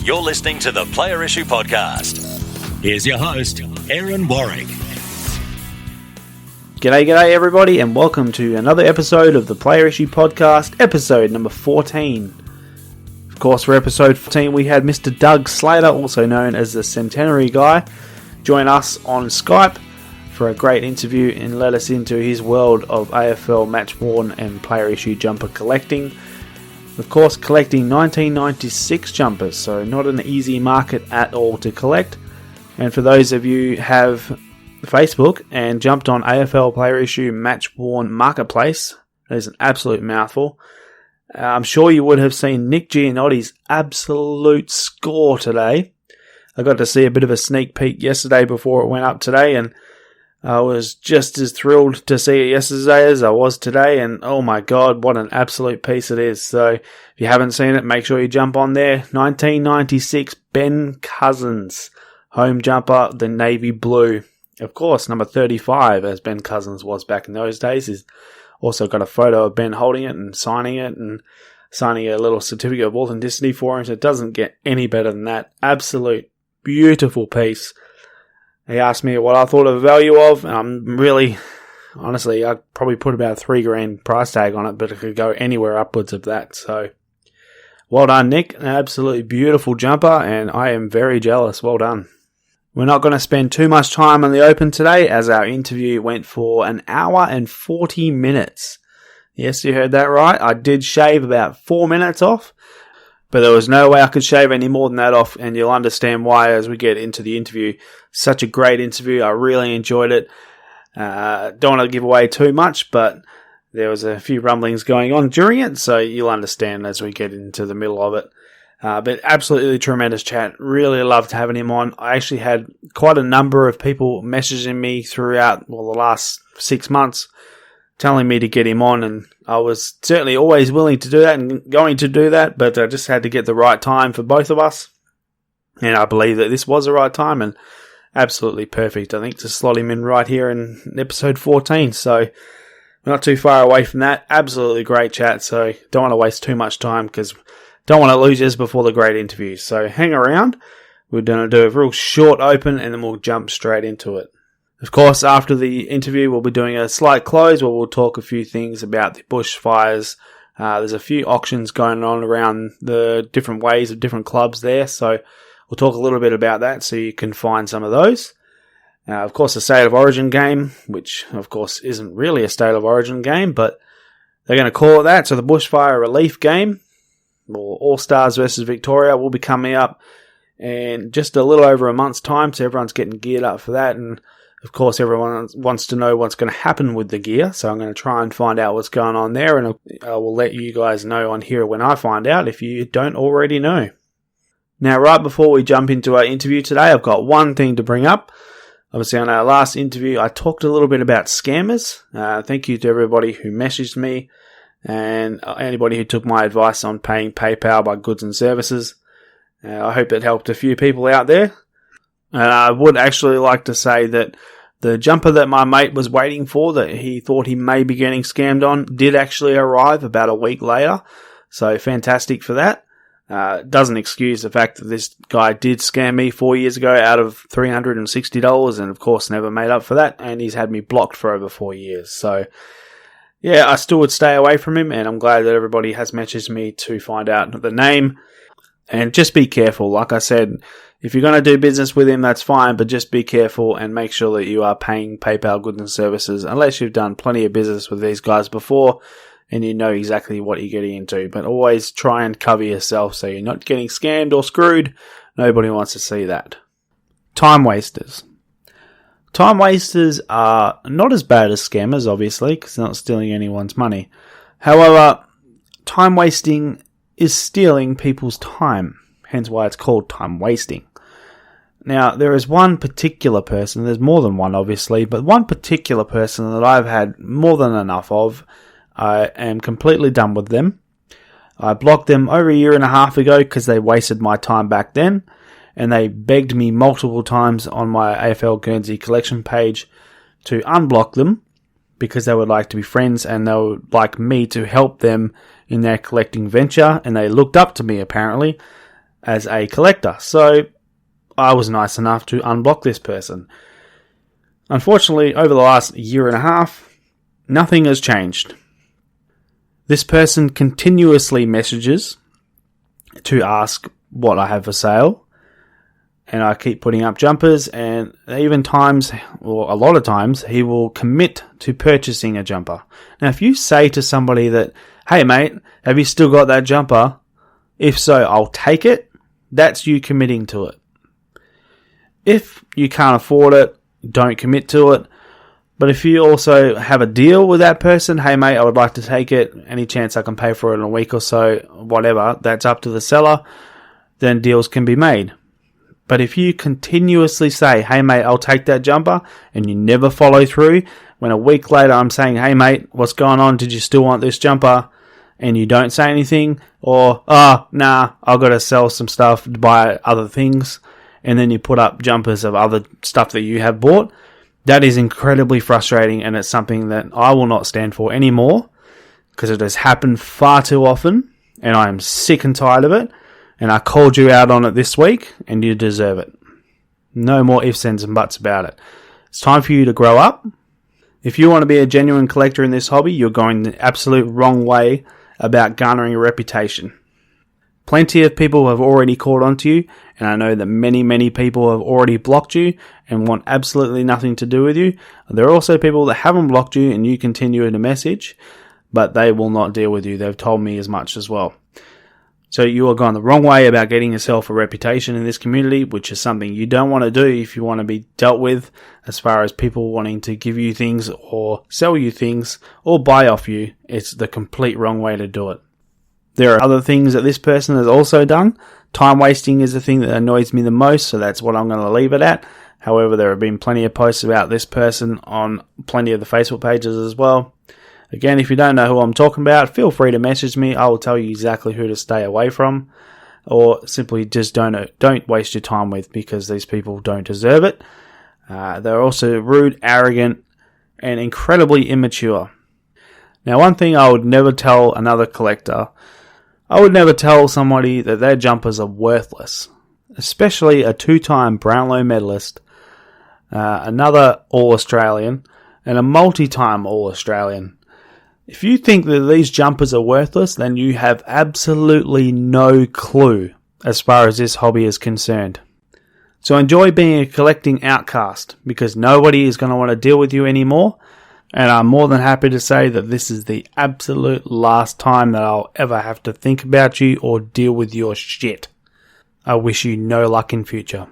You're listening to the Player Issue Podcast. Here's your host, Aaron Warwick. G'day everybody, and welcome to another episode of the Player Issue Podcast, episode number 14. Of course, for episode 14 we had Mr. Doug Slater, also known as the Centenary Guy, join us on Skype for a great interview and let us into his world of AFL match-worn and player issue jumper collecting. Of course, collecting 1996 jumpers, so not an easy market at all to collect. And for those of you who have Facebook and jumped on AFL Player Issue Match-Worn Marketplace, that is an absolute mouthful. I'm sure you would have seen Nick Gianotti's absolute score today. I got to see a bit of a sneak peek yesterday before it went up today, and I was just as thrilled to see it yesterday as I was today, and oh my god, what an absolute piece it is. So if you haven't seen it, make sure you jump on there. 1996 Ben Cousins home jumper, the navy blue. Of course, number 35, as Ben Cousins was back in those days. He's also got a photo of Ben holding it and signing a little certificate of authenticity for him. So it doesn't get any better than that. Absolute beautiful piece. He asked me what I thought of the value of, and I'm really, honestly, I'd probably put about $3,000 price tag on it, but it could go anywhere upwards of that. So, well done, Nick. An absolutely beautiful jumper, and I am very jealous. Well done. We're not going to spend too much time on the Open today, as our interview went for an hour and 40 minutes. Yes, you heard that right. I did shave about 4 minutes off, but there was no way I could shave any more than that off, and you'll understand why as we get into the interview. Such a great interview. I really enjoyed it. Don't want to give away too much, but there was a few rumblings going on during it, so you'll understand as we get into the middle of it. But absolutely tremendous chat. Really loved having him on. I actually had quite a number of people messaging me throughout the last 6 months telling me to get him on, and I was certainly always willing to do that and going to do that, but I just had to get the right time for both of us. And I believe that this was the right time, and absolutely perfect, I think, to slot him in right here in episode 14. So we're not too far away from that. Absolutely great chat, so don't want to waste too much time because don't want to lose us before the great interview. So hang around. We're going to do a real short open and then we'll jump straight into it. Of course, after the interview, we'll be doing a slight close where we'll talk a few things about the bushfires. There's a few auctions going on around the different ways of different clubs there, so we'll talk a little bit about that so you can find some of those. Of course, the State of Origin game, which of course isn't really a State of Origin game, but they're going to call it that. So the bushfire relief game, or All Stars versus Victoria, will be coming up in just a little over a month's time, so everyone's getting geared up for that. And of course, everyone wants to know what's going to happen with the gear, so I'm going to try and find out what's going on there, and I will let you guys know on here when I find out if you don't already know. Now, right before we jump into our interview today, I've got one thing to bring up. Obviously, on our last interview, I talked a little bit about scammers. Thank you to everybody who messaged me and anybody who took my advice on paying PayPal by goods and services. I hope it helped a few people out there. And I would actually like to say that the jumper that my mate was waiting for, that he thought he may be getting scammed on, did actually arrive about a week later. So fantastic for that. Doesn't excuse the fact that this guy did scam me 4 years ago out of $360 and of course never made up for that, and he's had me blocked for over 4 years. So yeah, I still would stay away from him, and I'm glad that everybody has messaged me to find out the name. And just be careful. Like I said, if you're going to do business with him, that's fine, but just be careful and make sure that you are paying PayPal goods and services, unless you've done plenty of business with these guys before and you know exactly what you're getting into. But always try and cover yourself so you're not getting scammed or screwed. Nobody wants to see that. Time wasters. Time wasters are not as bad as scammers, obviously, because they're not stealing anyone's money. However, time wasting is stealing people's time, hence why it's called time wasting. Now, there is one particular person, there's more than one obviously, but one particular person that I've had more than enough of. I am completely done with them. I blocked them over a year and a half ago because they wasted my time back then, and they begged me multiple times on my AFL Guernsey collection page to unblock them because they would like to be friends and they would like me to help them in their collecting venture, and they looked up to me apparently. as a collector. So I was nice enough to unblock this person. Unfortunately, over the last year and a half, nothing has changed. This person continuously messages to ask what I have for sale, and I keep putting up jumpers, and even times, or a lot of times, he will commit to purchasing a jumper. Now, if you say to somebody that, hey mate, have you still got that jumper? If so, I'll take it. That's you committing to it. If you can't afford it, don't commit to it. But if you also have a deal with that person, hey mate, I would like to take it, any chance I can pay for it in a week or so, whatever, that's up to the seller, then deals can be made. But if you continuously say, hey mate, I'll take that jumper, and you never follow through, when a week later I'm saying, hey mate, what's going on, did you still want this jumper? And you don't say anything, or, nah, I've got to sell some stuff to buy other things, and then you put up jumpers of other stuff that you have bought, that is incredibly frustrating, and it's something that I will not stand for anymore, because it has happened far too often, and I am sick and tired of it, and I called you out on it this week, and you deserve it. No more ifs, ands, and buts about it. It's time for you to grow up. If you want to be a genuine collector in this hobby, you're going the absolute wrong way about garnering a reputation. Plenty of people have already caught on to you, and I know that many people have already blocked you and want absolutely nothing to do with you. There are also people that haven't blocked you and you continue to message, but they will not deal with you. They've told me as much as well. So you are going the wrong way about getting yourself a reputation in this community, which is something you don't want to do if you want to be dealt with as far as people wanting to give you things or sell you things or buy off you. It's the complete wrong way to do it. There are other things that this person has also done. Time wasting is the thing that annoys me the most, so that's what I'm going to leave it at. However, there have been plenty of posts about this person on plenty of the Facebook pages as well. Again, if you don't know who I'm talking about, feel free to message me. I will tell you exactly who to stay away from, or simply just don't waste your time with, because these people don't deserve it. They're also rude, arrogant, and incredibly immature. Now, one thing I would never tell another collector, I would never tell somebody that their jumpers are worthless, especially a 2-time Brownlow medalist, another All-Australian, and a multi-time All-Australian. If you think that these jumpers are worthless, then you have absolutely no clue as far as this hobby is concerned. So enjoy being a collecting outcast, because nobody is going to want to deal with you anymore. And I'm more than happy to say that this is the absolute last time that I'll ever have to think about you or deal with your shit. I wish you no luck in future.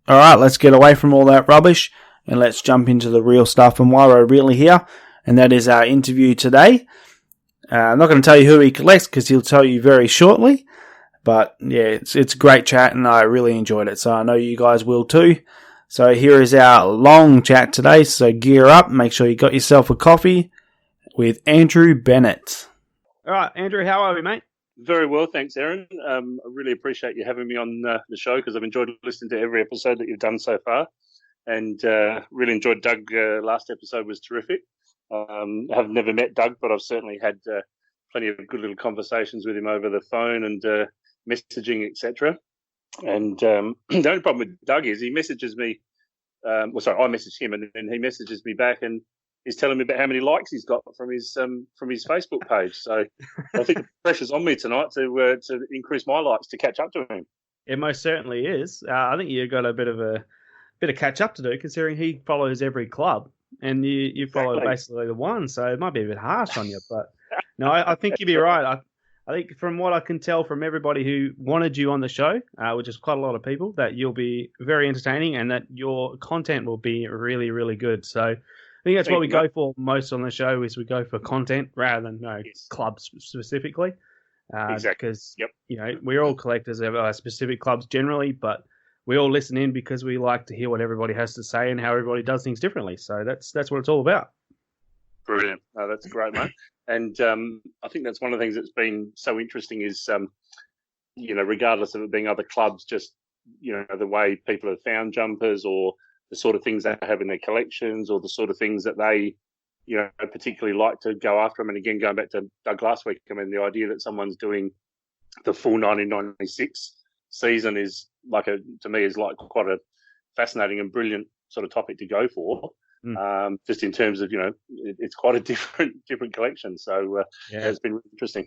Alright, let's get away from all that rubbish and let's jump into the real stuff and why we're really here. And that is our interview today. I'm not going to tell you who he collects because he'll tell you very shortly. But yeah, it's a great chat and I really enjoyed it. So I know you guys will too. So here is our long chat today. So gear up. Make sure you got yourself a coffee with Andrew Bennett. All right, Andrew, how are we, mate? Very well, thanks, Aaron. I really appreciate you having me on the show because I've enjoyed listening to every episode that you've done so far. And really enjoyed Doug. Last episode was terrific. I've never met Doug, but I've certainly had plenty of good little conversations with him over the phone and messaging, etc. And the only problem with Doug is he messages me. I message him, and then he messages me back, and he's telling me about how many likes he's got from his Facebook page. So I think the pressure's on me tonight to increase my likes to catch up to him. It most certainly is. I think you've got a bit of catch up to do, considering he follows every club, and you follow basically the one. So it might be a bit harsh on you, but no, I think you'd be right. I think from what I can tell from everybody who wanted you on the show, which is quite a lot of people, that you'll be very entertaining and that your content will be really, really good. So I think that's what we go for most on the show, is we go for content rather than clubs specifically. Exactly. Because we're all collectors of our specific clubs generally, but we all listen in because we like to hear what everybody has to say and how everybody does things differently. So that's what it's all about. Brilliant. Oh, that's great, mate. And I think that's one of the things that's been so interesting is, regardless of it being other clubs, just, the way people have found jumpers or the sort of things they have in their collections or the sort of things that they, particularly like to go after. I mean, again, going back to Doug last week, I mean, the idea that someone's doing the full 1996 season is to me is like quite a fascinating and brilliant sort of topic to go for. Just in terms of it's quite a different collection. So it's been really interesting.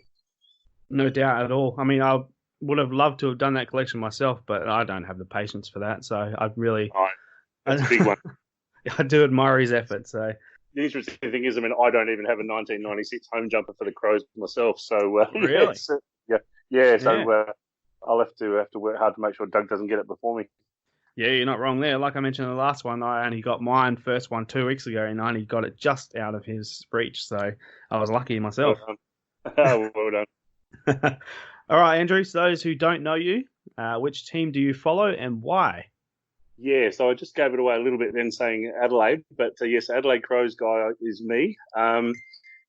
No doubt at all. I mean, I would have loved to have done that collection myself, but I don't have the patience for that. So I'd really, that's a big one. I do admire his effort. So the interesting thing is, I mean, I don't even have a 1996 home jumper for the Crows myself. So really, So I'll have to work hard to make sure Doug doesn't get it before me. Yeah, you're not wrong there. Like I mentioned in the last one, I only got mine first one 2 weeks ago, and I only got it just out of his reach. So I was lucky myself. Well done. All right, Andrew. So those who don't know you, which team do you follow and why? Yeah, so I just gave it away a little bit then saying Adelaide, but yes, Adelaide Crows guy is me.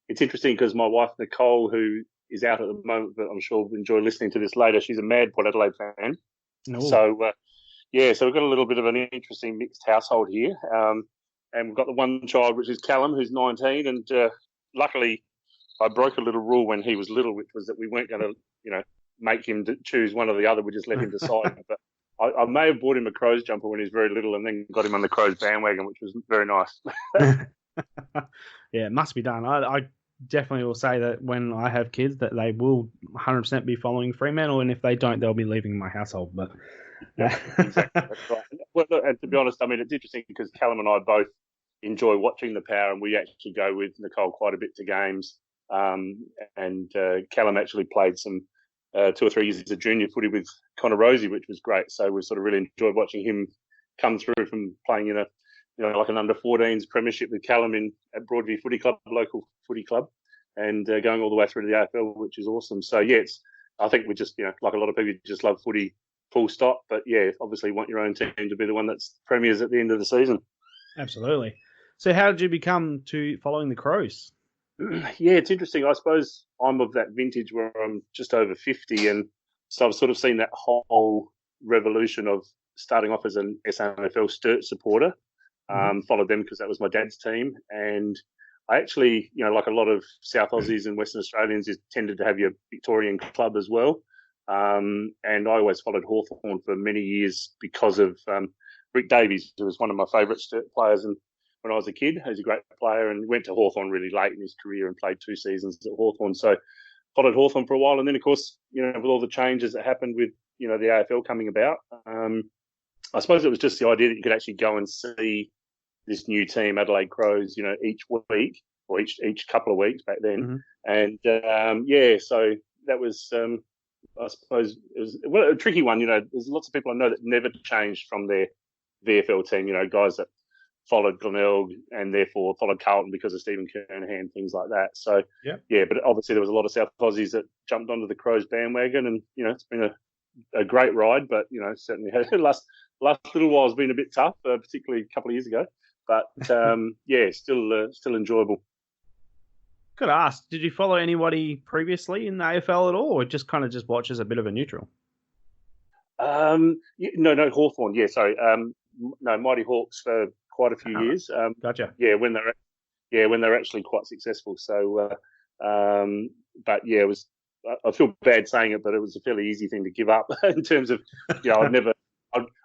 It's interesting because my wife, Nicole, who is out at the moment, but I'm sure will enjoy listening to this later, she's a mad Port Adelaide fan. Ooh. So, so we've got a little bit of an interesting mixed household here. And we've got the one child, which is Callum, who's 19. And luckily, I broke a little rule when he was little, which was that we weren't going to, make him choose one or the other. We just let him decide. But I may have bought him a Crows jumper when he was very little and then got him on the Crows bandwagon, which was very nice. Yeah, it must be done. I definitely will say that when I have kids that they will 100% be following Fremantle, and if they don't, they'll be leaving my household. But exactly. That's right. Well, look, and to be honest, I mean, it's interesting because Callum and I both enjoy watching the Power, and we actually go with Nicole quite a bit to games. And Callum actually played some 2 or 3 years of junior footy with Connor Rosie, which was great. So we sort of really enjoyed watching him come through from playing in like an under-14s premiership with Callum at Broadview Footy Club, local footy club, and going all the way through to the AFL, which is awesome. So yeah, I think we just like a lot of people just love footy, full stop. But yeah, obviously want your own team to be the one that's premiers at the end of the season. Absolutely. So how did you become to following the Crows? Yeah, it's interesting. I suppose I'm of that vintage where I'm just over 50, and so I've sort of seen that whole revolution of starting off as an SANFL Sturt supporter. Followed them because that was my dad's team, and I actually, like a lot of South Aussies and Western Australians, is tended to have your Victorian club as well. And I always followed Hawthorn for many years because of Rick Davies, who was one of my favourite Sturt players, and when I was a kid, he was a great player and went to Hawthorn really late in his career and played 2 seasons at Hawthorn. So followed Hawthorn for a while, and then of course, with all the changes that happened with the AFL coming about, I suppose it was just the idea that you could actually go and see this new team, Adelaide Crows, each week or each couple of weeks back then. And so that was, I suppose, it was a tricky one. There's lots of people I know that never changed from their VFL team. Guys that followed Glenelg and therefore followed Carlton because of Stephen Kernahan, things like that. So but obviously there was a lot of South Aussies that jumped onto the Crows bandwagon, and it's been a great ride, but certainly last little while has been a bit tough, particularly a couple of years ago. But still enjoyable. Could I ask, did you follow anybody previously in the AFL at all, or just watch as a bit of a neutral? No, Hawthorn. Yeah, sorry. No, Mighty Hawks for quite a few years. Gotcha. Yeah, when they're actually quite successful. So, but yeah, it was. I feel bad saying it, but it was a fairly easy thing to give up in terms of,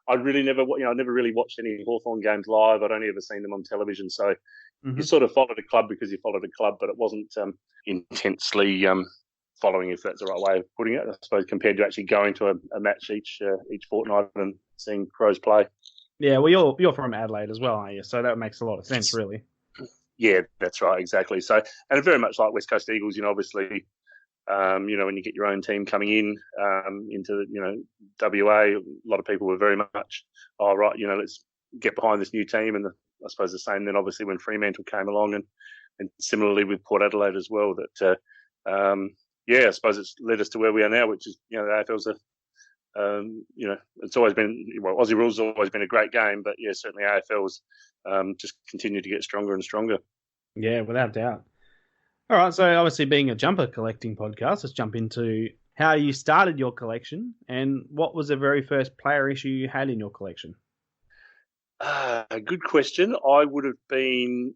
I really never, I never really watched any Hawthorn games live. I'd only ever seen them on television. So you sort of followed a club because you followed a club, but it wasn't intensely following, if that's the right way of putting it, I suppose, compared to actually going to a match each fortnight and seeing Crows play. Yeah, well, you're from Adelaide as well, aren't you? So that makes a lot of sense, really. Yeah, that's right, exactly. So, and very much like West Coast Eagles, obviously, when you get your own team coming in into WA, a lot of people were very much, let's get behind this new team, and I suppose the same then obviously when Fremantle came along, and similarly with Port Adelaide as well. That I suppose it's led us to where we are now, which is the AFL's it's always been Aussie rules has always been a great game, but yeah, certainly AFL's just continued to get stronger and stronger. Yeah, without doubt. All right, so obviously being a jumper collecting podcast, let's jump into how you started your collection and what was the very first player issue you had in your collection? Good question. I would have been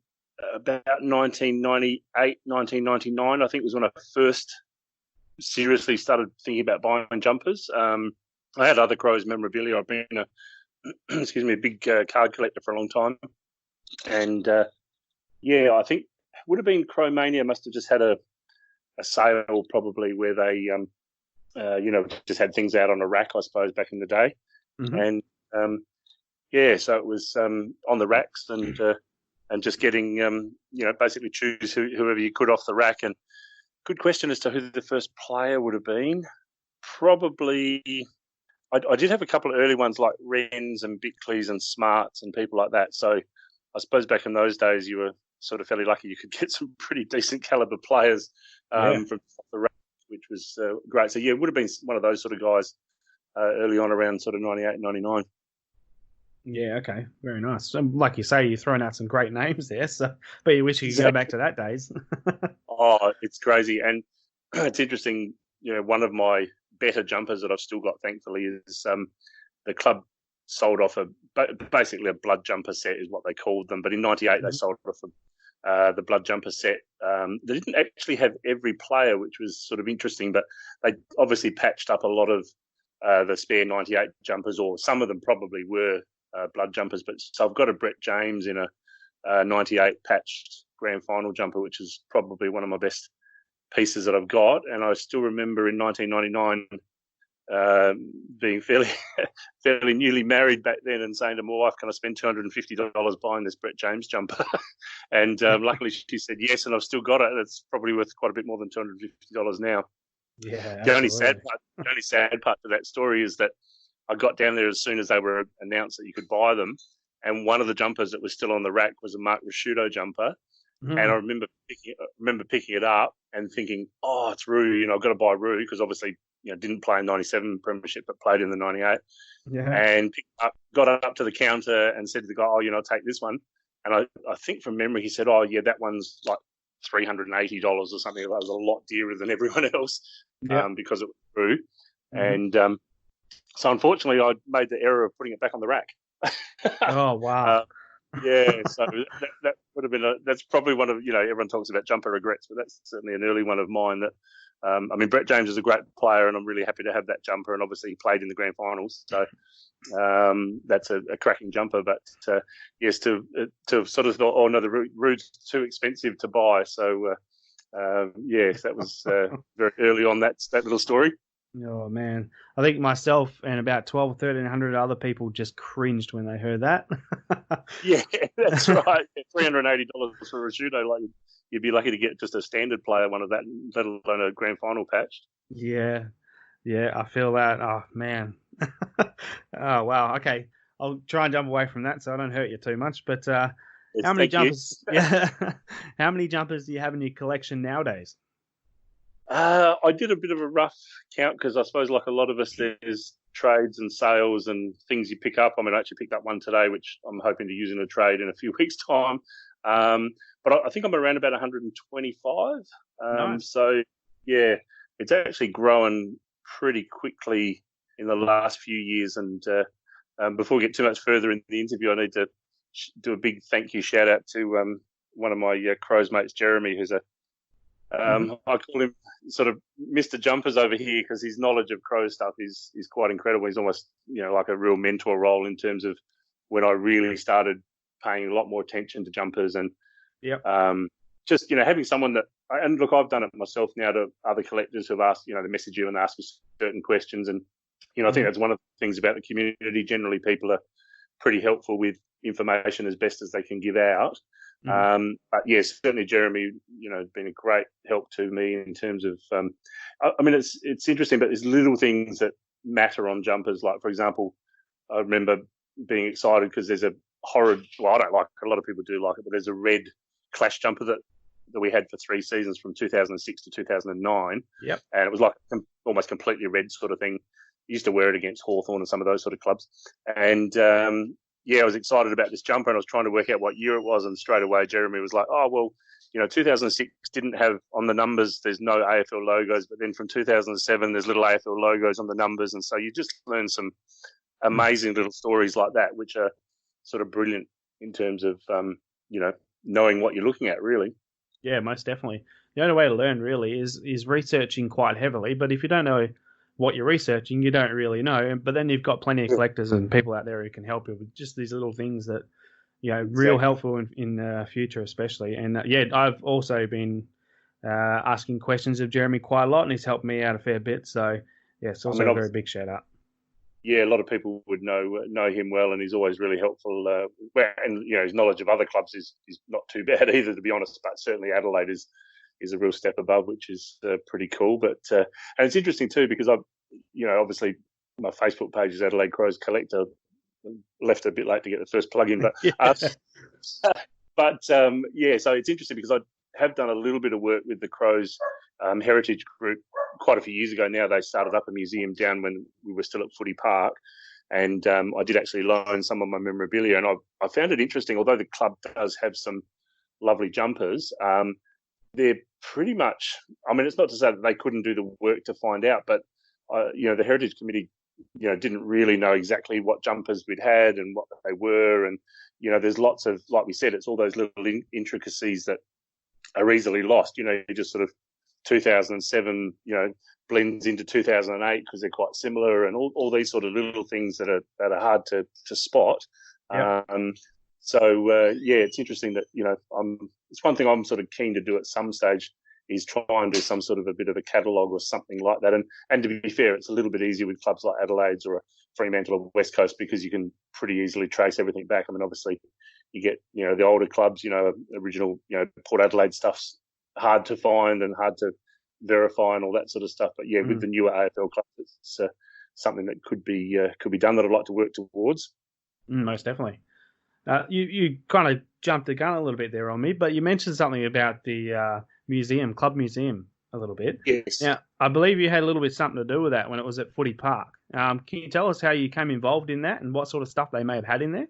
about 1998, 1999, I think was when I first seriously started thinking about buying jumpers. I had other Crows memorabilia. I've been a big card collector for a long time, and I think it would have been Crow Mania. Must have just had a sale probably where they just had things out on a rack, I suppose, back in the day, and so it was on the racks and just getting basically choose whoever you could off the rack. And good question as to who the first player would have been. Probably, I did have a couple of early ones like Wrens and Bickleys and Smarts and people like that. So I suppose back in those days you were sort of fairly lucky. You could get some pretty decent caliber players from the rack, which was great. So it would have been one of those sort of guys early on around sort of 98, 99. Yeah, okay. Very nice. So, like you say, you're throwing out some great names there, but you wish you could go back to that days. Oh, it's crazy. And it's interesting, one of my better jumpers that I've still got, thankfully, is the club sold off basically a blood jumper set is what they called them. But in 98, they sold off the blood jumper set. They didn't actually have every player, which was sort of interesting, but they obviously patched up a lot of the spare 98 jumpers, or some of them probably were blood jumpers. But so I've got a Brett James in a 98 patched grand final jumper, which is probably one of my best pieces that I've got. And I still remember in 1999 being fairly newly married back then and saying to my wife, can I spend $250 buying this Brett James jumper? And luckily she said yes, and I've still got it. It's probably worth quite a bit more than $250 now. Yeah. The only sad part to that story is that I got down there as soon as they were announced that you could buy them, and one of the jumpers that was still on the rack was a Mark Rasciuto jumper. And I remember picking it up and thinking, oh, it's Roo. I've got to buy Roo because obviously, didn't play in 97 Premiership, but played in the 98. Yeah. And got up to the counter and said to the guy, oh, take this one. And I think from memory, he said, oh, yeah, that one's like $380 or something. That was a lot dearer than everyone else because it was Roo. And so unfortunately, I made the error of putting it back on the rack. Oh, wow. So that would have been that's probably one of, everyone talks about jumper regrets, but that's certainly an early one of mine that, Brett James is a great player and I'm really happy to have that jumper, and obviously he played in the grand finals. So that's a cracking jumper, but yes, to sort of thought, oh no, the Rood's too expensive to buy. So yes, that was very early on that little story. Oh, man. I think myself and about 1,200 or 1,300 other people just cringed when they heard that. Yeah, that's right. $380 for Rasciuto. Like, you'd be lucky to get just a standard player one of that, let alone a grand final patch. Yeah, I feel that. Oh, man. Oh, wow. Okay. I'll try and jump away from that so I don't hurt you too much. But how many jumpers? How many jumpers do you have in your collection nowadays? I did a bit of a rough count because I suppose, like a lot of us, there's trades and sales and things you pick up. I actually picked up one today, which I'm hoping to use in a trade in a few weeks' time. But I think I'm around about 125. Nice. So, yeah, it's actually grown pretty quickly in the last few years. And before we get too much further in the interview, I need to do a big thank you shout out to one of my Crows mates, Jeremy, who's I call him sort of Mr. Jumpers over here because his knowledge of Crow stuff is quite incredible. He's almost, like a real mentor role in terms of when I really started paying a lot more attention to jumpers and just, having someone that, and look, I've done it myself now to other collectors who've asked, they message you and ask you certain questions. And, I think that's one of the things about the community. Generally, people are pretty helpful with information as best as they can give out. But yes, certainly Jeremy, has been a great help to me in terms of, it's interesting, but there's little things that matter on jumpers. Like, for example, I remember being excited because there's a horrid, well, I don't like it, a lot of people do like it, but there's a red Clash jumper that we had for 3 seasons from 2006 to 2009. Yep. And it was like almost completely red sort of thing. I used to wear it against Hawthorn and some of those sort of clubs. And, I was excited about this jumper and I was trying to work out what year it was. And straight away, Jeremy was like, oh, well, 2006 didn't have on the numbers, there's no AFL logos. But then from 2007, there's little AFL logos on the numbers. And so you just learn some amazing little stories like that, which are sort of brilliant in terms of, knowing what you're looking at, really. Yeah, most definitely. the only way to learn really is researching quite heavily. But if you don't know what you're researching, you don't really know. But then you've got plenty of collectors and people out there who can help you with just these little things that, real helpful in the future, especially. And I've also been asking questions of Jeremy quite a lot, and he's helped me out a fair bit. So yeah, it's also a very big shout out. Yeah, a lot of people would know him well, and he's always really helpful. And his knowledge of other clubs is not too bad either, to be honest. But certainly Adelaide is a real step above, which is pretty cool. But and it's interesting too because obviously my Facebook page is Adelaide Crows Collector. Left a bit late to get the first plug in, but so it's interesting because I have done a little bit of work with the Crows Heritage Group quite a few years ago now. They started up a museum down when we were still at Footy Park, and I did actually loan some of my memorabilia, and I found it interesting. Although the club does have some lovely jumpers, they're pretty much, it's not to say that they couldn't do the work to find out, but the Heritage Committee didn't really know exactly what jumpers we'd had and what they were, and there's lots of, like we said, it's all those little intricacies that are easily lost. You just sort of 2007, blends into 2008 because they're quite similar, and all these sort of little things that are hard to spot. Yep. It's interesting that it's one thing I'm sort of keen to do at some stage is try and do some sort of a bit of a catalogue or something like that. And to be fair, it's a little bit easier with clubs like Adelaide's or Fremantle or West Coast because you can pretty easily trace everything back. Obviously, you get the older clubs, original Port Adelaide stuff's hard to find and hard to verify and all that sort of stuff. But with the newer AFL clubs, it's something that could be done that I'd like to work towards. Most definitely. You kind of jumped the gun a little bit there on me, but you mentioned something about the club museum a little bit. Yes. Now, I believe you had a little bit something to do with that when it was at Footy Park. Can you tell us how you came involved in that and what sort of stuff they may have had in there?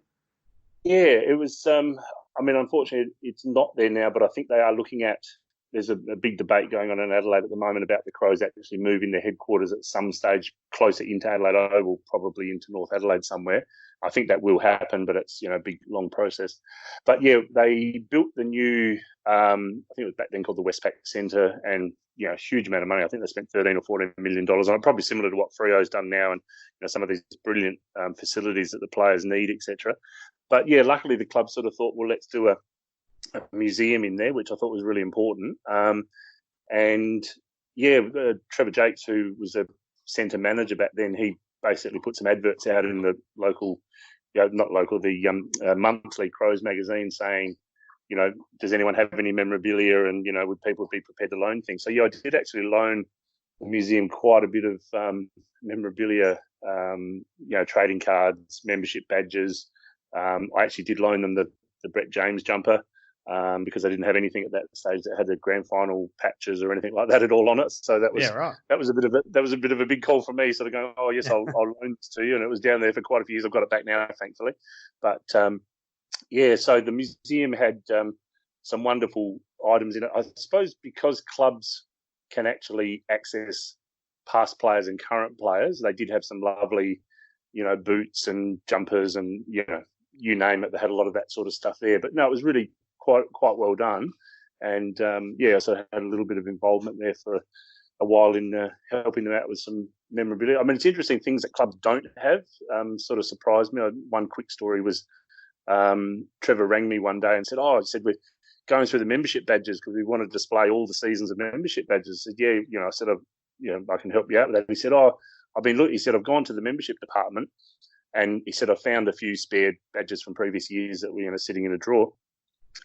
Yeah, it was, unfortunately, it's not there now, but I think they are looking at, there's a big debate going on in Adelaide at the moment about the Crows actually moving their headquarters at some stage closer into Adelaide Oval, probably into North Adelaide somewhere. I think that will happen, but it's, a big, long process. But yeah, they built the new, I think it was back then called the Westpac Centre, and, a huge amount of money. I think they spent $13 or $14 million on it, probably similar to what Freo's done now, and some of these brilliant facilities that the players need, etc. But yeah, luckily the club sort of thought, well, let's do a museum in there, which I thought was really important. Trevor Jakes, who was a centre manager back then, he basically put some adverts out in the local, monthly Crows magazine saying, does anyone have any memorabilia, and, would people be prepared to loan things? So I did actually loan the museum quite a bit of memorabilia, trading cards, membership badges. I actually did loan them the Brett James jumper because I didn't have anything at that stage that had the grand final patches or anything like that at all on it. So that was a bit of a big call for me, sort of going, oh yes, I'll loan this to you, and it was down there for quite a few years. I've got it back now, thankfully. But so the museum had some wonderful items in it. I suppose because clubs can actually access past players and current players, they did have some lovely, boots and jumpers and, you name it. They had a lot of that sort of stuff there. But no, it was really quite well done. And, so I had a little bit of involvement there for a while in helping them out with some memorabilia. It's interesting, things that clubs don't have sort of surprised me. One quick story was Trevor rang me one day and said, we're going through the membership badges because we want to display all the seasons of membership badges. I said, I said, I can help you out with that. He said, he said, I've gone to the membership department, and he said, I found a few spare badges from previous years that were sitting in a drawer.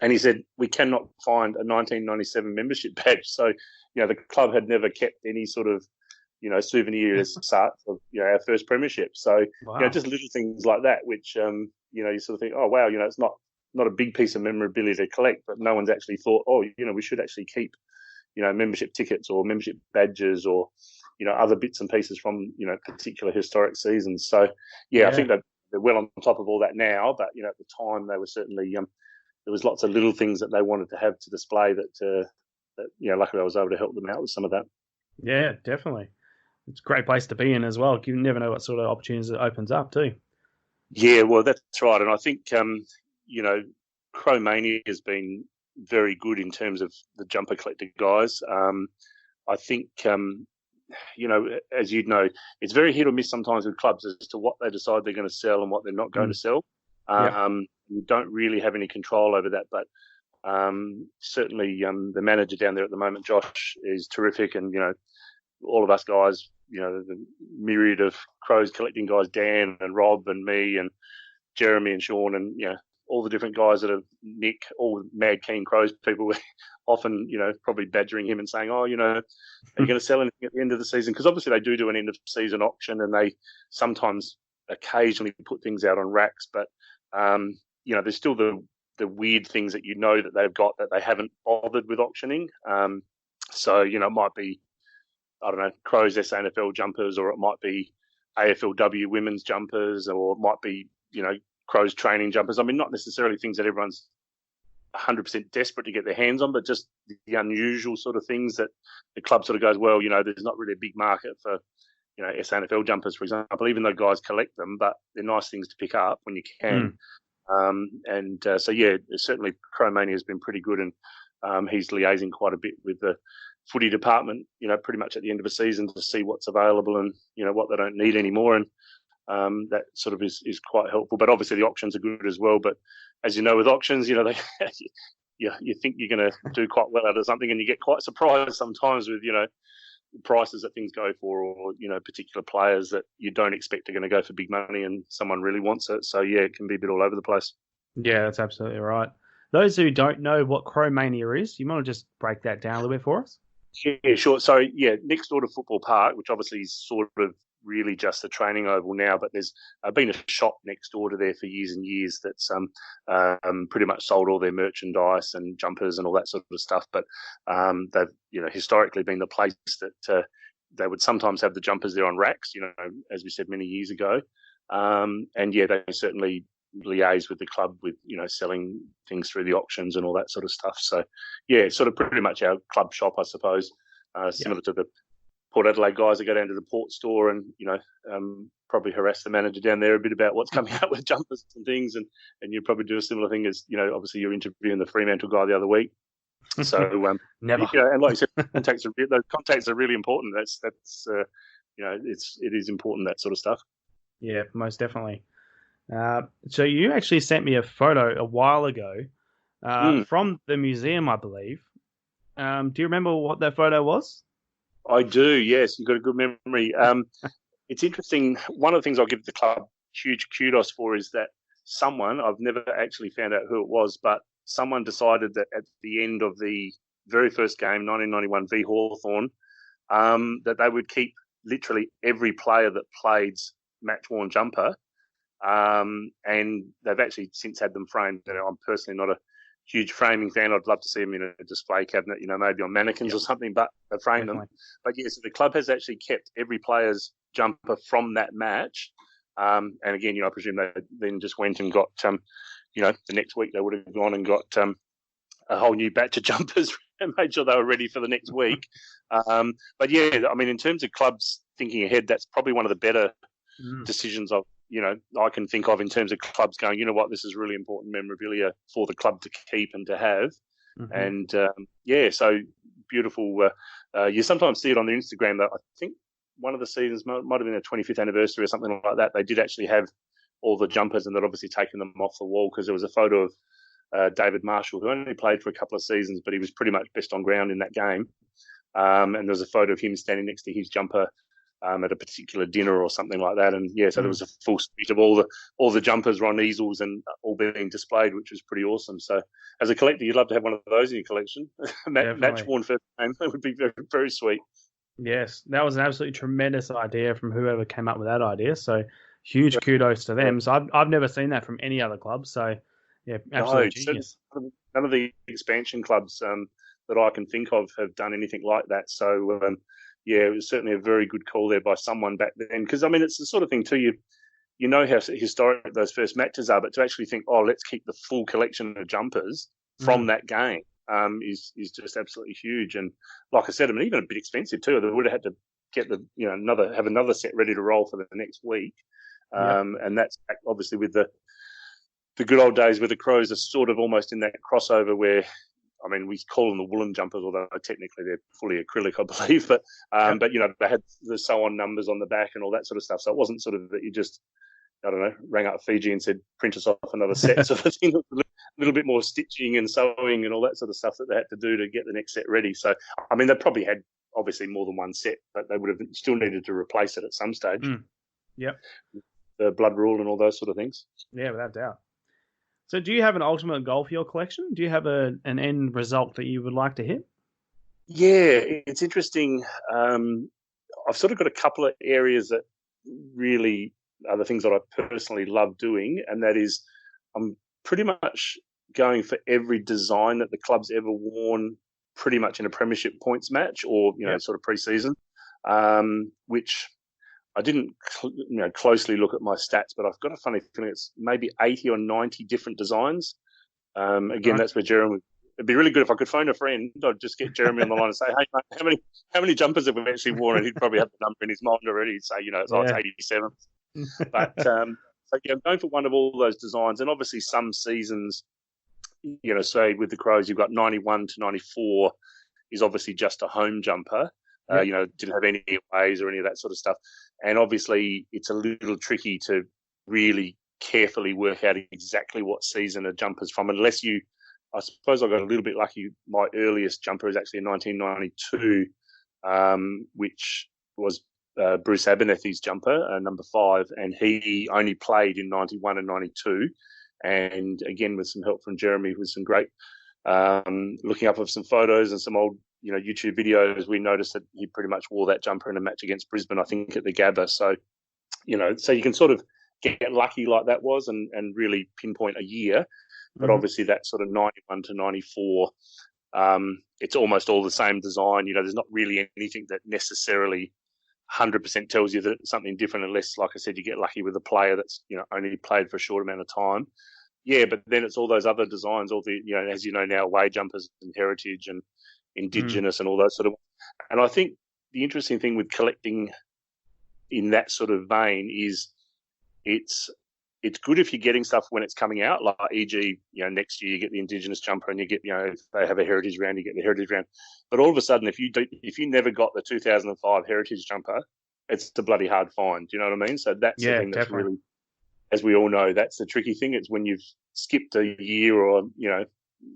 And he said, we cannot find a 1997 membership badge. So, the club had never kept any sort of, souvenir as such of, our first premiership. So, wow. Just little things like that, which, you sort of think, oh, wow, it's not a big piece of memorabilia to collect, but no one's actually thought, we should actually keep, membership tickets or membership badges or, other bits and pieces from, particular historic seasons. So, I think that they're well on top of all that now, but, at the time they were certainly, there was lots of little things that they wanted to have to display that luckily I was able to help them out with some of that. Yeah, definitely. It's a great place to be in as well. You never know what sort of opportunities it opens up too. Yeah, well, that's right. And I think, Crow Mania has been very good in terms of the jumper collector guys. I think, as you'd know, it's very hit or miss sometimes with clubs as to what they decide they're going to sell and what they're not going to sell. You don't really have any control over that, but certainly the manager down there at the moment, Josh, is terrific, and all of us guys, the myriad of Crows collecting guys, Dan and Rob and me and Jeremy and Sean and all the different guys that are Nick, all mad keen Crows people were often, probably badgering him and saying, "Oh, are you going to sell anything at the end of the season?" Because obviously they do an end of season auction, and they sometimes occasionally put things out on racks, but there's still the weird things that that they've got that they haven't bothered with auctioning. So it might be, I don't know, Crows SANFL jumpers, or it might be AFLW women's jumpers, or it might be Crows training jumpers. I mean, not necessarily things that everyone's 100% desperate to get their hands on, but just the unusual sort of things that the club sort of goes, well, there's not really a big market for SANFL jumpers, for example, even though guys collect them, but they're nice things to pick up when you can. So certainly Cromania has been pretty good, and he's liaising quite a bit with the footy department, pretty much at the end of a season to see what's available and, what they don't need anymore. And that sort of is quite helpful. But obviously the auctions are good as well. But as you know, with auctions, you think you're going to do quite well out of something, and you get quite surprised sometimes with, prices that things go for, or, particular players that you don't expect are going to go for big money and someone really wants it. So, it can be a bit all over the place. Yeah, that's absolutely right. Those who don't know what Cromania is, you want to just break that down a little bit for us? Yeah, sure. So, next door to Football Park, which obviously is sort of really just a training oval now, but there's been a shop next door to there for years and years that's pretty much sold all their merchandise and jumpers and all that sort of stuff. But they've historically been the place that they would sometimes have the jumpers there on racks, as we said many years ago. They certainly liaise with the club with selling things through the auctions and all that sort of stuff. So sort of pretty much our club shop, I suppose, similar to the Port Adelaide guys that go down to the Port store and probably harass the manager down there a bit about what's coming out with jumpers and things, and you probably do a similar thing as obviously you're interviewing the Fremantle guy the other week. So never. And like you said, those contacts are really important. That's it is important, that sort of stuff. Yeah, most definitely. So you actually sent me a photo a while ago from the museum, I believe. Do you remember what that photo was? I do, yes. You've got a good memory. It's interesting. One of the things I'll give the club huge kudos for is that someone, I've never actually found out who it was, but someone decided that at the end of the very first game, 1991 v Hawthorn, that they would keep literally every player that played's match-worn jumper. And they've actually since had them framed. I'm personally not a huge framing fan. I'd love to see them in a display cabinet, maybe on mannequins or something, but they frame them. But so the club has actually kept every player's jumper from that match. And again, I presume they then just went and got, the next week they would have gone and got a whole new batch of jumpers and made sure they were ready for the next week. But in terms of clubs thinking ahead, that's probably one of the better decisions I can think of in terms of clubs going, this is really important memorabilia for the club to keep and to have. And so beautiful. You sometimes see it on the Instagram that I think one of the seasons might have been their 25th anniversary or something like that. They did actually have all the jumpers, and they'd obviously taken them off the wall because there was a photo of David Marshall, who only played for a couple of seasons, but he was pretty much best on ground in that game. And there was a photo of him standing next to his jumper at a particular dinner or something like that. And so there was a full suite of all the jumpers were on easels and all being displayed, which was pretty awesome. So as a collector, you'd love to have one of those in your collection. Match worn first game, that would be very, very sweet. Yes, that was an absolutely tremendous idea from whoever came up with that idea. So huge kudos to them. So I've never seen that from any other club. So absolutely genius. None of the expansion clubs that I can think of have done anything like that. So it was certainly a very good call there by someone back then. Because, it's the sort of thing, too, you know how historic those first matches are, but to actually think, let's keep the full collection of jumpers from that game is just absolutely huge. And like I said, even a bit expensive, too. They would have had to get have another set ready to roll for the next week. And that's obviously with the good old days where the Crows are sort of almost in that crossover where I mean, we call them the woolen jumpers, although technically they're fully acrylic, I believe. But but they had the so-on numbers on the back and all that sort of stuff. So it wasn't sort of that you just, I don't know, rang up Fiji and said, print us off another set sort of thing. A little bit more stitching and sewing and all that sort of stuff that they had to do to get the next set ready. So, I mean, they probably had obviously more than one set, but they would have still needed to replace it at some stage. Yep. The blood rule and all those sort of things. Yeah, without doubt. So do you have an ultimate goal for your collection? Do you have an end result that you would like to hit? Yeah, it's interesting. I've sort of got a couple of areas that really are the things that I personally love doing, and that is I'm pretty much going for every design that the club's ever worn pretty much in a premiership points match or, sort of pre-season, which I didn't closely look at my stats, but I've got a funny feeling it's maybe 80 or 90 different designs. Again, that's where Jeremy, it'd be really good if I could phone a friend. I'd just get Jeremy on the line and say, hey, mate, how many jumpers have we actually worn? And he'd probably have the number in his mind already. He'd say, it's 87. But I'm going for one of all those designs. And obviously some seasons, say with the Crows, you've got 91 to 94 is obviously just a home jumper. Didn't have any aways or any of that sort of stuff. And obviously it's a little tricky to really carefully work out exactly what season a jumper's from, unless I suppose I got a little bit lucky. My earliest jumper is actually in 1992, which was Bruce Abernethy's jumper, number 5, and he only played in 91 and 92. And again, with some help from Jeremy, with some great looking up of some photos and some old YouTube videos, we noticed that he pretty much wore that jumper in a match against Brisbane, I think, at the Gabba. So, so you can sort of get lucky like that was and really pinpoint a year. But obviously that sort of 91 to 94, it's almost all the same design. There's not really anything that necessarily 100% tells you that it's something different, unless, like I said, you get lucky with a player that's, only played for a short amount of time. Yeah, but then it's all those other designs, all the, as you know now, away jumpers and heritage and Indigenous and all those sort of. And I think the interesting thing with collecting in that sort of vein is it's good if you're getting stuff when it's coming out, like e.g., next year you get the Indigenous jumper and you get, if they have a heritage round, you get the heritage round. But all of a sudden, if you never got the 2005 heritage jumper, it's a bloody hard find. Do you know what I mean? So that's the thing that's really, as we all know, that's the tricky thing. It's when you've skipped a year or,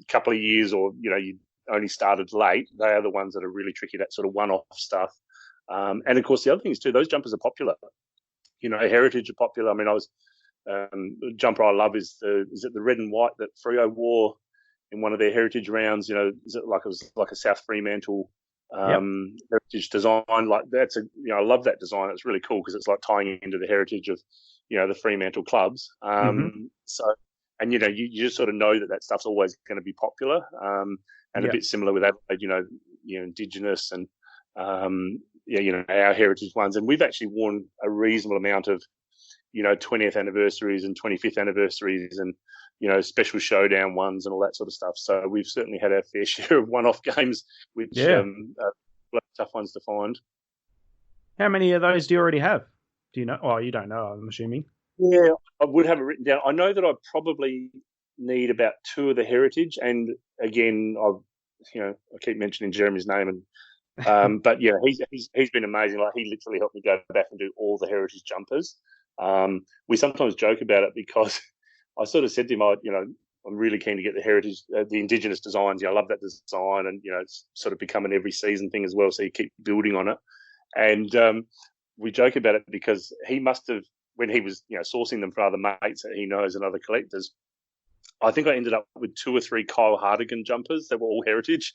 couple of years, or, you only started late, they are the ones that are really tricky, that sort of one-off stuff. And of course, the other thing is too, those jumpers are popular. Heritage are popular. I mean, the jumper I love is it the red and white that Freo wore in one of their heritage rounds? It was like a South Fremantle heritage design. Like that's I love that design. It's really cool because it's like tying into the heritage of the Fremantle clubs. So, and you just sort of know that stuff's always going to be popular. And a bit similar with Adelaide, Indigenous and our heritage ones. And we've actually worn a reasonable amount of 20th anniversaries and 25th anniversaries and special showdown ones and all that sort of stuff. So we've certainly had our fair share of one-off games, which are tough ones to find. How many of those do you already have? Do you know? Oh, you don't know, I'm assuming. Yeah, I would have it written down. I know that I probably need about 2 of the heritage, and again, I keep mentioning Jeremy's name, and but he's been amazing. Like he literally helped me go back and do all the heritage jumpers. We sometimes joke about it because I sort of said to him, I'm really keen to get the heritage, the Indigenous designs. I love that design, and it's sort of become an every season thing as well. So you keep building on it, and we joke about it because he must have, when he was sourcing them for other mates that he knows and other collectors, I think I ended up with 2 or 3 Kyle Hardigan jumpers that were all heritage.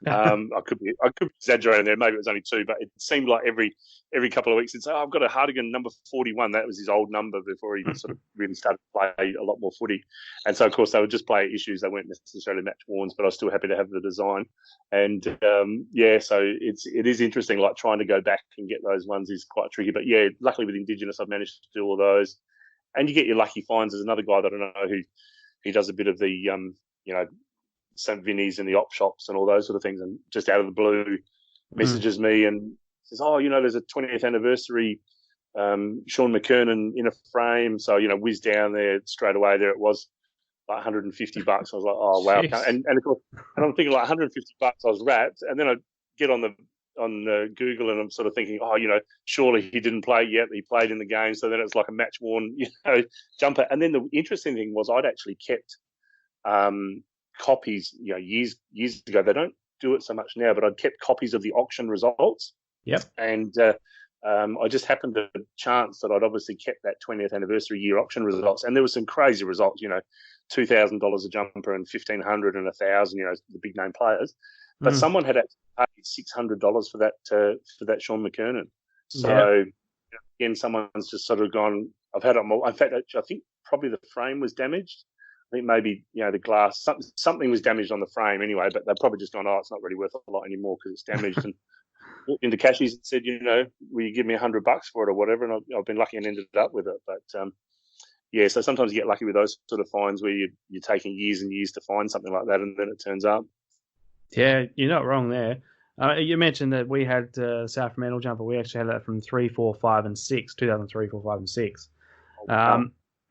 I could be exaggerating there. Maybe it was only 2, but it seemed like every couple of weeks he'd say, I've got a Hardigan number 41. That was his old number before he sort of really started to play a lot more footy. And so, of course, they would just play issues. They weren't necessarily match worns, but I was still happy to have the design. And, so it is interesting, like trying to go back and get those ones is quite tricky. But, luckily with Indigenous, I've managed to do all those. And you get your lucky finds. There's another guy that I know who he does a bit of the, St. Vinny's and the op shops and all those sort of things, and just out of the blue messages me and says, there's a 20th anniversary Sean McKernan in a frame. So, whiz down there straight away. There it was. like $150. I was like, oh wow! Jeez. And of course, and I'm thinking like $150. I was wrapped, and then I get on Google, and I'm sort of thinking, oh, surely he didn't play yet. He played in the game, so then it's like a match worn, jumper. And then the interesting thing was, I'd actually kept copies, years ago. They don't do it so much now, but I'd kept copies of the auction results. Yep. And I just happened to chance that I'd obviously kept that 20th anniversary year auction results, and there were some crazy results. $2,000 a jumper and $1,500 and $1,000. The big name players. But someone had actually paid $600 for that Sean McKernan. So again, someone's just sort of gone. I've had it. In fact, I think probably the frame was damaged. I think maybe the glass, something was damaged on the frame anyway. But they've probably just gone, oh, it's not really worth a lot anymore because it's damaged. And walked into Cashies and said, will you give me $100 for it or whatever? And I've been lucky and ended up with it. But so sometimes you get lucky with those sort of finds where you're taking years and years to find something like that, and then it turns up. Yeah, you're not wrong there. You mentioned that we had South Fremantle jumper. We actually had that from 3, 4, 5, and 6, 2003, 4, 5, and 6.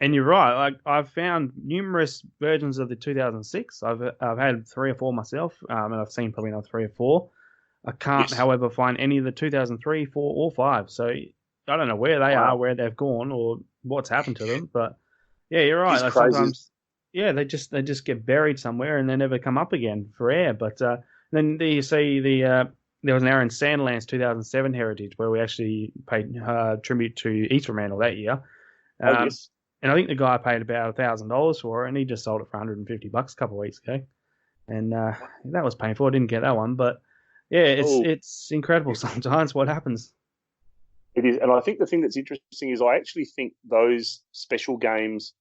And you're right. I've found numerous versions of the 2006. I've had 3 or 4 myself, and I've seen probably another 3 or 4. I can't, however, find any of the 2003, 4, or 5. So I don't know where they are, where they've gone, or what's happened to them. But yeah, you're right. Like sometimes, they just get buried somewhere and they never come up again for air. But then you see there was an Aaron Sandlands 2007 Heritage where we actually paid tribute to East Fremantle that year. Yes. And I think the guy paid about $1,000 for it, and he just sold it for $150 a couple of weeks ago. And that was painful. I didn't get that one, but yeah, it's incredible sometimes what happens. It is, and I think the thing that's interesting is I actually think those special games,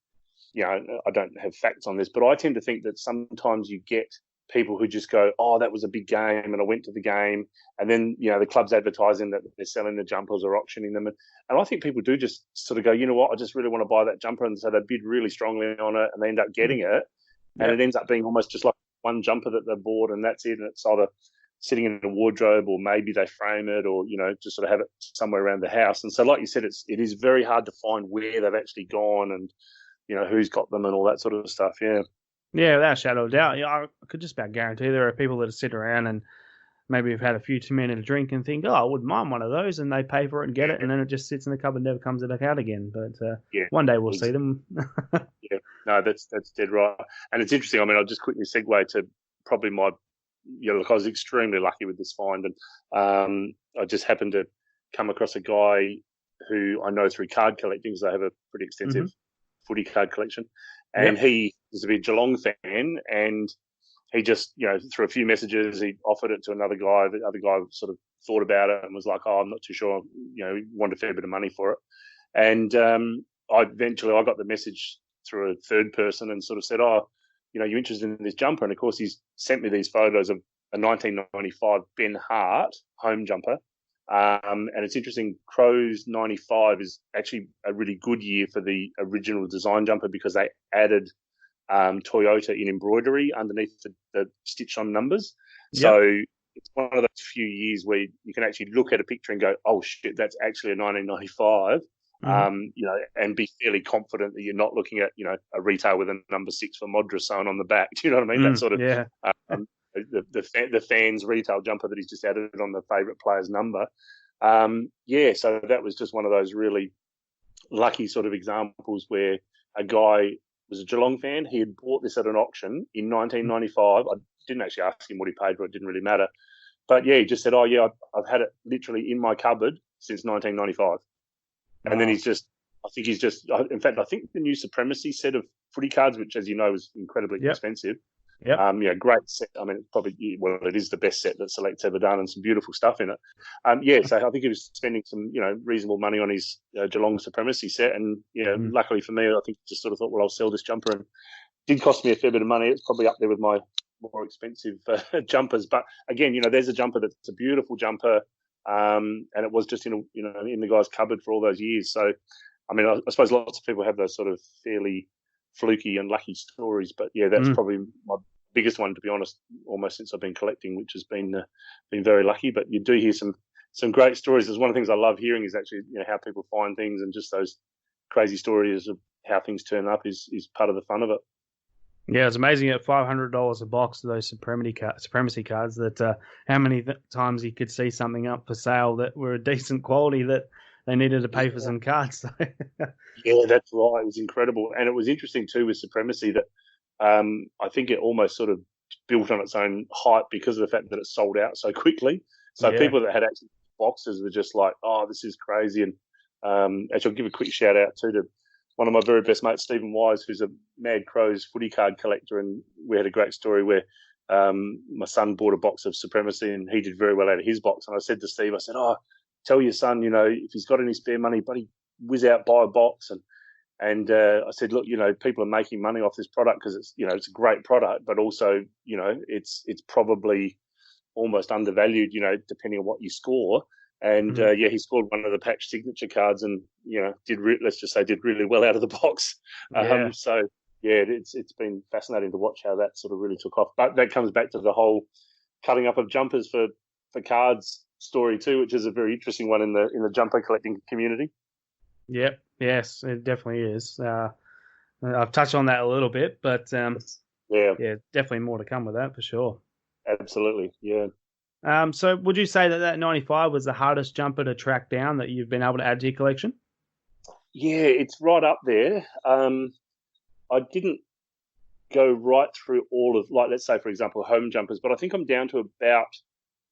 I don't have facts on this, but I tend to think that sometimes you get people who just go, oh, that was a big game, and I went to the game, and then, the club's advertising that they're selling the jumpers or auctioning them. And I think people do just sort of go, you know what, I just really want to buy that jumper. And so they bid really strongly on it, and they end up getting it. And it ends up being almost just like one jumper that they bought, and that's it. And it's either sitting in a wardrobe, or maybe they frame it, or, just sort of have it somewhere around the house. And so, like you said, it is very hard to find where they've actually gone and, who's got them and all that sort of stuff. Yeah. Yeah, without a shadow of doubt. I could just about guarantee there are people that sit around and maybe have had a few too many to drink and think, oh, I wouldn't mind one of those, and they pay for it and get it, and then it just sits in the cupboard and never comes back out again. But one day we'll see them. Yeah, no, that's dead right. And it's interesting. I mean, I'll just quickly segue to probably my, look, I was extremely lucky with this find, and I just happened to come across a guy who I know through card collecting, because I have a pretty extensive footy card collection. And he was a big Geelong fan, and he just, through a few messages, he offered it to another guy. The other guy sort of thought about it and was like, oh, I'm not too sure, he wanted a fair bit of money for it. And I got the message through a third person and sort of said, oh, you interested in this jumper? And of course, he's sent me these photos of a 1995 Ben Hart home jumper. And it's interesting, Crows 95 is actually a really good year for the original design jumper, because they added Toyota in embroidery underneath the stitch-on numbers. Yep. So it's one of those few years where you can actually look at a picture and go, oh, shit, that's actually a 1995, and be fairly confident that you're not looking at, a retail with a number 6 for Modra sewn on the back. Do you know what I mean? That sort of... Yeah. The fans retail jumper that he's just added on the favourite player's number. So that was just one of those really lucky sort of examples where a guy was a Geelong fan. He had bought this at an auction in 1995. I didn't actually ask him what he paid for it. It didn't really matter. But yeah, he just said, oh yeah, I've had it literally in my cupboard since 1995. Wow. And then in fact, I think the new Supremacy set of footy cards, which, as you know, was incredibly expensive. Yep. Great set. I mean, it's probably, it is the best set that Select's ever done, and some beautiful stuff in it. So I think he was spending some, reasonable money on his Geelong Supremacy set, and luckily for me, I think he just sort of thought, well, I'll sell this jumper, and it did cost me a fair bit of money. It's probably up there with my more expensive jumpers, but again, there's a jumper that's a beautiful jumper, and it was just in the guy's cupboard for all those years. So, I mean, I suppose lots of people have those sort of fairly fluky and lucky stories, but yeah, that's probably my biggest one, to be honest, almost since I've been collecting, which has been very lucky. But you do hear some great stories. There's one of the things I love hearing is actually how people find things, and just those crazy stories of how things turn up is part of the fun of it. Yeah, it's amazing at $500 a box, those supremacy cards, that how many times you could see something up for sale that were a decent quality that they needed to pay for some cards. Yeah, that's right. It was incredible. And it was interesting too with Supremacy that I think it almost sort of built on its own hype because of the fact that it sold out so quickly. So Yeah. people that had actually boxes were just like, "Oh, this is crazy." And actually, I'll give a quick shout out too to one of my very best mates, Stephen Wise, who's a Mad Crows footy card collector, and we had a great story where my son bought a box of Supremacy, and he did very well out of his box. And I said to Steve, I said, "Oh, tell your son, if he's got any spare money, buddy, whiz out, buy a box." And I said, look, people are making money off this product because it's a great product, but also, it's probably almost undervalued, depending on what you score. And he scored one of the patch signature cards, and let's just say did really well out of the box. Yeah. So yeah, it's been fascinating to watch how that sort of really took off. But that comes back to the whole cutting up of jumpers for cards story too, which is a very interesting one in the jumper collecting community. Yep. Yes, it definitely is. I've touched on that a little bit, but Yeah, definitely more to come with that for sure. absolutely. Yeah. So would you say that 95 was the hardest jumper to track down that you've been able to add to your collection? Yeah, it's right up there. I didn't go right through all of, like, let's say, for example, home jumpers, but I think I'm down to about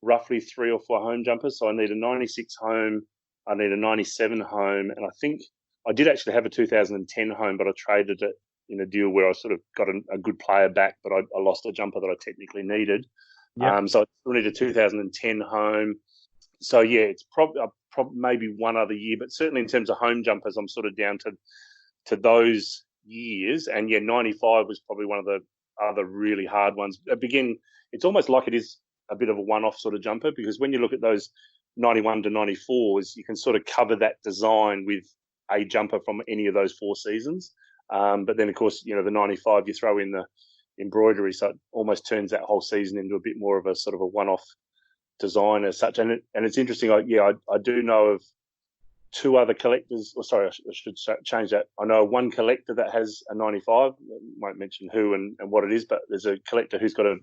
roughly 3 or 4 home jumpers. So I need a 96 home, I need a 97 home, and I think I did actually have a 2010 home, but I traded it in a deal where I sort of got a good player back, but I lost a jumper that I technically needed. Yeah. So I still need a 2010 home. So yeah, it's probably maybe one other year, but certainly in terms of home jumpers, I'm sort of down to those years. And yeah, 95 was probably one of the other really hard ones. It's almost like it is a bit of a one-off sort of jumper, because when you look at those 91 to 94s, you can sort of cover that design with a jumper from any of those 4 seasons. But then, of course, the 95, you throw in the embroidery, so it almost turns that whole season into a bit more of a sort of a one-off design as such. And it's interesting. I do know of 2 other collectors. Or sorry, I should change that. I know one collector that has a 95. I won't mention who and what it is, but there's a collector who's got an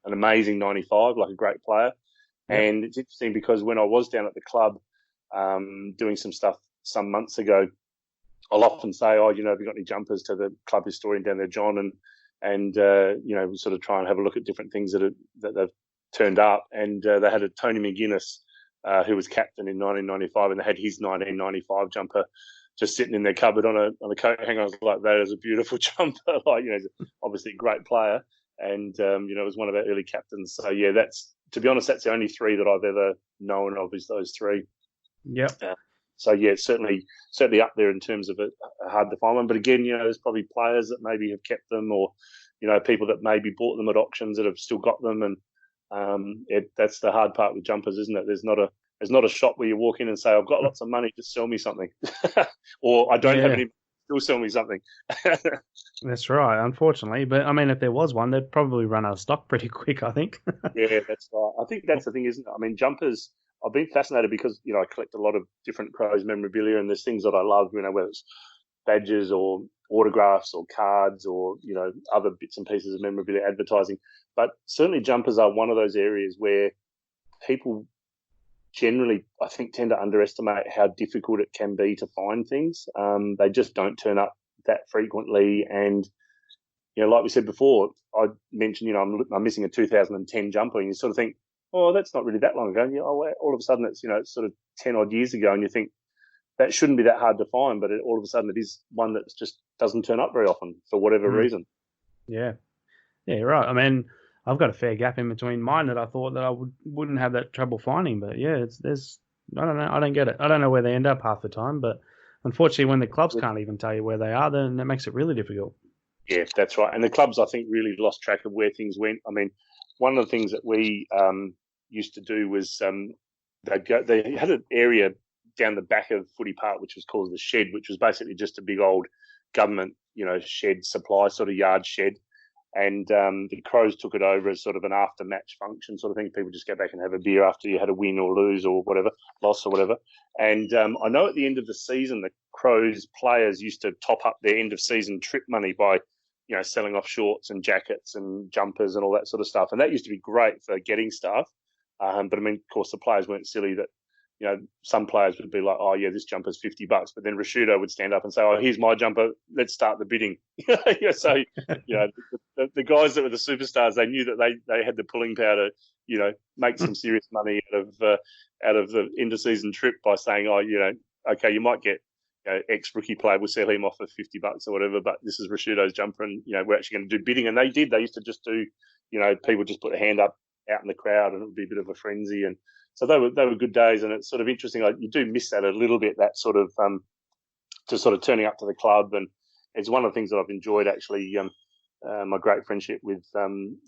amazing 95, like a great player. Yep. And it's interesting because when I was down at the club doing some stuff some months ago, I'll often say, "Oh, have you got any jumpers?" to the club historian down there, John, and we sort of try and have a look at different things that they've turned up. And they had a Tony McGuinness who was captain in 1995, and they had his 1995 jumper just sitting in their cupboard on a coat hanger. I was like, "That is a beautiful jumper." Like, he's obviously a great player, and it was one of our early captains. So yeah, to be honest, that's the only 3 that I've ever known of, is those 3. Yep. So yeah, certainly up there in terms of a hard to find one. But again, there's probably players that maybe have kept them, or people that maybe bought them at auctions that have still got them. And that's the hard part with jumpers, isn't it? There's not a shop where you walk in and say, "I've got lots of money, just sell me something," or "I don't have any, still sell me something." That's right, unfortunately. But I mean, if there was one, they'd probably run out of stock pretty quick, I think. Yeah, that's right. I think that's the thing, isn't it? I mean, jumpers, I've been fascinated because, I collect a lot of different Crows memorabilia, and there's things that I love, whether it's badges or autographs or cards or, other bits and pieces of memorabilia, advertising. But certainly jumpers are one of those areas where people generally, I think, tend to underestimate how difficult it can be to find things. They just don't turn up that frequently. And, like we said before, I mentioned, I'm missing a 2010 jumper, and you sort of think, "Oh, that's not really that long ago." And all of a sudden it's, it's sort of 10 odd years ago, and you think that shouldn't be that hard to find, but all of a sudden it is one that just doesn't turn up very often for whatever reason. Yeah. Yeah, you're right. I mean, I've got a fair gap in between mine that I thought that I wouldn't have that trouble finding, but yeah, I don't know. I don't get it. I don't know where they end up half the time, but unfortunately when the clubs can't even tell you where they are, then that makes it really difficult. Yeah, that's right. And the clubs, I think, really lost track of where things went. I mean, one of the things that we used to do was they had an area down the back of Footy Park, which was called the Shed, which was basically just a big old government, shed, supply sort of yard shed. And the Crows took it over as sort of an after-match function sort of thing. People just go back and have a beer after you had a win or lose or whatever, loss or whatever. And I know at the end of the season, the Crows players used to top up their end-of-season trip money by, selling off shorts and jackets and jumpers and all that sort of stuff. And that used to be great for getting stuff. But I mean, of course, the players weren't silly that, some players would be like, oh, yeah, this jumper's $50. But then Rashudo would stand up and say, oh, here's my jumper. Let's start the bidding. So, the guys that were the superstars, they knew that they had the pulling power to, make some serious money out of the end-of-season trip by saying, oh, okay, you might get ex-rookie player, we'll sell him off for $50 or whatever, but this is Rashudo's jumper and, we're actually going to do bidding. And they did. They used to just do, people just put a hand up out in the crowd and it would be a bit of a frenzy. And so they were good days, and it's sort of interesting. Like, you do miss that a little bit, that sort of just sort of turning up to the club, and it's one of the things that I've enjoyed actually. My great friendship with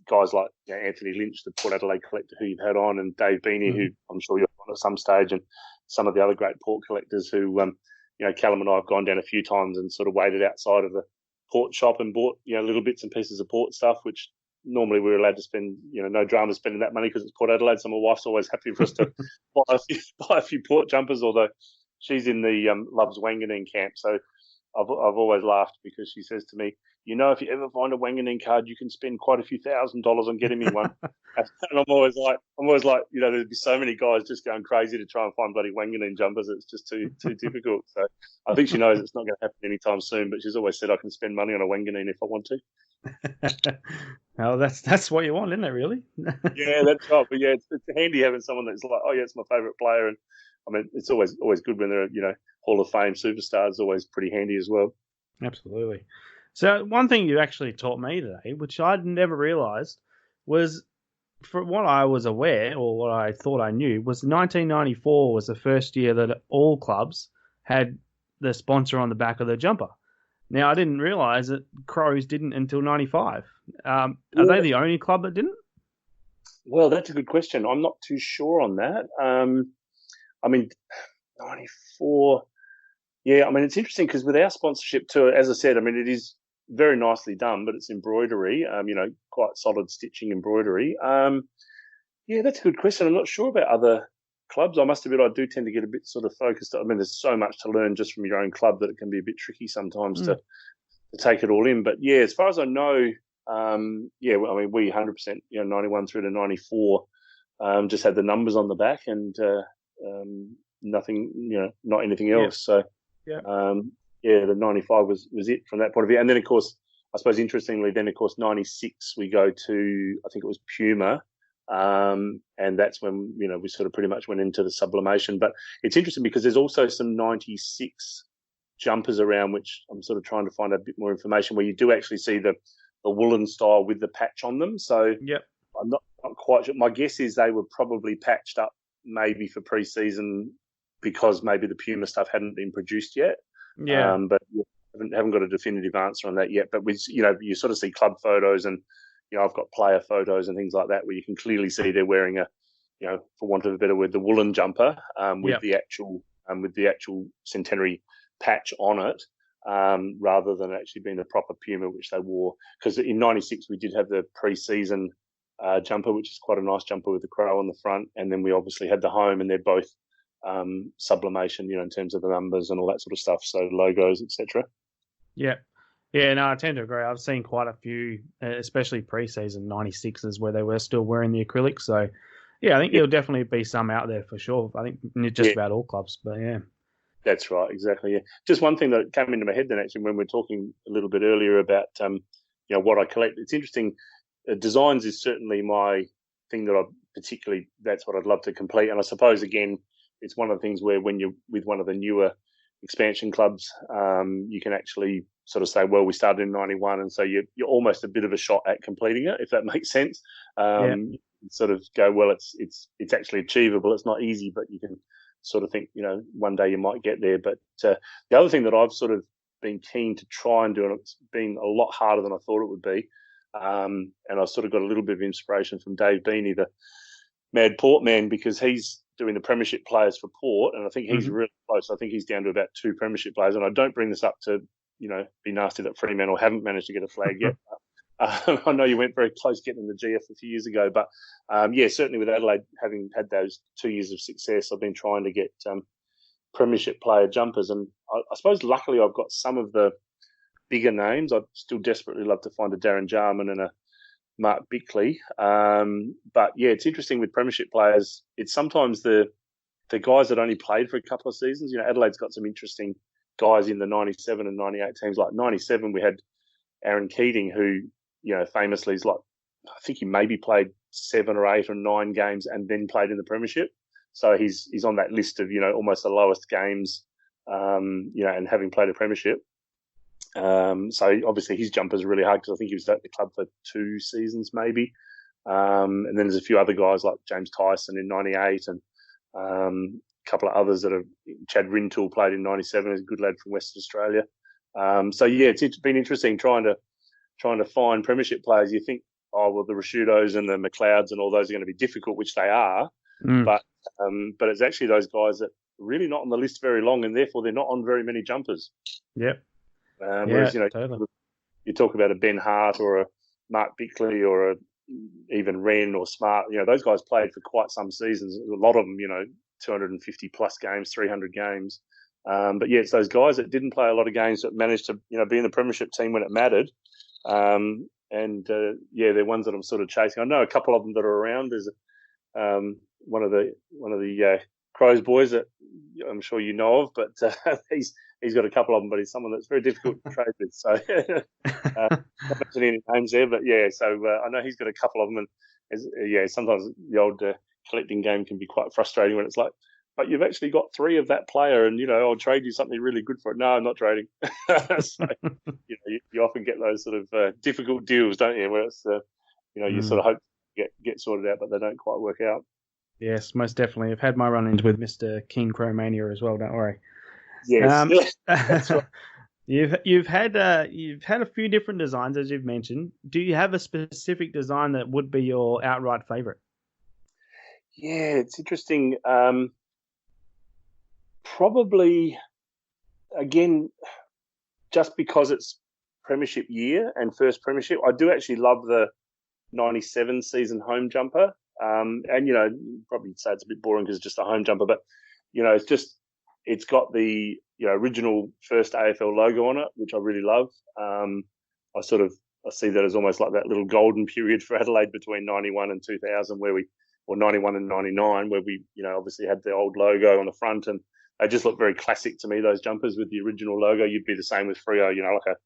guys like Anthony Lynch, the Port Adelaide collector who you've had on, and Dave Beanie, who I'm sure you're on at some stage, and some of the other great port collectors who, Callum and I have gone down a few times and sort of waited outside of the port shop and bought little bits and pieces of port stuff, which normally we're allowed to spend, no drama spending that money because it's Port Adelaide. So my wife's always happy for us to buy a few port jumpers, although she's in the loves Wanganeen camp. So I've always laughed because she says to me, if you ever find a Wanganeen card, you can spend quite a few $1,000s on getting me one. And I'm always like, there'd be so many guys just going crazy to try and find bloody Wanganeen jumpers. It's just too difficult. So I think she knows it's not going to happen anytime soon, but she's always said I can spend money on a Wanganeen if I want to. Well, that's what you want, isn't it, really? Yeah, that's right. But yeah, it's handy having someone that's like, oh yeah, it's my favourite player. And I mean, it's always good when they're, Hall of Fame superstars, always pretty handy as well. Absolutely. So one thing you actually taught me today, which I'd never realised, was, from what I was aware, or what I thought I knew, was 1994 was the first year that all clubs had the sponsor on the back of their jumper. Now, I didn't realise that Crows didn't until 95. Are they the only club that didn't? Well, that's a good question. I'm not too sure on that. I mean, 94... Yeah, I mean, it's interesting because with our sponsorship too, as I said, I mean, it is very nicely done, but it's embroidery, quite solid stitching embroidery. Yeah, that's a good question. I'm not sure about other clubs. I must admit, I do tend to get a bit sort of focused. I mean, there's so much to learn just from your own club that it can be a bit tricky sometimes to take it all in. But yeah, as far as I know, I mean, we 100%, 91 through to 94, just had the numbers on the back and nothing, not anything else. So. Yeah. The 95 was it from that point of view. And then, of course, I suppose interestingly, 96 we go to, I think it was Puma, and that's when, we sort of pretty much went into the sublimation. But it's interesting because there's also some 96 jumpers around, which I'm sort of trying to find a bit more information, where you do actually see the woolen style with the patch on them. So I'm not quite sure. My guess is they were probably patched up maybe for pre-season because maybe the Puma stuff hadn't been produced yet. Yeah. But haven't got a definitive answer on that yet. But you sort of see club photos and, I've got player photos and things like that where you can clearly see they're wearing a, for want of a better word, the woolen jumper with the actual centenary patch on it, rather than actually being the proper Puma which they wore. Because in 96 we did have the pre-season jumper, which is quite a nice jumper with the crow on the front, and then we obviously had the home, and they're both sublimation, in terms of the numbers and all that sort of stuff, so logos, etc. Yeah. Yeah, no, I tend to agree. I've seen quite a few, especially pre-season 96s, where they were still wearing the acrylic. So, yeah, I think there'll definitely be some out there for sure. I think just about all clubs, but yeah. That's right, exactly, yeah. Just one thing that came into my head then, actually, when we were talking a little bit earlier about, what I collect. It's interesting. Designs is certainly my thing that that's what I'd love to complete. And I suppose, again, it's one of the things where when you're with one of the newer expansion clubs, you can actually sort of say, well, we started in 91, and so you're almost a bit of a shot at completing it, if that makes sense. Sort of go, well, it's actually achievable. It's not easy, but you can sort of think, one day you might get there. But the other thing that I've sort of been keen to try and do, and it's been a lot harder than I thought it would be, and I sort of got a little bit of inspiration from Dave Beanie, the Mad Port man, because he's doing the premiership players for Port, and I think he's really close. I think he's down to about 2 premiership players, and I don't bring this up to, be nasty that Fremantle haven't managed to get a flag yet. I know you went very close getting the GF a few years ago, but certainly with Adelaide having had those 2 years of success, I've been trying to get premiership player jumpers, and I suppose luckily I've got some of the bigger names. I'd still desperately love to find a Darren Jarman and a Mark Bickley. But yeah, it's interesting with premiership players. It's sometimes the guys that only played for a couple of seasons. You know, Adelaide's got some interesting guys in the 97 and 98 teams. Like 97, we had Aaron Keating, who, you know, famously is like, I think he maybe played 7 or 8 or 9 games and then played in the premiership. So he's on that list of, you know, almost the lowest games, you know, and having played a premiership. So obviously his jumper's really hard because I think he was at the club for 2 seasons maybe. And then there's a few other guys like James Tyson in 98 and a couple of others that have, Chad Rintoul played in 97, is a good lad from Western Australia. So yeah, it's been interesting trying to find premiership players. You think, oh, well, the Rashudos and the McLeods and all those are going to be difficult, which they are. But it's actually those guys that are really not on the list very long, and therefore they're not on very many jumpers. Yep. Whereas, you know, totally. You talk about a Ben Hart or a Mark Bickley or even Wren or Smart, you know, those guys played for quite some seasons. A lot of them, you know, 250 plus games, 300 games. But yeah, it's those guys that didn't play a lot of games that managed to, you know, be in the premiership team when it mattered. Yeah, they're ones that I'm sort of chasing. I know a couple of them that are around. There's one of the Crows boys that I'm sure you know of, but he's got a couple of them, but he's someone that's very difficult to trade with. So not mentioning any names there, but yeah. So I know he's got a couple of them, and sometimes the old collecting game can be quite frustrating when it's like, but you've actually got 3 of that player, and you know, I'll trade you something really good for it. No, I'm not trading. So you know, you often get those sort of difficult deals, don't you? Where it's you know, you sort of hope to get sorted out, but they don't quite work out. Yes, most definitely. I've had my run-ins with Mr. King Crowmania as well. Don't worry. Yes, that's right. You've had a few different designs, as you've mentioned. Do you have a specific design that would be your outright favourite? Yeah, it's interesting. Probably, again, just because it's premiership year and first premiership, I do actually love the 97 season home jumper. And, you know, probably say it's a bit boring because it's just a home jumper, but, you know, it's got the, you know, original first AFL logo on it, which I really love. I see that as almost like that little golden period for Adelaide between 91 and 2000 or 91 and 99, where we, you know, obviously had the old logo on the front, and they just look very classic to me, those jumpers with the original logo. You'd be the same with Freo, you know, like a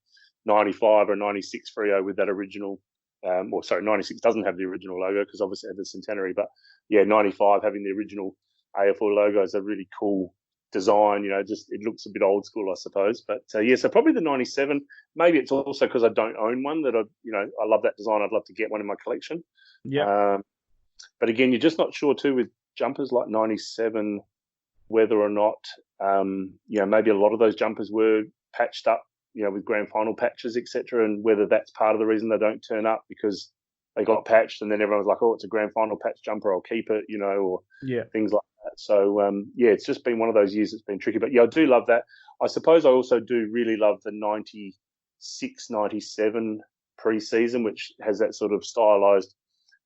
95 or 96 Freo with that original, 96 doesn't have the original logo because obviously it had the centenary, but yeah, 95 having the original AFL logo is a really cool design. You know, just it looks a bit old school, I suppose. But so probably the 97. Maybe it's also because I don't own one that I love that design. I'd love to get one in my collection. Yeah. But again, you're just not sure too with jumpers like 97 whether or not maybe a lot of those jumpers were patched up, you know, with grand final patches, etc., and whether that's part of the reason they don't turn up because they got patched and then everyone's like, oh, it's a grand final patch jumper, I'll keep it, you know, or things like that. So it's just been one of those years that's been tricky. But yeah, I do love that. I suppose I also do really love the 96, 97 pre-season, which has that sort of stylized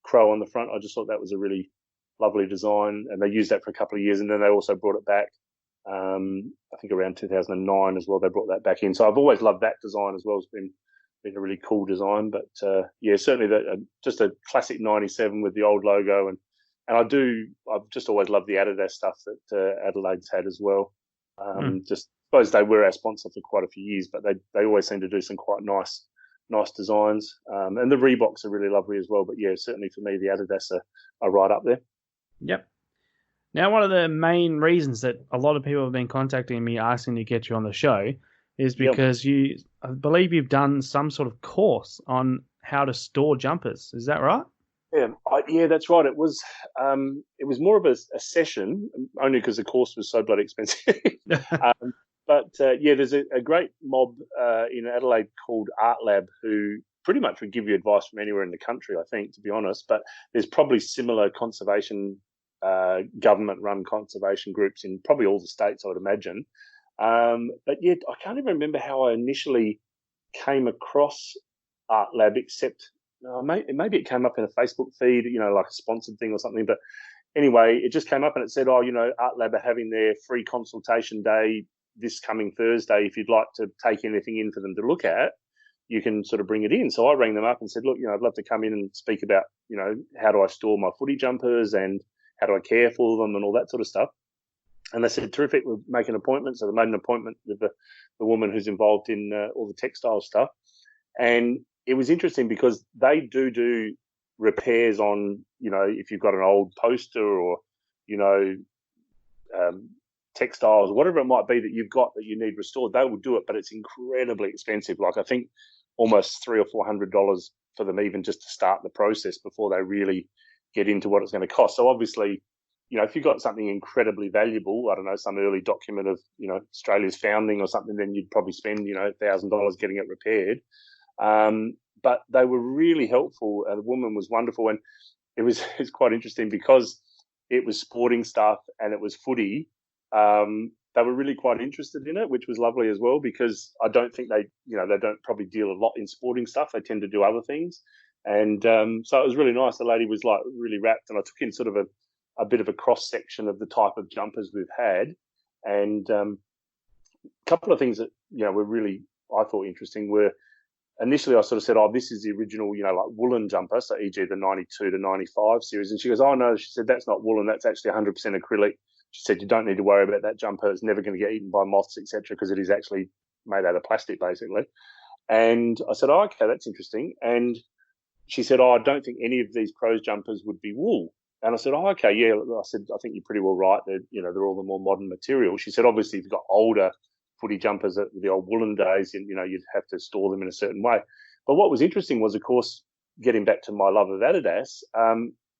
crow on the front. I just thought that was a really lovely design, and they used that for a couple of years, and then they also brought it back. I think around 2009 as well, they brought that back in. So I've always loved that design as well. It's been a really cool design. But certainly just a classic 97 with the old logo, and I've just always loved the Adidas stuff that Adelaide's had as well. Just I suppose they were our sponsor for quite a few years, but they always seem to do some quite nice designs. And the Reeboks are really lovely as well. But yeah, certainly for me, the Adidas are right up there. Yep. Now, one of the main reasons that a lot of people have been contacting me asking to get you on the show is because I believe you've done some sort of course on how to store jumpers. Is that right? Yeah, that's right. It was more of a session, only because the course was so bloody expensive. There's a great mob in Adelaide called Art Lab who pretty much would give you advice from anywhere in the country, I think, to be honest. But there's probably similar conservation, government-run conservation groups in probably all the states, I would imagine. But yeah, I can't even remember how I initially came across Art Lab, except maybe it came up in a Facebook feed, you know, like a sponsored thing or something. But anyway, it just came up and it said, Art Lab are having their free consultation day this coming Thursday, if you'd like to take anything in for them to look at, you can sort of bring it in. So I rang them up and said, look, I'd love to come in and speak about, how do I store my footy jumpers and how do I care for them and all that sort of stuff. And they said, terrific, we'll make an appointment. So they made an appointment with the woman who's involved in all the textile stuff. And it was interesting because they do repairs on, if you've got an old poster or, textiles, whatever it might be that you've got that you need restored, they will do it, but it's incredibly expensive. Like I think almost $300 or $400 for them even just to start the process before they really get into what it's going to cost. So obviously, if you've got something incredibly valuable, I don't know, some early document of, Australia's founding or something, then you'd probably spend, $1,000 getting it repaired. But they were really helpful. The woman was wonderful. And it's quite interesting because it was sporting stuff and it was footy. They were really quite interested in it, which was lovely as well, because I don't think they don't probably deal a lot in sporting stuff. They tend to do other things. And so it was really nice. The lady was like really wrapped, and I took in sort of a bit of a cross section of the type of jumpers we've had. And a couple of things that, were really, I thought, interesting were, initially I sort of said, this is the original, like woolen jumper, so e.g. the 92 to 95 series. And she goes, oh, no, she said, that's not woolen, that's actually 100% acrylic. She said, you don't need to worry about that jumper. It's never going to get eaten by moths, etc., because it is actually made out of plastic, basically. And I said, oh, okay, that's interesting. And she said, I don't think any of these pros jumpers would be wool. And I said, oh, okay, yeah. I said, I think you're pretty well right. They're all the more modern material. She said, obviously, if you've got older footy jumpers at the old woolen days, you'd have to store them in a certain way. But what was interesting was, of course, getting back to my love of Adidas,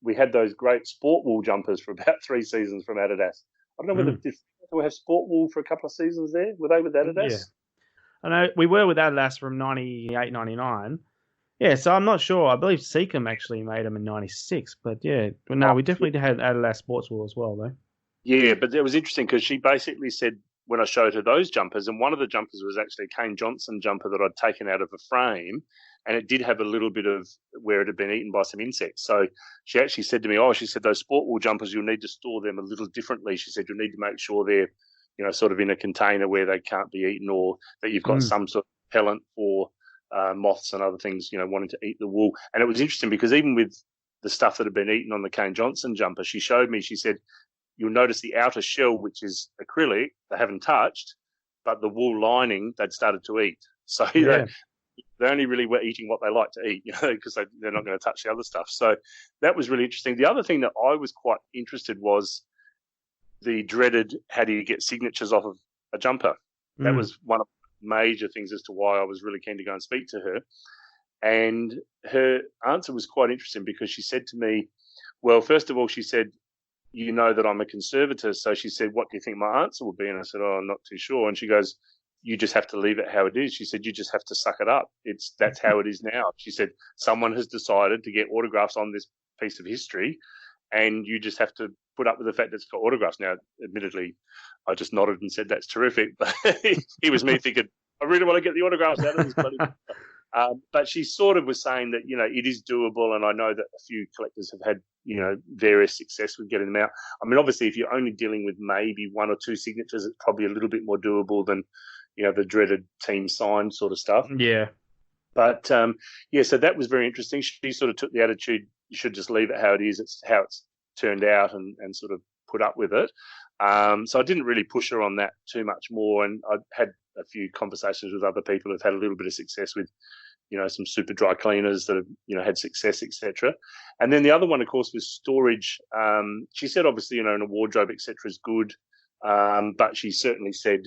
we had those great sport wool jumpers for about 3 seasons from Adidas. I don't know whether did we have sport wool for a couple of seasons there? Were they with Adidas? Yeah. I know we were with Adidas from 98, 99. Yeah, so I'm not sure. I believe Seacom actually made them in 96. But yeah, no, we definitely had Adidas sports wool as well, though. Yeah, but it was interesting because she basically said, when I showed her those jumpers, and one of the jumpers was actually a Kane Johnson jumper that I'd taken out of a frame, and it did have a little bit of where it had been eaten by some insects. So she actually said to me, she said, those sport wool jumpers, you'll need to store them a little differently. She said, you'll need to make sure they're, sort of in a container where they can't be eaten, or that you've got some sort of repellent for moths and other things, wanting to eat the wool. And it was interesting because even with the stuff that had been eaten on the Kane Johnson jumper, she showed me, she said, you'll notice the outer shell, which is acrylic, they haven't touched, but the wool lining they'd started to eat. So they only really were eating what they like to eat, because they're not going to touch the other stuff. So that was really interesting. The other thing that I was quite interested was the dreaded, how do you get signatures off of a jumper? That was one of the major things as to why I was really keen to go and speak to her. And her answer was quite interesting because she said to me, well, first of all, she said, that I'm a conservator. So she said, what do you think my answer would be? And I said, I'm not too sure. And she goes, you just have to leave it how it is. She said, you just have to suck it up. That's how it is now. She said, someone has decided to get autographs on this piece of history, and you just have to put up with the fact that it's got autographs. Now, admittedly, I just nodded and said, that's terrific. But it was me thinking, I really want to get the autographs out of this bloody but she sort of was saying that, it is doable. And I know that a few collectors have had, various success with getting them out. I mean, obviously, if you're only dealing with maybe 1 or 2 signatures, it's probably a little bit more doable than, the dreaded team signed sort of stuff. Yeah. But, so that was very interesting. She sort of took the attitude, you should just leave it how it is. It's how it's turned out, and sort of put up with it. So I didn't really push her on that too much more. And I had a few conversations with other people who've had a little bit of success with, some super dry cleaners that have, had success, etc. And then the other one, of course, was storage. She said, obviously, in a wardrobe, etc., is good. But she certainly said,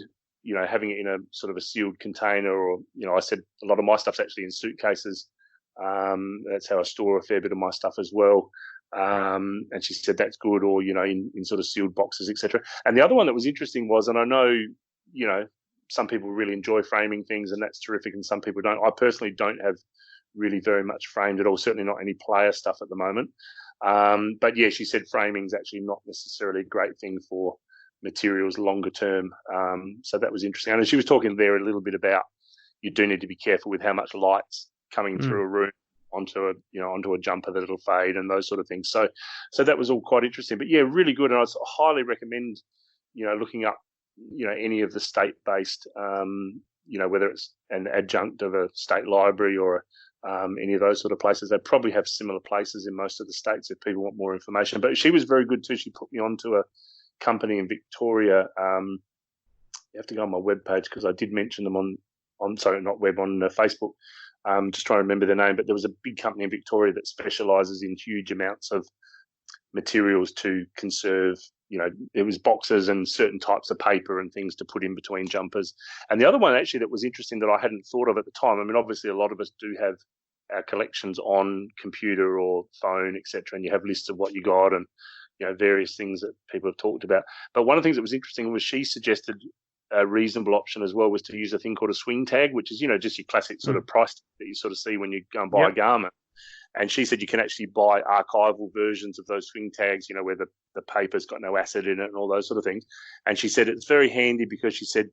having it in a sort of a sealed container, or, I said a lot of my stuff's actually in suitcases. That's how I store a fair bit of my stuff as well. And she said that's good, or, in sort of sealed boxes, etc. And the other one that was interesting was, and I know, some people really enjoy framing things, and that's terrific, and some people don't. I personally don't have really very much framed at all, certainly not any player stuff at the moment. But yeah, she said framing's actually not necessarily a great thing for materials longer term. So that was interesting. And she was talking there a little bit about, you do need to be careful with how much light's coming through a room onto a jumper that it'll fade, and those sort of things. So that was all quite interesting. But yeah, really good. And I highly recommend, looking up any of the state-based, whether it's an adjunct of a state library or any of those sort of places. They probably have similar places in most of the states if people want more information. But she was very good too. She put me onto a company in Victoria. You have to go on my webpage because I did mention them on Facebook. Just trying to remember their name. But there was a big company in Victoria that specialises in huge amounts of materials to conserve. It was boxes and certain types of paper and things to put in between jumpers. And the other one actually that was interesting that I hadn't thought of at the time, I mean, obviously a lot of us do have our collections on computer or phone, etc., and you have lists of what you got and, various things that people have talked about. But one of the things that was interesting was she suggested a reasonable option as well was to use a thing called a swing tag, which is, just your classic sort of price that you sort of see when you go and buy a garment. And she said you can actually buy archival versions of those swing tags, where the paper's got no acid in it and all those sort of things. And she said it's very handy because she said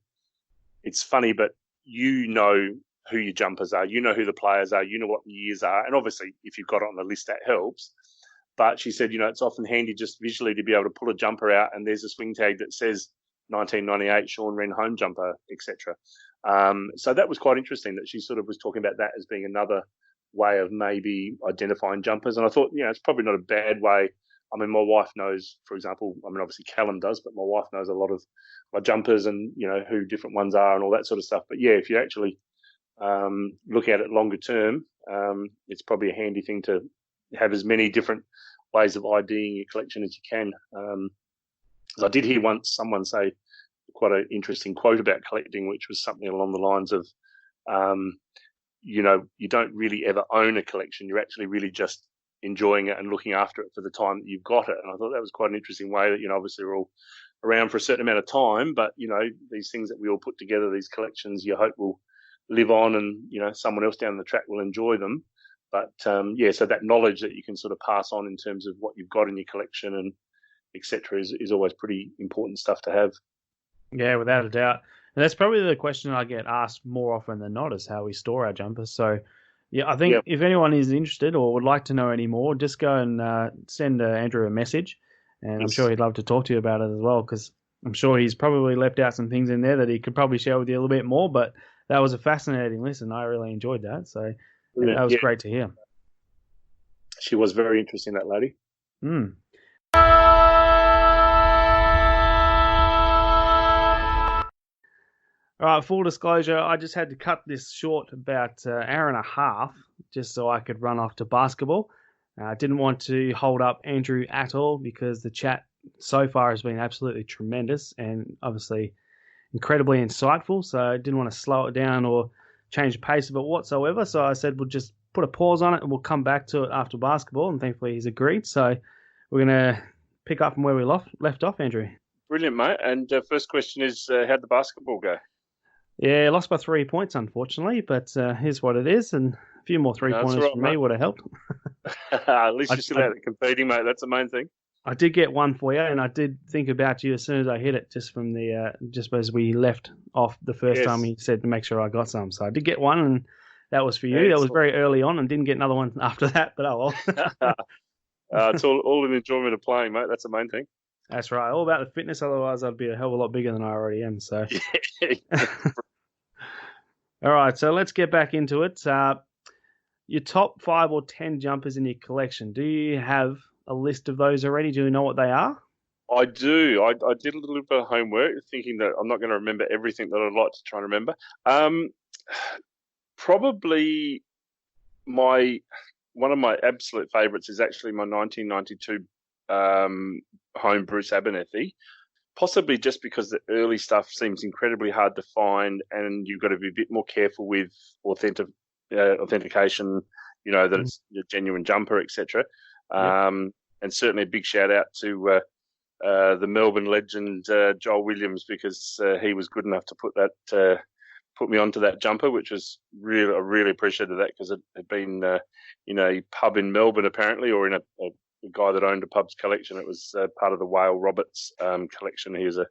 it's funny, but you know who your jumpers are, you know who the players are, you know what the years are. And obviously, if you've got it on the list, that helps. But she said, it's often handy just visually to be able to pull a jumper out and there's a swing tag that says 1998 Sean Wren home jumper, etc. So that was quite interesting that she sort of was talking about that as being another way of maybe identifying jumpers. And I thought, it's probably not a bad way. I mean, my wife knows, for example, obviously Callum does, but my wife knows a lot of my jumpers and, who different ones are and all that sort of stuff. But yeah, if you actually look at it longer term, it's probably a handy thing to have as many different ways of IDing your collection as you can. I did hear once someone say quite an interesting quote about collecting, which was something along the lines of, you don't really ever own a collection. You're actually really just enjoying it and looking after it for the time that you've got it. And I thought that was quite an interesting way that, obviously we're all around for a certain amount of time, but, these things that we all put together, these collections, you hope will live on and, someone else down the track will enjoy them. But, so that knowledge that you can sort of pass on in terms of what you've got in your collection and et cetera is always pretty important stuff to have. Yeah, without a doubt. And that's probably the question I get asked more often than not is how we store our jumpers. So, yeah, I think if anyone is interested or would like to know any more, just go and send Andrew a message. And I'm sure he'd love to talk to you about it as well because I'm sure he's probably left out some things in there that he could probably share with you a little bit more. But that was a fascinating listen. I really enjoyed that. So that was great to hear. She was very interesting, that lady. All right, full disclosure, I just had to cut this short about an hour and a half just so I could run off to basketball. I didn't want to hold up Andrew at all because the chat so far has been absolutely tremendous and obviously incredibly insightful, so I didn't want to slow it down or change the pace of it whatsoever. So I said we'll just put a pause on it and we'll come back to it after basketball, and thankfully he's agreed. So we're going to pick up from where we left off, Andrew. Brilliant, mate. And first question is, how'd the basketball go? Yeah, lost by 3 points, unfortunately, but here's what it is, and a few more three-pointers from me would have helped. At least you're still out there competing, mate. That's the main thing. I did get one for you, and I did think about you as soon as I hit it, just from the just as we left off the first time he said to make sure I got some. So I did get one, and that was for you. That was very early on, and didn't get another one after that, but oh well. It's all in enjoyment of playing, mate. That's the main thing. That's right. All about the fitness, otherwise I'd be a hell of a lot bigger than I already am. So. All right, so let's get back into it. Your top 5 or 10 jumpers in your collection. Do you have a list of those already? Do you know what they are? I do. I did a little bit of homework, thinking that I'm not going to remember everything that I'd like to try and remember. Probably one of my absolute favourites is actually my 1992 home Bruce Abernethy. Possibly just because the early stuff seems incredibly hard to find, and you've got to be a bit more careful with authentication. That it's a genuine jumper, etc. And certainly a big shout out to the Melbourne legend Joel Williams, because he was good enough to put me onto that jumper, which was I really appreciated that, because it had been a pub in Melbourne apparently, or in a guy that owned a pub's collection. It was part of the Wale Roberts collection. He was a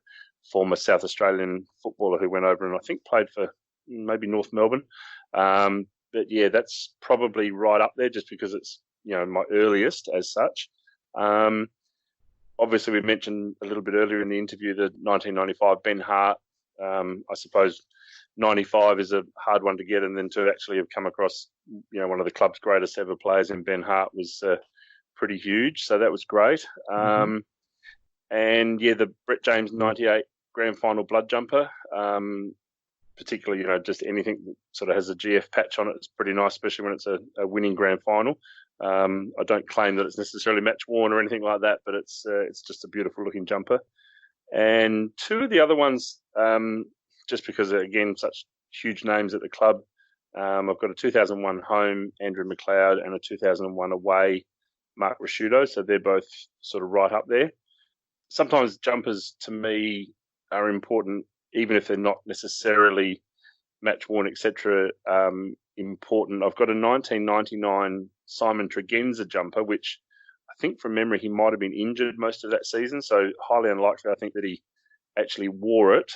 former South Australian footballer who went over and I think played for maybe North Melbourne. But yeah, that's probably right up there just because it's, my earliest as such. obviously we mentioned a little bit earlier in the interview the 1995 Ben Hart. I suppose 95 is a hard one to get, and then to actually have come across, one of the club's greatest ever players in Ben Hart was pretty huge. So that was great. And yeah, the Brett James 98 grand final blood jumper, particularly, just anything that sort of has a GF patch on it. It's pretty nice, especially when it's a winning grand final. I don't claim that it's necessarily match worn or anything like that, but it's just a beautiful looking jumper. And two of the other ones, just because, again, such huge names at the club, I've got a 2001 home, Andrew McLeod, and a 2001 away, Mark Rasciuto. So they're both sort of right up there. Sometimes jumpers, to me, are important, even if they're not necessarily match worn, etc. Important. I've got a 1999 Simon Tregenza jumper, which I think from memory he might have been injured most of that season, so highly unlikely I think that he actually wore it.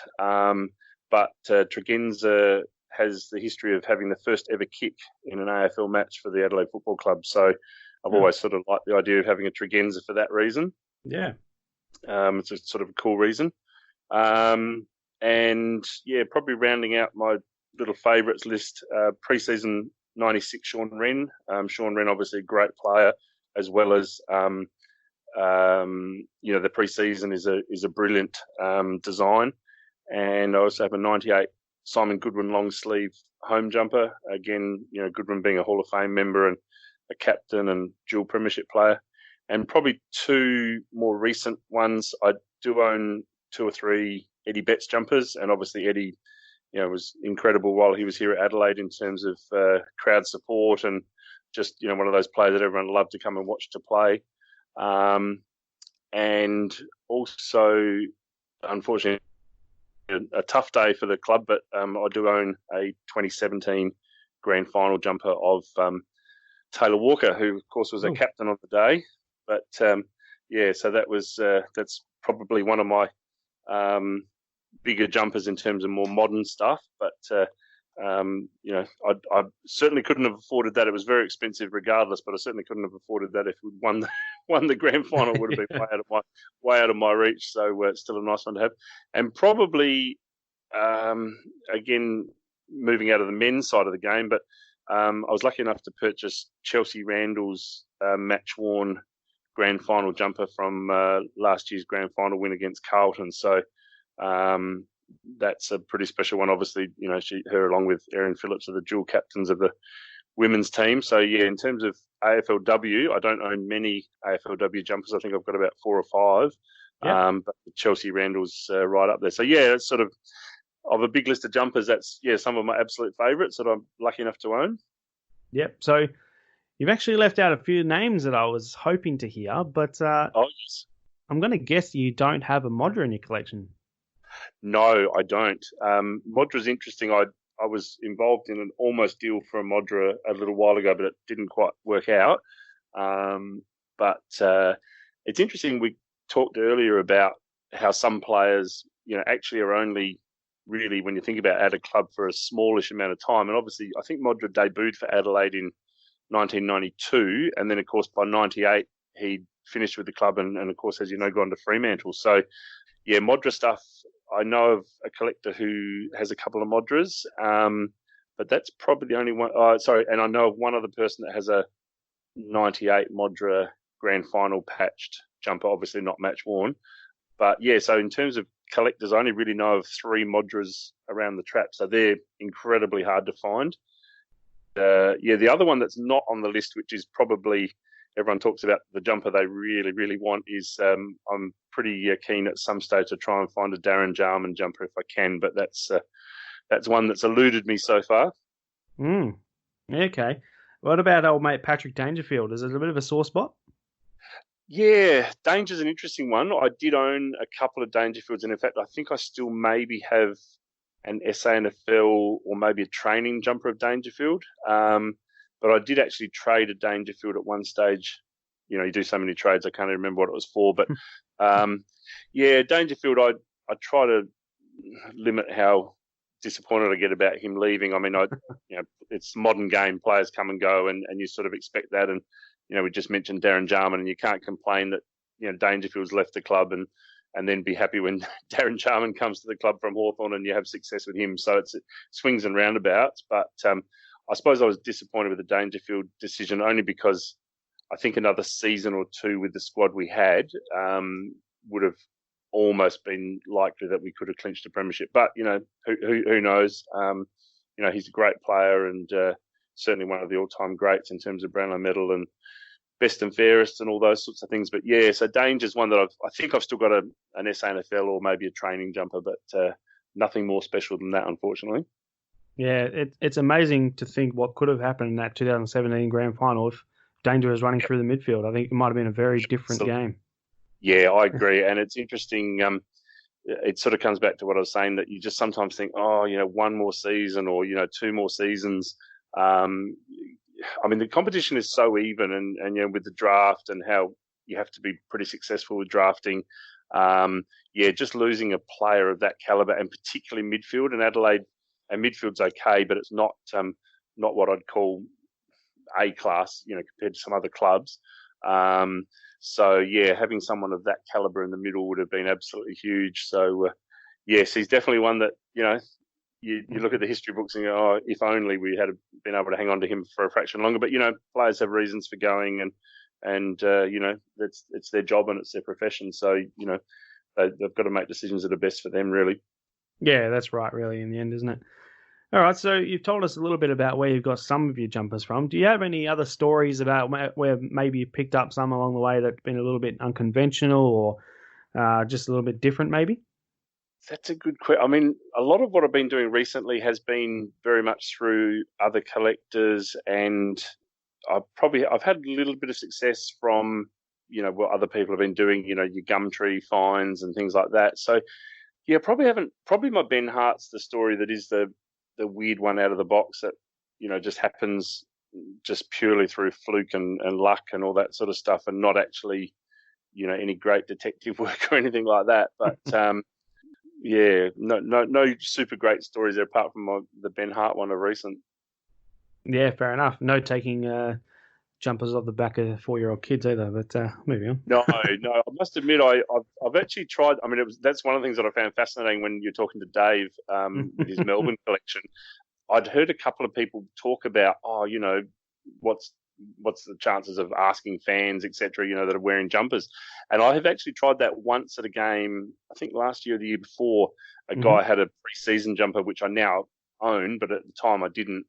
But Tregenza has the history of having the first ever kick in an AFL match for the Adelaide Football Club, so I've always sort of liked the idea of having a Tregenza for that reason. Yeah. It's a sort of a cool reason. And yeah, probably rounding out my little favourites list, pre-season 96 Sean Wren. Sean Wren, obviously a great player, as well as the pre-season is a brilliant design. And I also have a 98 Simon Goodwin long sleeve home jumper. Again, Goodwin being a Hall of Fame member and a captain and dual premiership player. And probably two more recent ones. I do own 2 or 3 Eddie Betts jumpers, and obviously Eddie, was incredible while he was here at Adelaide in terms of crowd support and just, one of those players that everyone loved to come and watch to play. And also, unfortunately, a tough day for the club, but I do own a 2017 grand final jumper of Taylor Walker, who, of course, was a captain on the day. But, so that's probably one of my bigger jumpers in terms of more modern stuff. But, I certainly couldn't have afforded that. It was very expensive regardless, but I certainly couldn't have afforded that if we'd won the grand final. Would have been way out of my reach. So it's still a nice one to have. And probably, again, moving out of the men's side of the game, but I was lucky enough to purchase Chelsea Randall's match-worn grand final jumper from last year's grand final win against Carlton. So that's a pretty special one. Obviously, her along with Erin Phillips are the dual captains of the women's team. So yeah, in terms of AFLW, I don't own many AFLW jumpers. I think I've got about 4 or 5. But Chelsea Randall's right up there. So yeah, it's sort of a big list of jumpers. That's some of my absolute favourites that I'm lucky enough to own. Yep. So you've actually left out a few names that I was hoping to hear, but yes. I'm going to guess you don't have a Modra in your collection. No, I don't. Modra's interesting. I was involved in an almost deal for a Modra a little while ago, but it didn't quite work out. But it's interesting. We talked earlier about how some players, actually are only really, when you think about at a club for a smallish amount of time. And obviously, I think Modra debuted for Adelaide in 1992, and then of course by 98 he finished with the club, and of course, as you know, gone to Fremantle. So yeah, Modra stuff. I know of a collector who has a couple of Modras, but that's probably the only one. And I know of one other person that has a 98 Modra grand final patched jumper, obviously not match worn. But yeah, so in terms of collectors, I only really know of 3 Modras around the trap, so they're incredibly hard to find. The other one that's not on the list, which is probably everyone talks about the jumper they really, really want, is I'm pretty keen at some stage to try and find a Darren Jarman jumper if I can, but that's one that's eluded me so far. Okay. What about old mate Patrick Dangerfield? Is it a bit of a sore spot? Yeah, Danger's an interesting one. I did own a couple of Dangerfields, and in fact, I think I still maybe have an SANFL or maybe a training jumper of Dangerfield. But I did actually trade a Dangerfield at one stage. You do so many trades, I can't even remember what it was for. But Dangerfield, I try to limit how disappointed I get about him leaving. I mean, it's modern game, players come and go, and you sort of expect that. And we just mentioned Darren Jarman, and you can't complain that Dangerfield's left the club and then be happy when Darren Charman comes to the club from Hawthorn and you have success with him. So it's swings and roundabouts. But I suppose I was disappointed with the Dangerfield decision only because I think another season or two with the squad we had would have almost been likely that we could have clinched a premiership. But, who knows? He's a great player and certainly one of the all-time greats in terms of Brownlow medal and best and fairest and all those sorts of things. But yeah, so Danger's one that I think I've still got an SANFL or maybe a training jumper, but nothing more special than that, unfortunately. Yeah, it's amazing to think what could have happened in that 2017 grand final if Danger was running through the midfield. I think it might have been a very different game. Yeah, I agree. And it's interesting. It sort of comes back to what I was saying, that you just sometimes think, one more season or, 2 more seasons. The competition is so even and with the draft and how you have to be pretty successful with drafting. Just losing a player of that caliber and particularly midfield, and Adelaide and midfield's okay, but it's not what I'd call A class, compared to some other clubs. Having someone of that caliber in the middle would have been absolutely huge. So, yes, he's definitely one that, you look at the history books and go, if only we had been able to hang on to him for a fraction longer. But, players have reasons for going and it's their job and it's their profession. So, they've got to make decisions that are best for them, really. Yeah, that's right, really, in the end, isn't it? All right, so you've told us a little bit about where you've got some of your jumpers from. Do you have any other stories about where maybe you picked up some along the way that's been a little bit unconventional or just a little bit different, maybe? That's a good question. A lot of what I've been doing recently has been very much through other collectors, and I've had a little bit of success from, what other people have been doing, your Gumtree finds and things like that. So, yeah, probably my Ben Hart's the story that is the weird one out of the box that, just happens just purely through fluke and luck and all that sort of stuff, and not actually, any great detective work or anything like that. But, no super great stories there apart from the Ben Hart one of recent. Yeah, fair enough. No taking jumpers off the back of 4-year-old kids either, but moving on. No, I must admit I've actually tried. That's one of the things that I found fascinating when you're talking to Dave with his Melbourne collection. I'd heard a couple of people talk about, what's the chances of asking fans, etc., that are wearing jumpers. And I have actually tried that once at a game, I think last year or the year before. A guy had a pre-season jumper, which I now own, but at the time I didn't.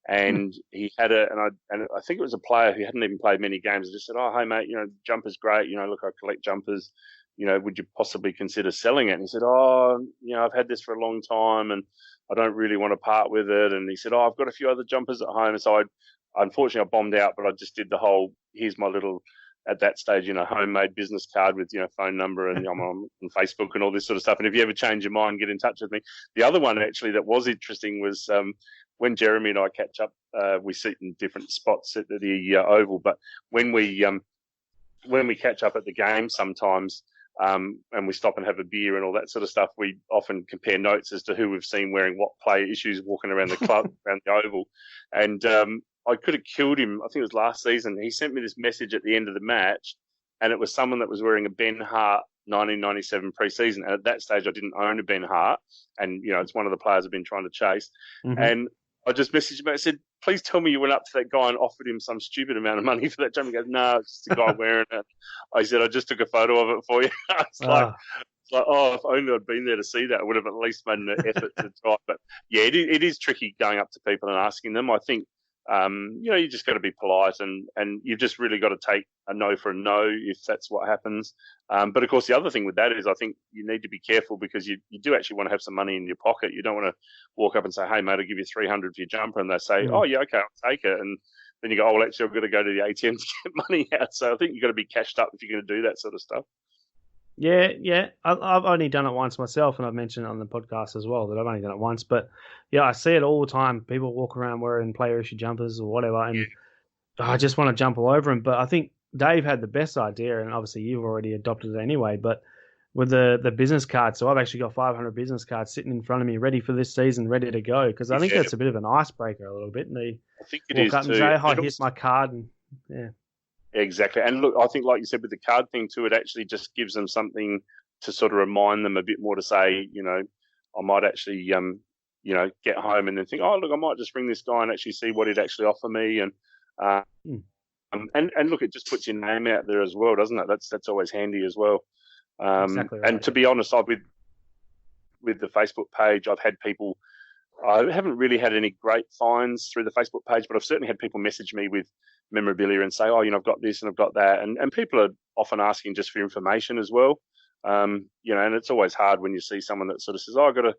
And he had and I think it was a player who hadn't even played many games. I just said, "Oh, hey mate, jumper's great. Look, I collect jumpers. Would you possibly consider selling it?" And he said, "Oh, I've had this for a long time and I don't really want to part with it." And he said, "Oh, I've got a few other jumpers at home." And so unfortunately, I bombed out, but I just did the whole, here's my little, at that stage, homemade business card with, phone number and I'm on Facebook and all this sort of stuff. And if you ever change your mind, get in touch with me. The other one actually that was interesting was when Jeremy and I catch up, we sit in different spots at the Oval, but when we catch up at the game sometimes, and we stop and have a beer and all that sort of stuff, we often compare notes as to who we've seen wearing what player issues walking around the club, around the Oval. And I could have killed him. I think it was last season. He sent me this message at the end of the match, and it was someone that was wearing a Ben Hart 1997 pre-season. And at that stage, I didn't own a Ben Hart, and it's one of the players I've been trying to chase. Mm-hmm. And I just messaged him. I said, "Please tell me you went up to that guy and offered him some stupid amount of money for that jumper." He goes, "No, it's just a guy wearing it." I said, "I just took a photo of it for you." It's like, if only I'd been there to see that, I would have at least made an effort to try. But yeah, it is tricky going up to people and asking them. I think, you just got to be polite and you've just really got to take a no for a no if that's what happens. But of course, the other thing with that is I think you need to be careful because you do actually want to have some money in your pocket. You don't want to walk up and say, "Hey, mate, I'll give you 300 for your jumper." And they say, "Oh, yeah, okay, I'll take it." And then you go, "Oh, well, actually, I've got to go to the ATM to get money out." So I think you've got to be cashed up if you're going to do that sort of stuff. Yeah. I've only done it once myself, and I've mentioned it on the podcast as well that I've only done it once. But yeah, I see it all the time. People walk around wearing player issue jumpers or whatever, and I just want to jump all over them. But I think Dave had the best idea, and obviously you've already adopted it anyway. But with the business card, so I've actually got 500 business cards sitting in front of me, ready for this season, ready to go. Because I think that's a bit of an icebreaker a little bit. And I think it is up too. And say, "Hi, here's my card," and yeah. Exactly. And look, I think, like you said, with the card thing too, it actually just gives them something to sort of remind them a bit more to say, I might actually, get home and then think, oh, look, I might just ring this guy and actually see what he'd actually offer me. And, and look, it just puts your name out there as well, doesn't it? That's always handy as well. Exactly right. And to be honest, with the Facebook page, I've had people, I haven't really had any great finds through the Facebook page, but I've certainly had people message me with memorabilia and say, oh, I've got this and I've got that. And people are often asking just for information as well. And it's always hard when you see someone that sort of says, oh, I've got a,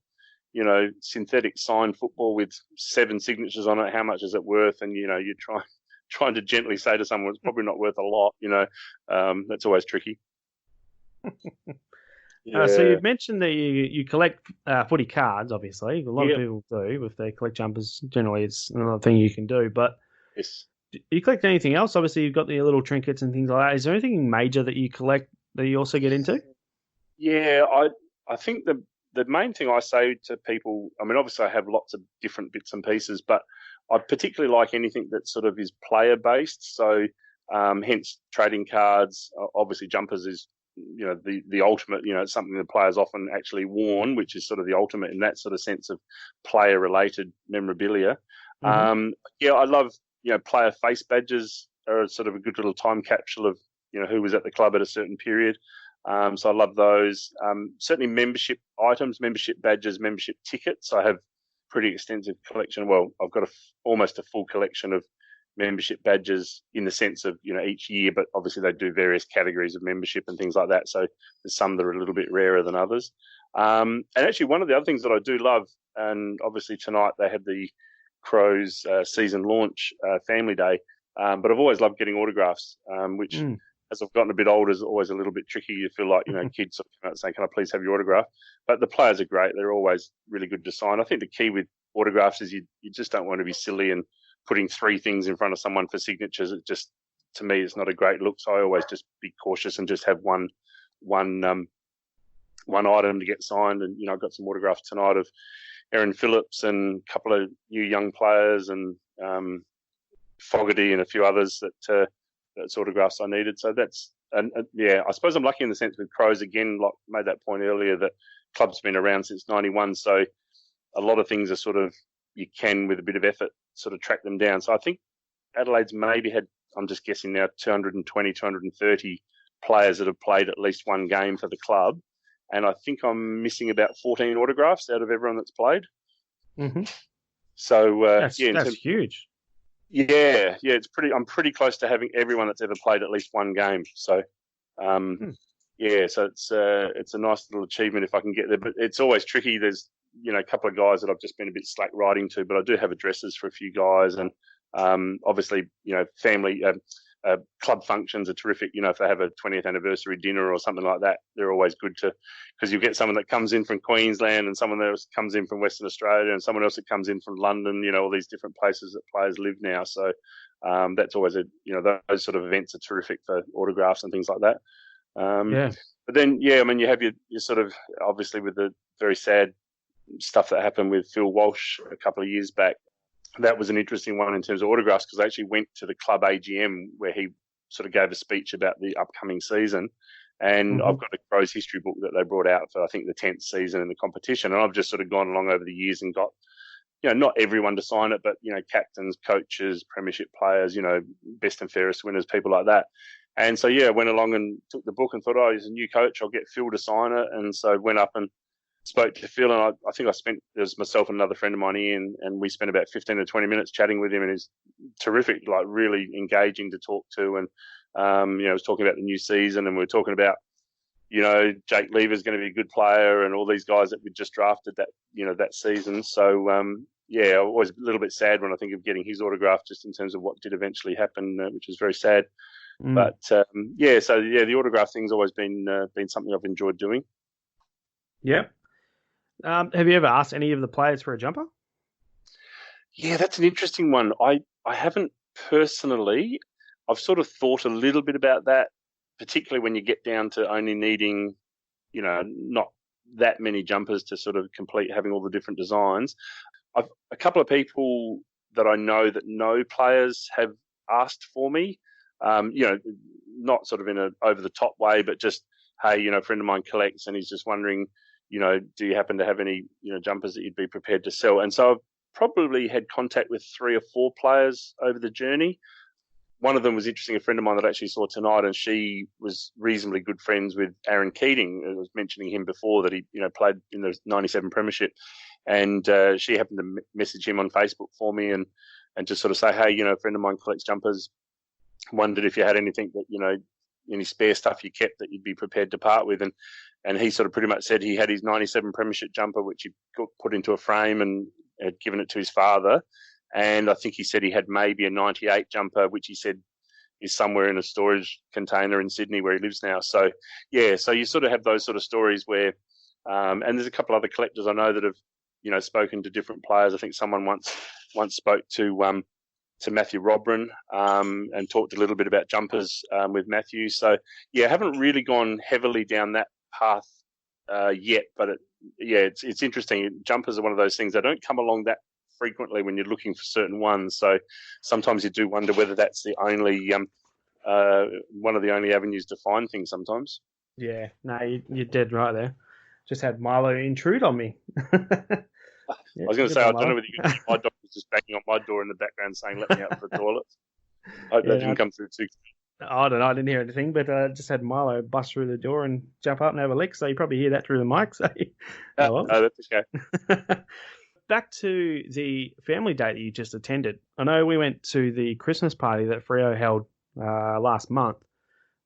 synthetic signed football with 7 signatures on it. How much is it worth? And, you're trying to gently say to someone, it's probably not worth a lot, that's always tricky. So you've mentioned that you collect footy cards, obviously. A lot of people do. If they collect jumpers, generally it's another thing you can do. But yes. Do you collect anything else? Obviously, you've got the little trinkets and things like that. Is there anything major that you collect that you also get into? Yeah, I think the main thing I say to people, I mean, obviously I have lots of different bits and pieces, but I particularly like anything that sort of is player-based. So hence trading cards, obviously jumpers is, the ultimate, it's something that players often actually worn, which is sort of the ultimate in that sort of sense of player-related memorabilia. I love, player face badges are sort of a good little time capsule of, who was at the club at a certain period. So I love those. Certainly membership items, membership badges, membership tickets. I have pretty extensive collection. Well, I've got almost a full collection of membership badges in the sense of, each year, but obviously they do various categories of membership and things like that. So there's some that are a little bit rarer than others. And actually one of the other things that I do love, and obviously tonight they had the Crows season launch family day, but I've always loved getting autographs, which as I've gotten a bit older is always a little bit tricky. You feel like, kids sort of come out saying, can I please have your autograph? But the players are great. They're always really good to sign. I think the key with autographs is you just don't want to be silly and putting 3 things in front of someone for signatures. It just, to me, it's not a great look. So I always just be cautious and just have one item to get signed. And, I got some autographs tonight of Aaron Phillips and a couple of new young players and Fogarty and a few others that's autographs I needed. So that's, I suppose I'm lucky in the sense with Crows, again, like made that point earlier, that club's been around since 91. So a lot of things are sort of, you can, with a bit of effort, sort of track them down. So I think Adelaide's maybe had, I'm just guessing now, 220, 230 players that have played at least one game for the club. And I think I'm missing about 14 autographs out of everyone that's played. Mm-hmm. So that's huge. Yeah, it's pretty. I'm pretty close to having everyone that's ever played at least one game. So, so it's a nice little achievement if I can get there. But it's always tricky. There's a couple of guys that I've just been a bit slack riding to, but I do have addresses for a few guys, and obviously family. Club functions are terrific. If they have a 20th anniversary dinner or something like that, they're always good because you get someone that comes in from Queensland and someone else comes in from Western Australia and someone else that comes in from London, all these different places that players live now. So that's always those sort of events are terrific for autographs and things like that. But then, you have your sort of, obviously with the very sad stuff that happened with Phil Walsh a couple of years back. That was an interesting one in terms of autographs because I actually went to the club AGM where he sort of gave a speech about the upcoming season. And I've got a Crows history book that they brought out for, I think, the 10th season in the competition. And I've just sort of gone along over the years and got, not everyone to sign it, but, captains, coaches, premiership players, best and fairest winners, people like that. And so, I went along and took the book and thought, oh, he's a new coach. I'll get Phil to sign it. And so went up and spoke to Phil, and I think there was myself and another friend of mine, Ian, and we spent about 15 to 20 minutes chatting with him, and he's terrific, like really engaging to talk to. And, I was talking about the new season, and we were talking about, Jake Lever's going to be a good player and all these guys that we just drafted that season. So, I was a little bit sad when I think of getting his autograph just in terms of what did eventually happen, which was very sad. But, the autograph thing's always been something I've enjoyed doing. Yeah. Have you ever asked any of the players for a jumper? Yeah, that's an interesting one. I haven't personally. I've sort of thought a little bit about that, particularly when you get down to only needing, not that many jumpers to sort of complete having all the different designs. A couple of people that I know that know players have asked for me. not sort of in a over the top way, but just, hey, a friend of mine collects and he's just wondering, do you happen to have any, jumpers that you'd be prepared to sell? And so I've probably had contact with 3 or 4 players over the journey. One of them was interesting, a friend of mine that I actually saw tonight, and she was reasonably good friends with Aaron Keating. I was mentioning him before, that he, played in the '97 Premiership, and she happened to message him on Facebook for me and just sort of say, hey, a friend of mine collects jumpers. Wondered if you had anything that, any spare stuff you kept that you'd be prepared to part with. And he sort of pretty much said he had his '97 Premiership jumper, which he put into a frame and had given it to his father. And I think he said he had maybe a '98 jumper, which he said is somewhere in a storage container in Sydney where he lives now. So, yeah, so you sort of have those sort of stories where, and there's a couple other collectors I know that have, spoken to different players. I think someone once spoke to Matthew Robran and talked a little bit about jumpers with Matthew. So, yeah, I haven't really gone heavily down that path yet, but it's interesting. Jumpers are one of those things that don't come along that frequently when you're looking for certain ones. So sometimes you do wonder whether that's the only one of the only avenues to find things sometimes. Yeah, no, you're dead right there. Just had Milo intrude on me. I was going to say, I don't know whether you can hear my dog was just banging on my door in the background saying, let me out for the toilet. I hope that didn't come through too. I don't know, I didn't hear anything, but I just had Milo bust through the door and jump up and have a lick, so you probably hear that through the mic. So, no, that's okay. Back to the family day that you just attended. I know we went to the Christmas party that Freo held last month.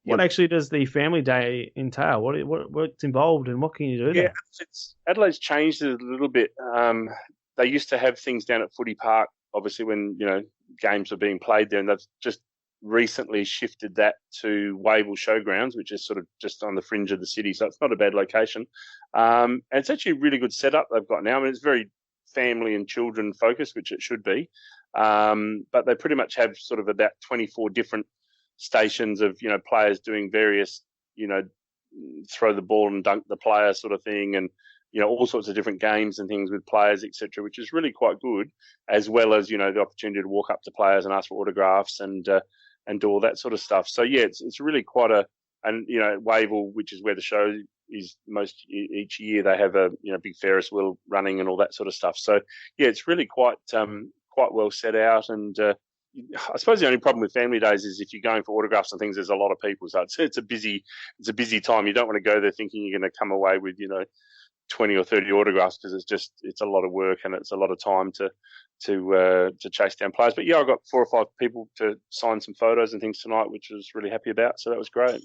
What actually does the family day entail? What's involved and what can you do there? Adelaide's changed it a little bit. They used to have things down at Footy Park, obviously when games were being played there, and they've just recently shifted that to Wavell Showgrounds, which is sort of just on the fringe of the city, so it's not a bad location. And it's actually a really good setup they've got now. I mean, it's very family and children focused, which it should be. But they pretty much have sort of about 24 different stations of, players doing various, throw the ball and dunk the player sort of thing, and, all sorts of different games and things with players, etc., which is really quite good, as well as, the opportunity to walk up to players and ask for autographs and do all that sort of stuff. So, yeah, it's really quite and, Wavell, which is where the show is each year, they have a, big Ferris wheel running and all that sort of stuff. So, yeah, it's really quite well set out. And I suppose the only problem with family days is if you're going for autographs and things, there's a lot of people. So it's a busy time. You don't want to go there thinking you're going to come away with, 20 or 30 autographs, because it's a lot of work and it's a lot of time to chase down players. But yeah, I got 4 or 5 people to sign some photos and things tonight, which I was really happy about. So that was great.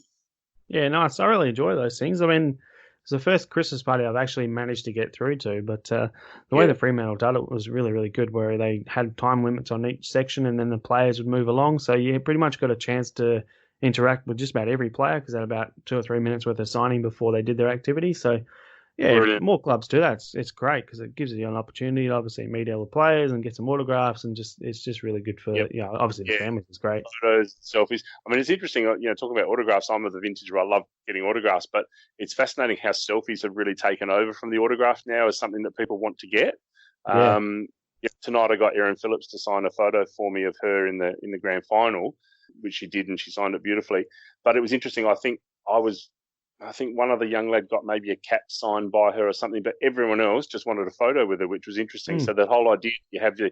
Yeah, nice. I really enjoy those things. I mean, it's the first Christmas party I've actually managed to get through to, but the way the Fremantle did it was really, really good, where they had time limits on each section and then the players would move along. So you pretty much got a chance to interact with just about every player, because they had about 2 or 3 minutes worth of signing before they did their activity. So, yeah, if more clubs do that, it's great, because it gives you an opportunity to obviously meet other players and get some autographs, and it's just really good for, obviously the families. It's great. Photos, selfies. I mean, it's interesting, talking about autographs. I'm of the vintage where I love getting autographs, but it's fascinating how selfies have really taken over from the autograph now as something that people want to get. Yeah. Tonight I got Erin Phillips to sign a photo for me of her in the grand final, which she did, and she signed it beautifully. But it was interesting. I think one other young lad got maybe a cap signed by her or something, but everyone else just wanted a photo with her, which was interesting. So the whole idea, you have your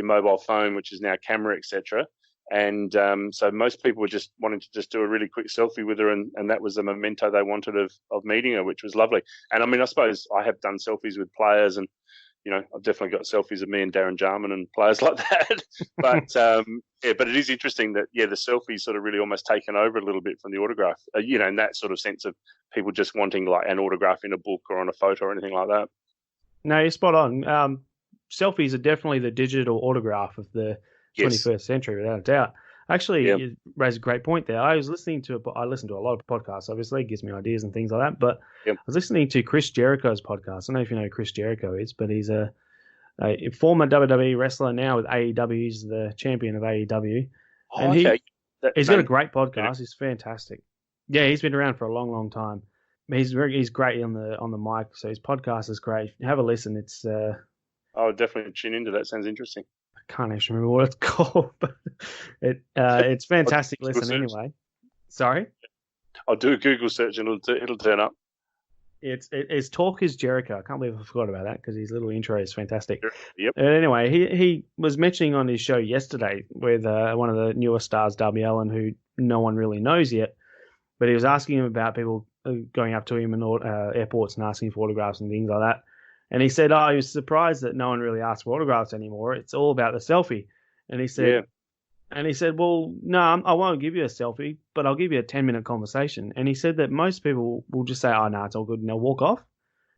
mobile phone, which is now camera, etc. And so most people were just wanting to just do a really quick selfie with her, and that was the memento they wanted of meeting her, which was lovely. And I mean, I suppose I have done selfies with players, and I've definitely got selfies of me and Darren Jarman and players like that. But but it is interesting that the selfies sort of really almost taken over a little bit from the autograph. In that sort of sense of people just wanting like an autograph in a book or on a photo or anything like that. No, you're spot on. Selfies are definitely the digital autograph of the 21st century, without a doubt. Actually, you raised a great point there. I listen to a lot of podcasts, obviously. It gives me ideas and things like that. But I was listening to Chris Jericho's podcast. I don't know if you know who Chris Jericho is, but he's a former WWE wrestler, now with AEW. He's the champion of AEW. And he's got a great podcast. He's fantastic. Yeah, he's been around for a long, long time. He's great on the mic, so his podcast is great. Have a listen. It's I'll definitely tune into that. Sounds interesting. can't actually remember what it's called, but it's fantastic listen anyway. Sorry? I'll do a Google search and it'll turn up. It's Talk is Jericho. I can't believe I forgot about that because his little intro is fantastic. Yep. Anyway, he was mentioning on his show yesterday with one of the newer stars, Darby Allin, who no one really knows yet, but he was asking him about people going up to him in airports and asking for autographs and things like that. And he said, he was surprised that no one really asks for autographs anymore. It's all about the selfie. And he said, well, no, I won't give you a selfie, but I'll give you a 10-minute conversation. And he said that most people will just say, no, it's all good, and they'll walk off.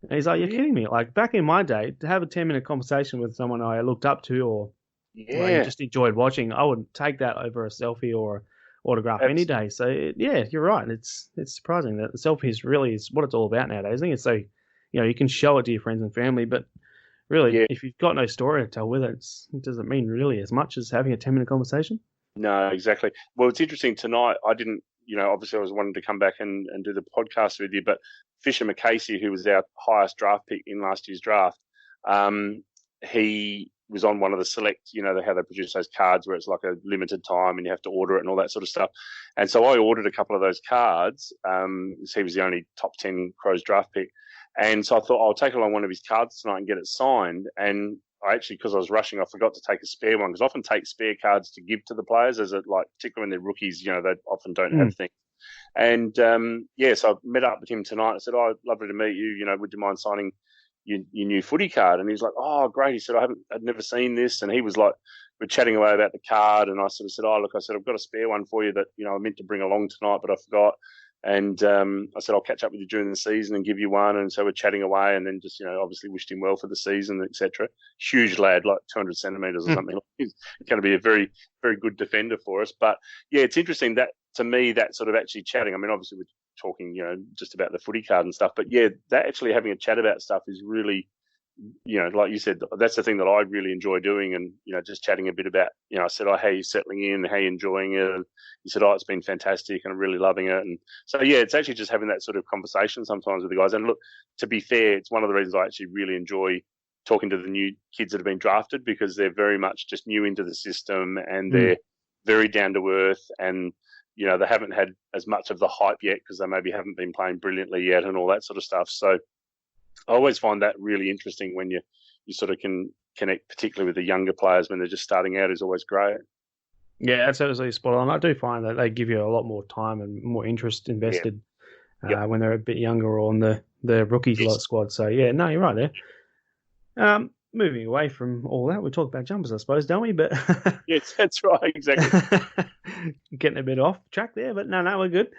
And he's like, you're kidding me. Like, back in my day, to have a 10-minute conversation with someone I looked up to or I just enjoyed watching, I would take that over a selfie or autograph any day. So, you're right. It's surprising that the selfie is what it's all about nowadays. I think it's so, you can show it to your friends and family, but really, if you've got no story to tell with it, it doesn't mean really as much as having a 10-minute conversation. No, exactly. Well, it's interesting tonight. I didn't, obviously I was wanting to come back and do the podcast with you, but Fisher McCasey, who was our highest draft pick in last year's draft, he was on one of the select, how they produce those cards where it's like a limited time and you have to order it and all that sort of stuff. And so I ordered a couple of those cards. He was the only top 10 Crows draft pick. And so I thought I'll take along one of his cards tonight and get it signed. And I actually, because I was rushing, I forgot to take a spare one because I often take spare cards to give to the players particularly when they're rookies, they often don't have things. And so I met up with him tonight. I said, lovely to meet you. Would you mind signing your new footy card? And he was like, oh, great. He said, I'd never seen this. And he was like, we're chatting away about the card. And I sort of said, I've got a spare one for you that, I meant to bring along tonight, but I forgot. And I said, I'll catch up with you during the season and give you one. And so we're chatting away and then just, obviously wished him well for the season, etc. Huge lad, like 200 centimetres or something. He's going to be a very, very good defender for us. But, it's interesting that, to me, that sort of actually chatting. I mean, obviously we're talking, just about the footy card and stuff. But, that actually having a chat about stuff is really, like you said, that's the thing that I really enjoy doing. And, just chatting a bit about, I said, how are you settling in? How are you enjoying it? And he said, it's been fantastic and I'm really loving it. And so, it's actually just having that sort of conversation sometimes with the guys. And look, to be fair, it's one of the reasons I actually really enjoy talking to the new kids that have been drafted because they're very much just new into the system and they're very down to earth and, they haven't had as much of the hype yet because they maybe haven't been playing brilliantly yet and all that sort of stuff. So I always find that really interesting when you sort of can connect, particularly with the younger players when they're just starting out, is always great. Yeah, that's absolutely spot on. I do find that they give you a lot more time and more interest invested when they're a bit younger or on the rookie squad. So, you're right there. Moving away from all that, we talk about jumpers, I suppose, don't we? But yes, that's right, exactly. Getting a bit off track there, but no, we're good.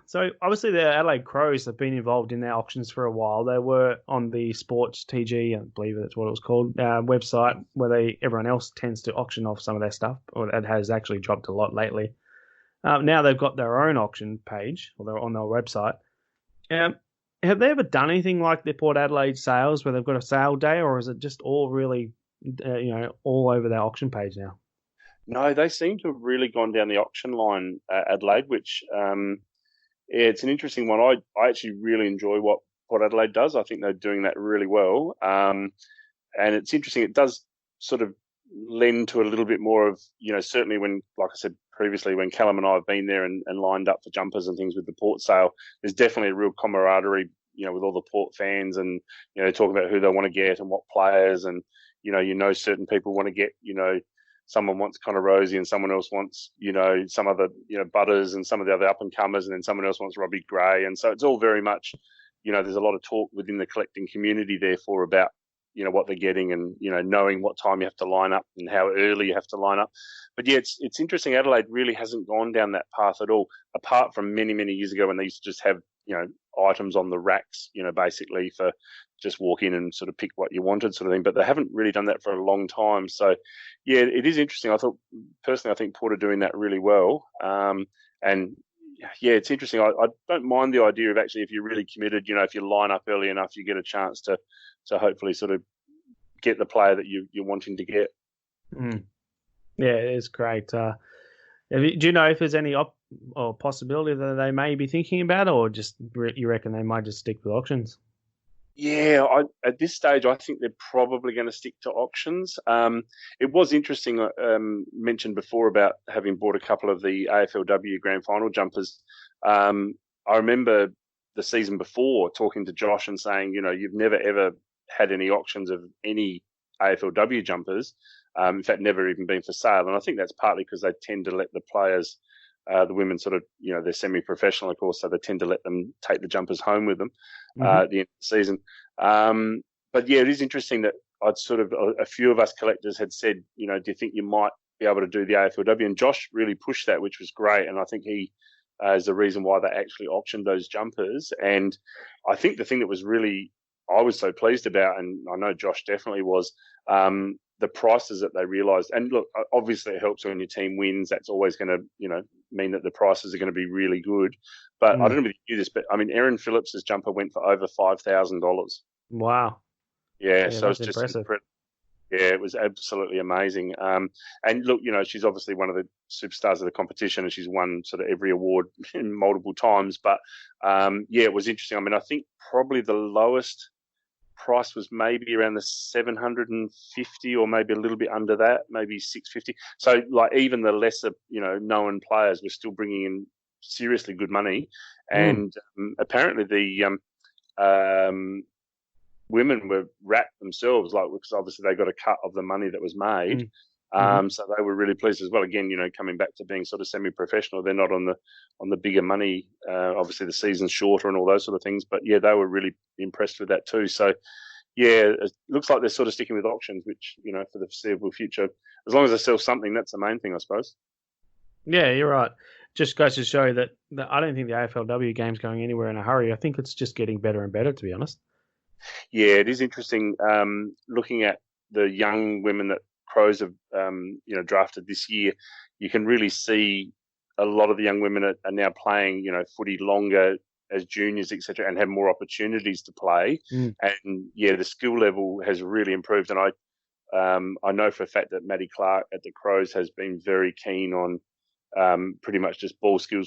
So obviously the Adelaide Crows have been involved in their auctions for a while. They were on the Sports TG, I believe that's what it was called, website where everyone else tends to auction off some of their stuff, or it has actually dropped a lot lately. Now they've got their own auction page, or they're on their website. Have they ever done anything like the Port Adelaide sales where they've got a sale day, or is it just all really, all over their auction page now? No, they seem to have really gone down the auction line, Adelaide, which it's an interesting one. I actually really enjoy what Port Adelaide does. I think they're doing that really well. And it's interesting. It does sort of lend to a little bit more of, certainly when, like I said previously, when Callum and I have been there and lined up for jumpers and things with the Port sale, there's definitely a real camaraderie, with all the Port fans and, talking about who they want to get and what players and, certain people want to get, someone wants Connor Rosie and someone else wants, some other, Butters and some of the other up-and-comers, and then someone else wants Robbie Gray. And so it's all very much, there's a lot of talk within the collecting community, therefore, about, what they're getting and, knowing what time you have to line up and how early you have to line up. But, it's interesting. Adelaide really hasn't gone down that path at all, apart from many, many years ago when they used to just have, items on the racks, basically for just walk in and sort of pick what you wanted sort of thing. But they haven't really done that for a long time. So, it is interesting. I think Port are doing that really well. And it's interesting. I don't mind the idea of actually, if you're really committed, if you line up early enough, you get a chance to hopefully sort of get the player that you're wanting to get. Yeah, it is great. Do you know if there's any or possibility that they may be thinking about, or just you reckon they might just stick with auctions? Yeah, at this stage, I think they're probably going to stick to auctions. It was interesting, mentioned before about having bought a couple of the AFLW Grand Final jumpers. I remember the season before talking to Josh and saying, you've never ever had any auctions of any AFLW jumpers. In fact, never even been for sale. And I think that's partly because they tend to let the players, the women sort of, they're semi-professional, of course, so they tend to let them take the jumpers home with them at the end of the season. But yeah, it is interesting that a few of us collectors had said, do you think you might be able to do the AFLW? And Josh really pushed that, which was great. And I think he is the reason why they actually auctioned those jumpers. And I think the thing that was really, I was so pleased about, and I know Josh definitely was, the prices that they realised. And look, obviously it helps when your team wins. That's always going to, mean that the prices are going to be really good. But I don't know if you knew this, but I mean, Erin Phillips's jumper went for over $5,000. Wow. Yeah, so it's just impressive. incredible. Yeah, it was absolutely amazing. And look, she's obviously one of the superstars of the competition, and she's won sort of every award multiple times. But yeah, it was interesting. I mean, I think probably the lowest price was maybe around the 750, or maybe a little bit under that, maybe 650. So like even the lesser, known players were still bringing in seriously good money. And apparently the women were wrapped themselves, like, because obviously they got a cut of the money that was made. So they were really pleased as well. Again, coming back to being sort of semi-professional, they're not on the bigger money. Obviously, the season's shorter and all those sort of things. But yeah, they were really impressed with that too. So yeah, it looks like they're sort of sticking with auctions, which for the foreseeable future, as long as they sell something, that's the main thing, I suppose. Yeah, you're right. Just goes to show that I don't think the AFLW game's going anywhere in a hurry. I think it's just getting better and better, to be honest. Yeah, it is interesting looking at the young women that Crows have, drafted this year. You can really see a lot of the young women are now playing, footy longer as juniors, etc., and have more opportunities to play. And yeah, the skill level has really improved. And I know for a fact that Maddie Clark at the Crows has been very keen on pretty much just ball skill,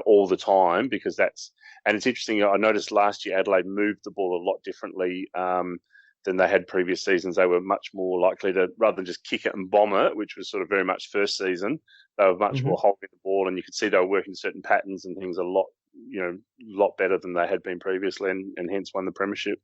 all the time, because and it's interesting. I noticed last year Adelaide moved the ball a lot differently than they had previous seasons. They were much more likely to, rather than just kick it and bomb it, which was sort of very much first season, they were much more holding the ball, and you could see they were working certain patterns and things a lot better than they had been previously, and hence won the premiership.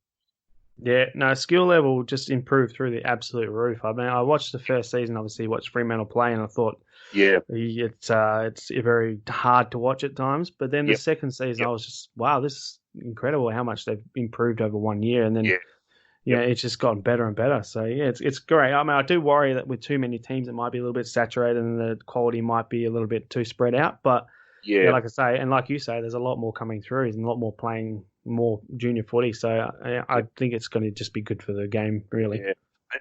Yeah, no, skill level just improved through the absolute roof. I mean, I watched the first season, obviously watched Fremantle play, and I thought, yeah, it's very hard to watch at times. But then the second season, I was just, wow, this is incredible how much they've improved over 1 year, and then it's just gotten better and better. So yeah, it's great. I mean, I do worry that with too many teams, it might be a little bit saturated, and the quality might be a little bit too spread out. But yeah, like I say, and like you say, there's a lot more coming through, and a lot more playing more junior footy. So I think it's going to just be good for the game, really. Yeah.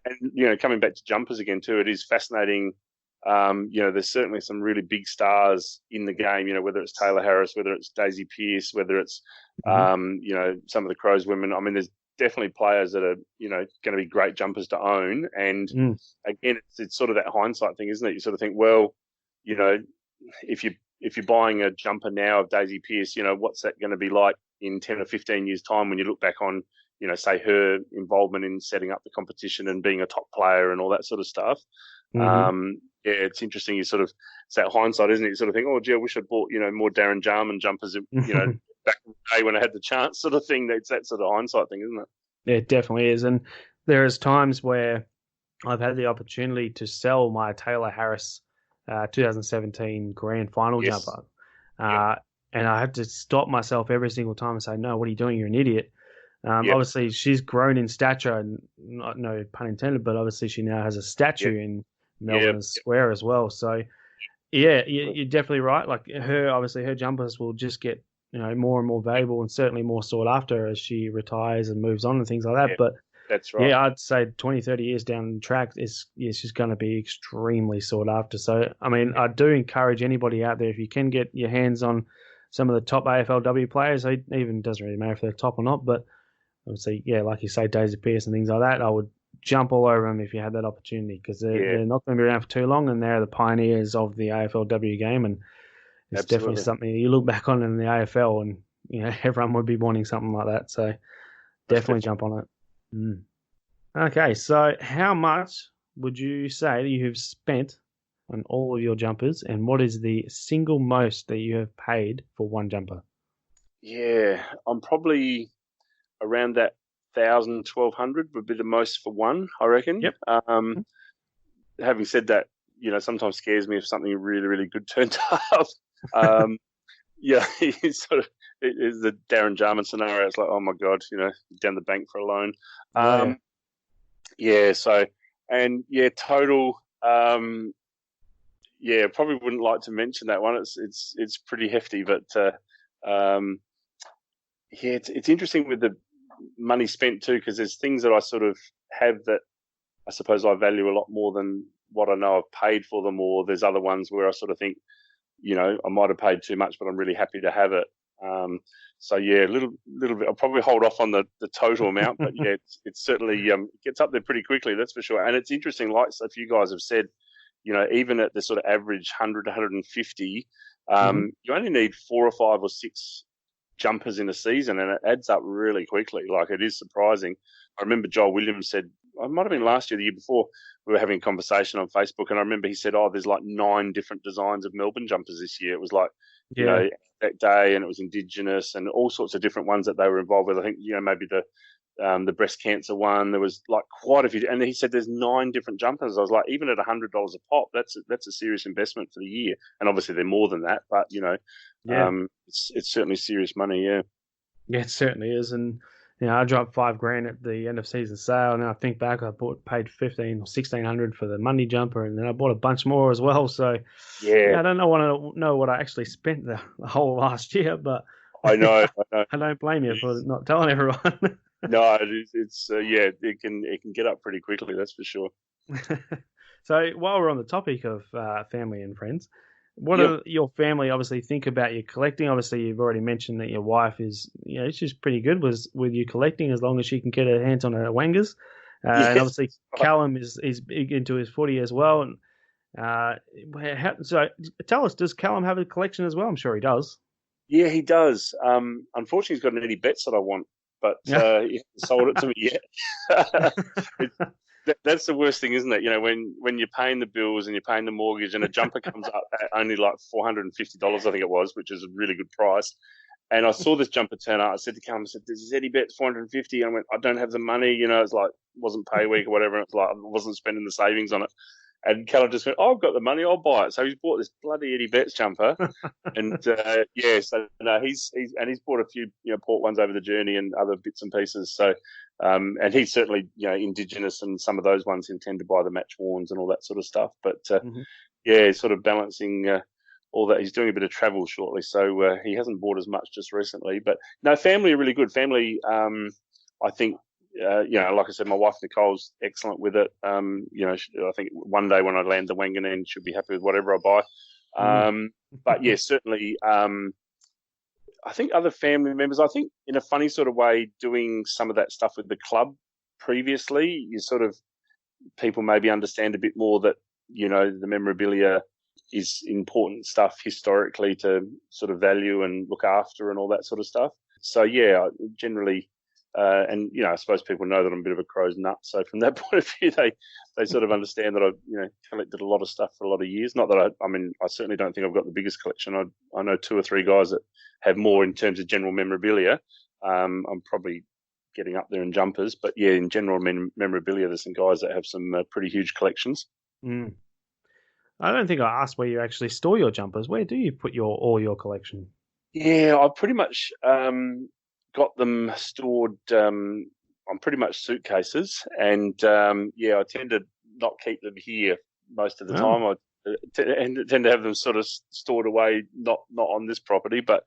And coming back to jumpers again too, it is fascinating. There's certainly some really big stars in the game. Whether it's Taylor Harris, whether it's Daisy Pearce, whether it's some of the Crows women. I mean, there's definitely players that are going to be great jumpers to own. And again, it's sort of that hindsight thing, isn't it? You sort of think, well, if you're buying a jumper now of Daisy Pearce, what's that going to be like in 10 or 15 years' time when you look back on, say her involvement in setting up the competition and being a top player and all that sort of stuff. Yeah, it's interesting. It's that hindsight, isn't it? You sort of think, oh, gee, I wish I'd bought, more Darren Jarman jumpers, back in the day when I had the chance, sort of thing. It's that sort of hindsight thing, isn't it? Yeah, it definitely is. And there's times where I've had the opportunity to sell my Taylor Harris 2017 grand final jumper. And I had to stop myself every single time and say, no, what are you doing? You're an idiot. Obviously, she's grown in stature, and no pun intended, but obviously she now has a statue in Melbourne Square as well. So, yeah, you're definitely right. Like her jumpers will just get more and more valuable, and certainly more sought after as she retires and moves on and things like that. But that's right. Yeah, I'd say 20, 30 years down the track she's going to be extremely sought after. So, I mean, I do encourage anybody out there, if you can get your hands on some of the top AFLW players, it even doesn't really matter if they're top or not, but obviously, yeah, like you say, Daisy Pearce and things like that, I would jump all over them if you had that opportunity, because they're not going to be around for too long, and they're the pioneers of the AFLW game, and it's definitely something you look back on in the AFL, and everyone would be wanting something like that. So, definitely jump on it. Okay, so how much would you say that you have spent on all of your jumpers, and what is the single most that you have paid for one jumper? Yeah, I'm probably around that 1,000, 1,200 would be the most for one, I reckon. Yep. Having said that, sometimes scares me if something really, really good turns up. Um, yeah, it's it is the Darren Jarman scenario. It's like, oh my God, down the bank for a loan. So, and total. Probably wouldn't like to mention that one. It's pretty hefty, but it's interesting with the money spent too, because there's things that I sort of have that I suppose I value a lot more than what I know I've paid for them, or there's other ones where I sort of think, I might have paid too much, but I'm really happy to have it. A little bit. I'll probably hold off on the total amount, but it's certainly gets up there pretty quickly. That's for sure. And it's interesting, like a few guys have said, even at the sort of average 100, 150, you only need 4 or 5 or 6 jumpers in a season, and it adds up really quickly. Like, it is surprising. I remember Joel Williams said, it might have been last year, the year before, we were having a conversation on Facebook, and I remember he said, there's like 9 different designs of Melbourne jumpers this year. It was like, that day, and it was Indigenous and all sorts of different ones that they were involved with. I think, maybe the breast cancer one, there was like quite a few. And he said there's 9 different jumpers. I was like, even at $100 a pop, that's a serious investment for the year. And obviously they're more than that, but, it's certainly serious money, yeah. Yeah, it certainly is. And I dropped $5,000 at the end of season sale, and I think back, I paid $1,500 or $1,600 for the Monday jumper, and then I bought a bunch more as well. So I don't know what I actually spent the whole last year, but I know. I don't blame you for not telling everyone. No, it can get up pretty quickly. That's for sure. So while we're on the topic of family and friends, what do your family obviously think about you collecting? Obviously, you've already mentioned that your wife is, she's pretty good with you collecting, as long as she can get her hands on her wangers. And obviously, Callum is big into his footy as well. And so tell us, does Callum have a collection as well? I'm sure he does. Yeah, he does. Unfortunately, he's got any bets that I want, but he hasn't sold it to me yet. That's the worst thing, isn't it? When you're paying the bills and you're paying the mortgage, and a jumper comes up at only like $450, I think it was, which is a really good price. And I saw this jumper turn up. I said to Callum, "Does Eddie bet $450?" And I went, "I don't have the money." It's like, wasn't pay week or whatever. And it's like I wasn't spending the savings on it. And Callum just went, "I've got the money, I'll buy it." So he's bought this bloody Eddie Betts jumper, and he's bought a few port ones over the journey and other bits and pieces. So, and he's certainly Indigenous, and some of those ones intend to buy the match worns and all that sort of stuff. But sort of balancing all that. He's doing a bit of travel shortly, so he hasn't bought as much just recently. But no, family are really good. Family, I think. Like I said, my wife Nicole's excellent with it. I think one day when I land the Wanganeen, she'll be happy with whatever I buy. But yeah, certainly, I think other family members, I think in a funny sort of way, doing some of that stuff with the club previously, you sort of, people maybe understand a bit more that, the memorabilia is important stuff historically to sort of value and look after and all that sort of stuff. So yeah, generally, and I suppose people know that I'm a bit of a crow's nut. So from that point of view, they sort of understand that I've collected a lot of stuff for a lot of years. Not that I certainly don't think I've got the biggest collection. I know 2 or 3 guys that have more in terms of general memorabilia. I'm probably getting up there in jumpers, but yeah, in general memorabilia, there's some guys that have some pretty huge collections. I don't think I asked where you actually store your jumpers. Where do you put all your collection? Yeah, I pretty much got them stored on pretty much suitcases, and I tend to not keep them here most of the time. I tend to have them sort of stored away, not on this property, but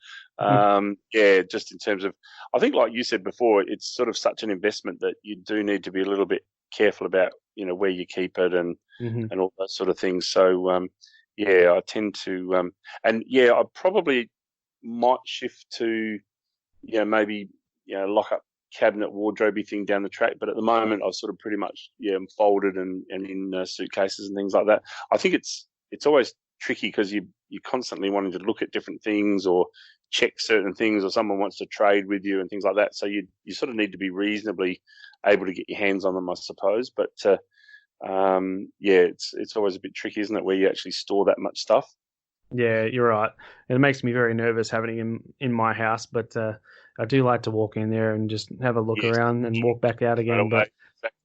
just in terms of, I think like you said before, it's sort of such an investment that you do need to be a little bit careful about where you keep it and all that sort of things. So I tend to I probably might shift to maybe lock up cabinet wardrobe thing down the track, but at the moment I've sort of pretty much folded and in suitcases and things like that. I think it's always tricky because you're constantly wanting to look at different things, or check certain things, or someone wants to trade with you and things like that. So you sort of need to be reasonably able to get your hands on them, I suppose. But it's always a bit tricky, isn't it, where you actually store that much stuff? Yeah, you're right. It makes me very nervous having him in my house, but I do like to walk in there and just have a look around and walk back out again. But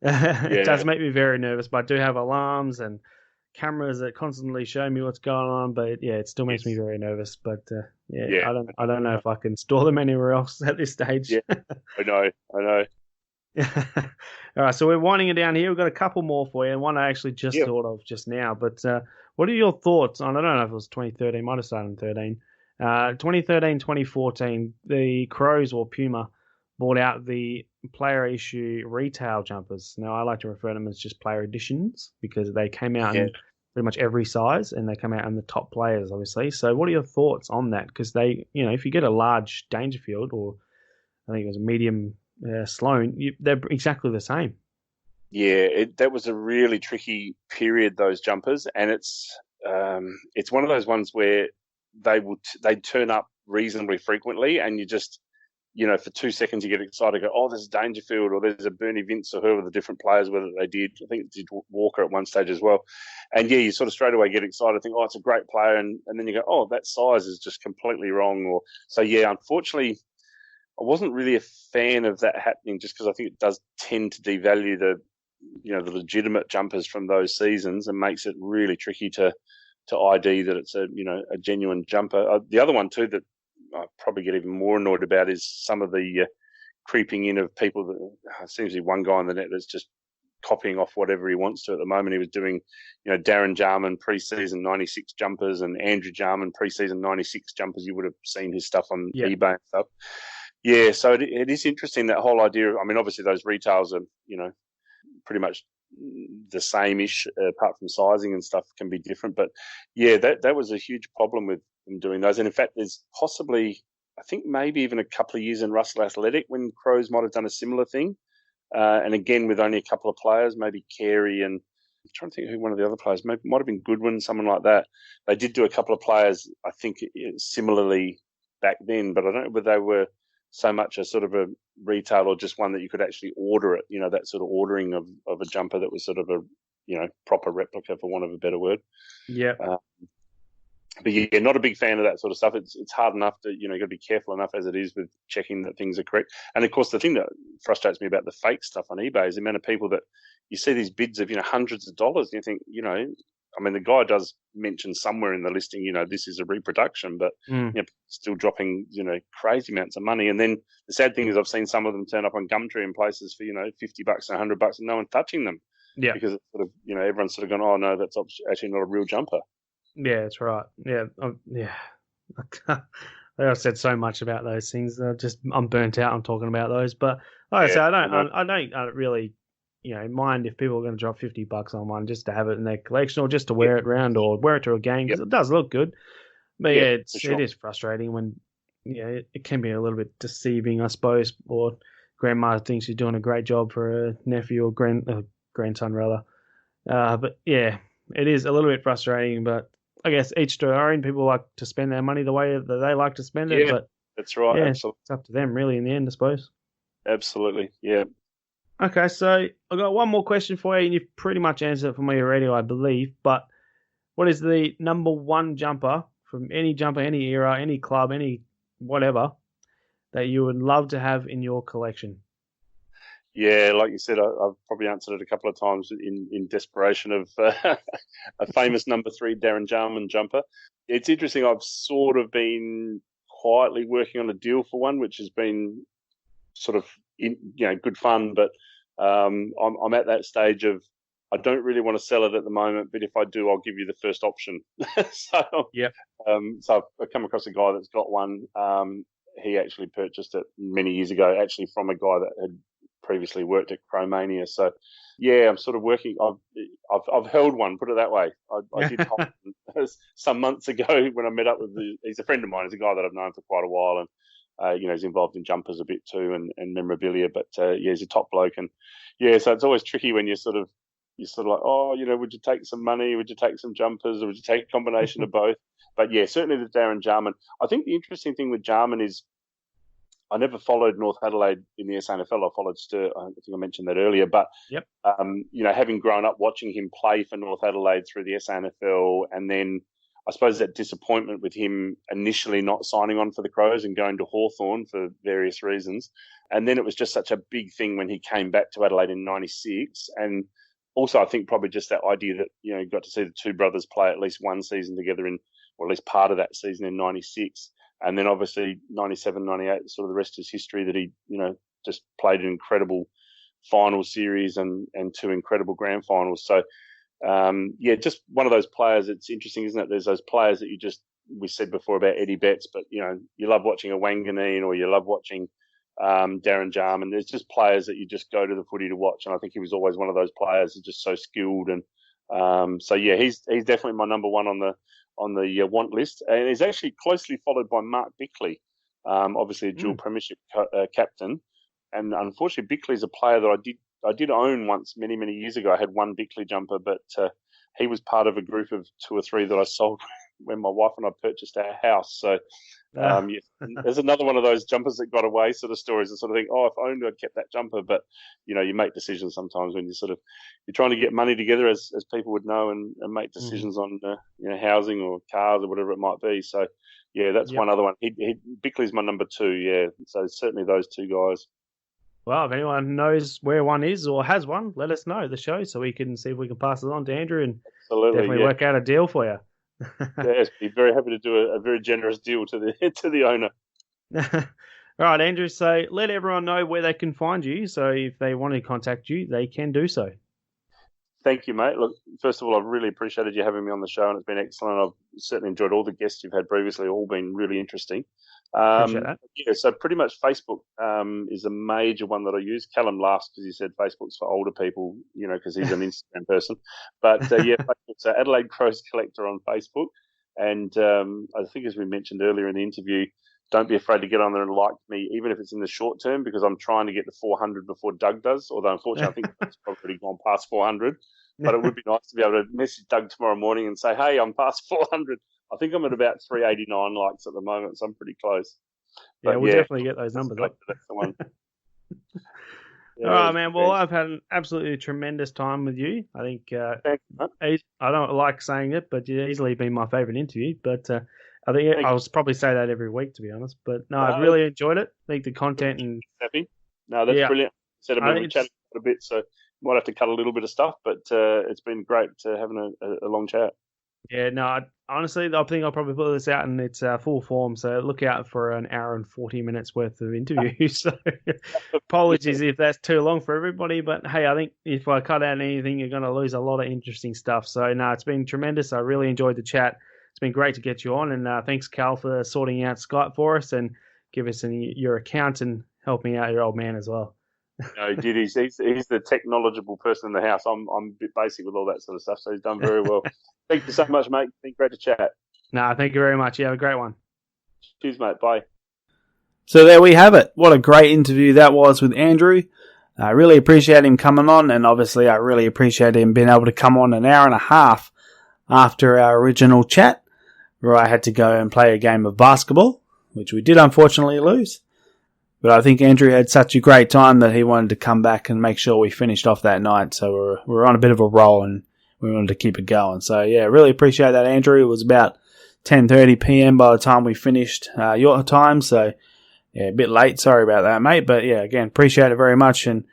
it does make me very nervous. But I do have alarms and cameras that constantly show me what's going on. But yeah, it still makes me very nervous. But I don't know if I can store them anywhere else at this stage. Yeah, I know. All right, so we're winding it down here. We've got a couple more for you, and one I actually just thought of just now. But what are your thoughts on, I don't know if it was 2013, might have started in 13. 2013, 2014, the Crows or Puma bought out the player issue retail jumpers. Now, I like to refer to them as just player editions because they came out in pretty much every size, and they come out in the top players, obviously. So what are your thoughts on that? Because they, if you get a large Dangerfield, or I think it was a medium Sloan, they're exactly the same. Yeah, that was a really tricky period, those jumpers, and it's one of those ones where they turn up reasonably frequently, and you just, for 2 seconds you get excited, go, oh, there's Dangerfield, or there's a Bernie Vince, or whoever the different players, whether they did, I think it did Walker at one stage as well, and you sort of straight away get excited, think, oh, it's a great player, and then you go, oh, that size is just completely wrong, unfortunately, I wasn't really a fan of that happening, just because I think it does tend to devalue the legitimate jumpers from those seasons, and makes it really tricky to ID that it's a genuine jumper. The other one too that I probably get even more annoyed about is some of the creeping in of people that seems to be one guy on the net that's just copying off whatever he wants to at the moment. He was doing, Darren Jarman preseason 96 jumpers and Andrew Jarman preseason 96 jumpers. You would have seen his stuff on eBay and stuff. Yeah, so it is interesting, that whole idea of, obviously those retails are, pretty much the same-ish, apart from sizing and stuff can be different. But yeah, that was a huge problem with them doing those. And in fact, there's possibly, I think maybe even a couple of years in Russell Athletic when Crows might have done a similar thing. And again, with only a couple of players, maybe Carey and I'm trying to think who one of the other players, maybe might have been Goodwin, someone like that. They did do a couple of players, I think, similarly back then, but I don't know whether they were so much a sort of a retail or just one that you could actually order it, that sort of ordering of a jumper that was sort of a, proper replica, for want of a better word. Yeah. But yeah, not a big fan of that sort of stuff. It's hard enough to, you got to be careful enough as it is with checking that things are correct. And of course, the thing that frustrates me about the fake stuff on eBay is the amount of people that you see these bids of, hundreds of dollars, and you think, the guy does mention somewhere in the listing, this is a reproduction, but still dropping, crazy amounts of money. And then the sad thing is I've seen some of them turn up on Gumtree in places for, $50 and $100 and no one touching them. Yeah. Because it's sort of, everyone's sort of gone, oh no, that's actually not a real jumper. Yeah, that's right. Yeah. I've said so much about those things. I'm burnt out on talking about those. But like I say, I don't really, mind if people are going to drop $50 on one just to have it in their collection, or just to wear it around, or wear it to a game, because it does look good. But it is frustrating when, it can be a little bit deceiving, I suppose. Or grandma thinks she's doing a great job for a nephew or grandson rather. But yeah, it is a little bit frustrating. But I guess each to their own. People like to spend their money the way that they like to spend it. But that's right. Yeah, absolutely. It's up to them really in the end, I suppose. Absolutely. Yeah. Okay, so I've got one more question for you, and you've pretty much answered it for me already, I believe. But what is the number one jumper from any era, any club, any whatever, that you would love to have in your collection? Yeah, like you said, I've probably answered it a couple of times in desperation of a famous number 3 Darren Jarman jumper. It's interesting. I've sort of been quietly working on a deal for one, which has been sort of good fun, but I'm at that stage of I don't really want to sell it at the moment, but if I do, I'll give you the first option. So I've come across a guy that's got one. He actually purchased it many years ago, actually from a guy that had previously worked at Cromania. So yeah, I'm sort of working. I've held one, put it that way. I did hold one some months ago when I met up with he's a friend of mine. He's a guy that I've known for quite a while, and he's involved in jumpers a bit too and memorabilia. But he's a top bloke, and so it's always tricky when you're sort of like, oh, would you take some money? Would you take some jumpers, or would you take a combination of both? But yeah, certainly the Darren Jarman. I think the interesting thing with Jarman is I never followed North Adelaide in the SANFL. I followed Sturt. I think I mentioned that earlier. But, Yep. Having grown up watching him play for North Adelaide through the SANFL, and then I suppose that disappointment with him initially not signing on for the Crows and going to Hawthorn for various reasons. And then it was just such a big thing when he came back to Adelaide in 96. And also, I think probably just that idea that, you got to see the two brothers play at least one season together or at least part of that season in 96. And then obviously 97, 98, sort of the rest is history that he, just played an incredible final series and two incredible grand finals. So, just one of those players. It's interesting, isn't it? There's those players that we said before about Eddie Betts, but, you love watching a Wanganeen or you love watching Darren Jarman. There's just players that you just go to the footy to watch. And I think he was always one of those players who's just so skilled. And he's definitely my number one on the want list, and is actually closely followed by Mark Bickley, obviously a dual premiership captain. And unfortunately, Bickley's a player that I did own once many years ago. I had one Bickley jumper, but he was part of a group of two or three that I sold when my wife and I purchased our house. So there's another one of those jumpers that got away sort of stories. I sort of think, if only I'd kept that jumper. But you make decisions sometimes when you're trying to get money together, as people would know, and make decisions on housing or cars or whatever it might be. So yeah, that's one other one. Bickley's my number two. Yeah, so certainly those two guys. Well, if anyone knows where one is or has one, let us know the show so we can see if we can pass it on to Andrew and definitely work out a deal for you. Yes, be very happy to do a very generous deal to the owner. All right, Andrew. So let everyone know where they can find you. So if they want to contact you, they can do so. Thank you, mate. Look, first of all, I've really appreciated you having me on the show, and it's been excellent. I've certainly enjoyed all the guests you've had previously, all been really interesting. Appreciate that. Yeah, so pretty much Facebook is a major one that I use. Callum laughs because he said Facebook's for older people, because he's an Instagram person. But Facebook, so Adelaide Crows Collector on Facebook. And I think, as we mentioned earlier in the interview, don't be afraid to get on there and like me, even if it's in the short term, because I'm trying to get to 400 before Doug does. Although, unfortunately, I think it's probably gone past 400. But it would be nice to be able to message Doug tomorrow morning and say, hey, I'm past 400. I think I'm at about 389 likes at the moment, so I'm pretty close. But we'll definitely get those numbers up. That's the one. All right, man. Well, I've had an absolutely tremendous time with you. I think I don't like saying it, but you've easily been my favourite interview. But I think I'll probably say that every week, to be honest. But no, I've really enjoyed it. I think the content and happy. No, that's brilliant. We chatted a bit, so might have to cut a little bit of stuff, but it's been great having a long chat. Yeah, no, honestly, I think I'll probably put this out in its full form, so look out for an hour and 40 minutes worth of interviews. So apologies if that's too long for everybody, but hey, I think if I cut out anything, you're going to lose a lot of interesting stuff. So no, it's been tremendous. I really enjoyed the chat. It's been great to get you on, and thanks, Cal, for sorting out Skype for us and give us your account and help me out, your old man, as well. No, he did. He's the technological person in the house. I'm a bit basic with all that sort of stuff, so he's done very well. Thank you so much, mate. It's been great to chat. No, thank you very much. You have a great one. Cheers, mate. Bye. So there we have it. What a great interview that was with Andrew. I really appreciate him coming on, and obviously I really appreciate him being able to come on an hour and a half after our original chat, where I had to go and play a game of basketball, which we did unfortunately lose. But I think Andrew had such a great time that he wanted to come back and make sure we finished off that night. So we're on a bit of a roll and we wanted to keep it going. So yeah, really appreciate that, Andrew. It was about 10:30 p.m. by the time we finished your time. So yeah, a bit late. Sorry about that, mate. But yeah, again, appreciate it very much. And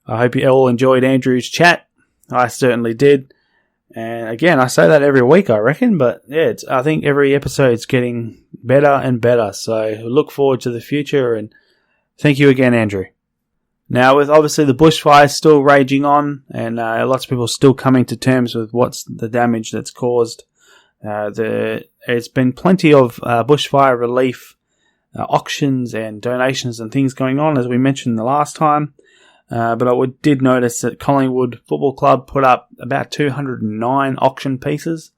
I hope you all enjoyed Andrew's chat. I certainly did. And again, I say that every week, I reckon. But yeah, I think every episode's getting better and better. So look forward to the future, and thank you again, Andrew. Now, with obviously the bushfires still raging on, and lots of people still coming to terms with what's the damage that's caused, there's been plenty of bushfire relief auctions and donations and things going on, as we mentioned the last time. But I did notice that Collingwood Football Club put up about 209 auction pieces.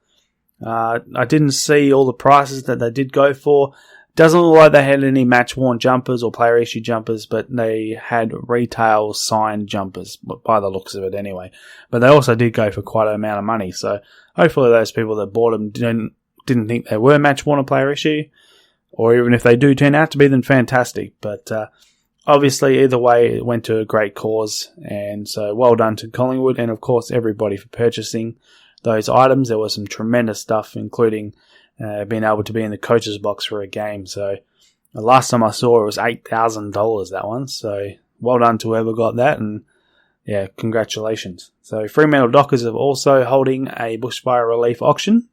I didn't see all the prices that they did go for. Doesn't look like they had any match-worn jumpers or player-issue jumpers, but they had retail signed jumpers, by the looks of it anyway. But they also did go for quite an amount of money, so hopefully those people that bought them didn't didn't think they were match worn or player issue, or even if they do turn out to be, then fantastic. But obviously, either way, it went to a great cause, and so well done to Collingwood, and of course everybody for purchasing those items. There was some tremendous stuff, including being able to be in the coach's box for a game. So the last time I saw it was $8,000, that one. So well done to whoever got that, and yeah, congratulations. So Fremantle Dockers are also holding a bushfire relief auction.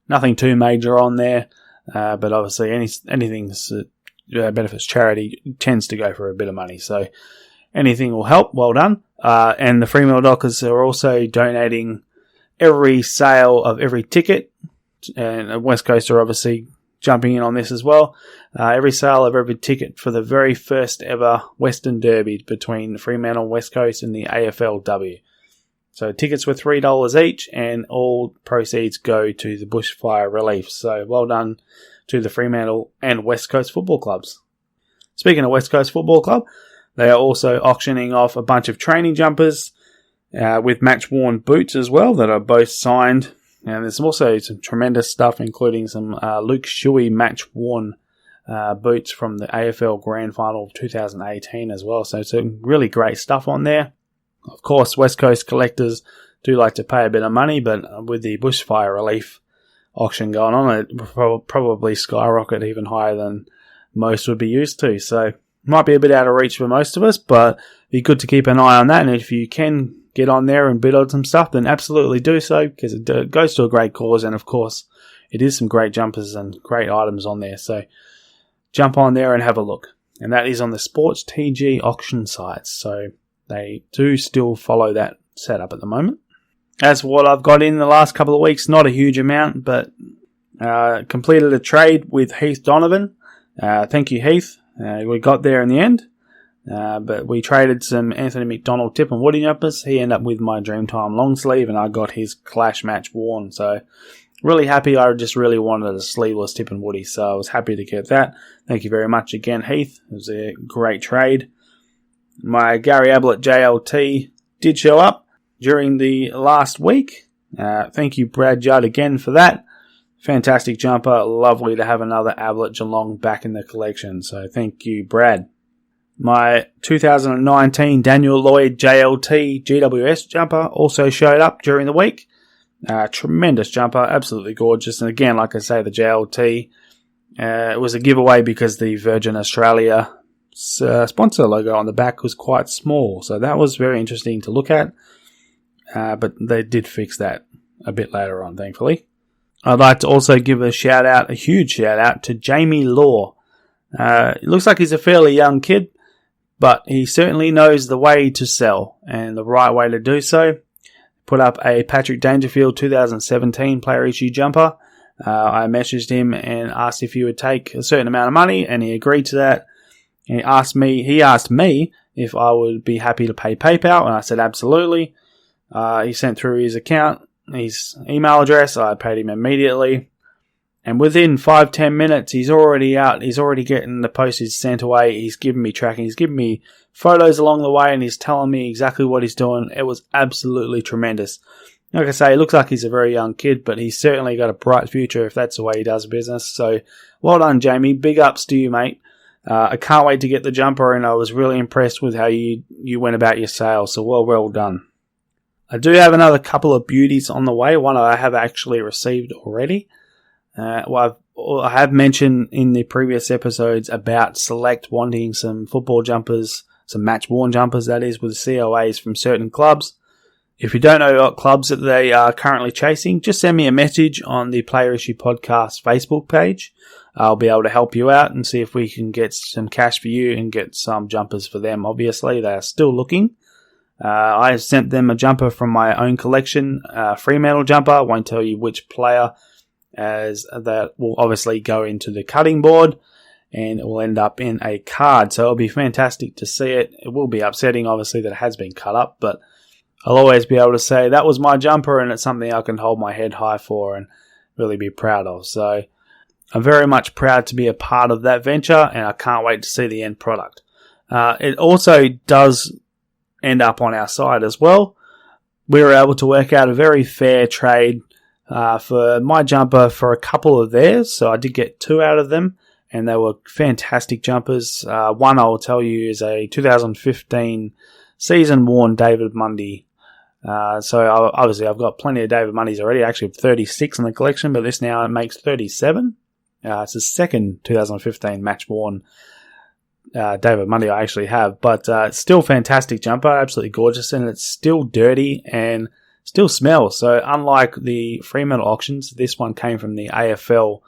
Nothing too major on there, but obviously anything that benefits charity tends to go for a bit of money. So anything will help. Well done. And the Fremantle Dockers are also donating every sale of every ticket, and West Coast are obviously jumping in on this as well. Every sale of every ticket for the very first ever Western Derby between Fremantle, West Coast and the AFLW. So tickets were $3 each, and all proceeds go to the bushfire relief. So well done to the Fremantle and West Coast football clubs. Speaking of West Coast Football Club, they are also auctioning off a bunch of training jumpers with match-worn boots as well that are both signed. And there's also some tremendous stuff, including some Luke Shuey match-worn boots from the AFL Grand Final of 2018 as well. So some really great stuff on there. Of course, West Coast collectors do like to pay a bit of money, but with the bushfire relief auction going on, it will probably skyrocket even higher than most would be used to. So might be a bit out of reach for most of us, but be good to keep an eye on that. And if you can get on there and bid on some stuff, then absolutely do so, because it goes to a great cause. And of course, it is some great jumpers and great items on there. So jump on there and have a look. And that is on the Sports TG auction sites. So they do still follow that setup at the moment. As for what I've got in the last couple of weeks, not a huge amount, but completed a trade with Heath Donovan. Thank you, Heath. We got there in the end, but we traded some Anthony McDonald tip and woody jumpers. He ended up with my Dreamtime long sleeve, and I got his Clash match worn. So really happy. I just really wanted a sleeveless tip and woody, so I was happy to get that. Thank you very much again, Heath. It was a great trade. My Gary Ablett JLT did show up during the last week. Thank you, Brad Judd, again for that. Fantastic jumper. Lovely to have another Ablett Geelong back in the collection. So thank you, Brad. My 2019 Daniel Lloyd JLT GWS jumper also showed up during the week. Tremendous jumper. Absolutely gorgeous. And again, like I say, the JLT it was a giveaway because the Virgin Australia sponsor logo on the back was quite small. So that was very interesting to look at. But they did fix that a bit later on, thankfully. I'd like to also give a huge shout out to Jamie Law. It looks like he's a fairly young kid, but he certainly knows the way to sell and the right way to do so. Put up a Patrick Dangerfield 2017 player issue jumper. I messaged him and asked if he would take a certain amount of money, and he agreed to that. And he asked me if I would be happy to pay PayPal, and I said absolutely. He sent through his account, his email address. I paid him immediately. And within 5-10 minutes, he's already out. He's already getting the postage sent away. He's giving me tracking. He's giving me photos along the way, and he's telling me exactly what he's doing. It was absolutely tremendous. Like I say, it looks like he's a very young kid, but he's certainly got a bright future if that's the way he does business. So well done, Jamie. Big ups to you, mate. I can't wait to get the jumper, and I was really impressed with how you went about your sale. So well done. I do have another couple of beauties on the way. One I have actually received already. I have mentioned in the previous episodes about Select wanting some football jumpers, some match-worn jumpers, that is, with COAs from certain clubs. If you don't know what clubs that they are currently chasing, just send me a message on the Player Issue Podcast Facebook page. I'll be able to help you out and see if we can get some cash for you and get some jumpers for them. Obviously, they are still looking. I sent them a jumper from my own collection, Fremantle jumper. I won't tell you which player, as that will obviously go into the cutting board and it will end up in a card. So it'll be fantastic to see it. It will be upsetting, obviously, that it has been cut up, but I'll always be able to say that was my jumper and it's something I can hold my head high for and really be proud of. So I'm very much proud to be a part of that venture, and I can't wait to see the end product. It also does end up on our side as well. We were able to work out a very fair trade for my jumper for a couple of theirs. So I did get 2 out of them, and they were fantastic jumpers. One I will tell you is a 2015 season-worn David Mundy. So obviously I've got plenty of David Mundys already. I actually have 36 in the collection, but this now makes 37. It's the second 2015 match-worn David Mundy I actually have, but it's still fantastic jumper, absolutely gorgeous, and it's still dirty and still smells. So unlike the Fremantle auctions, this one came from the AFL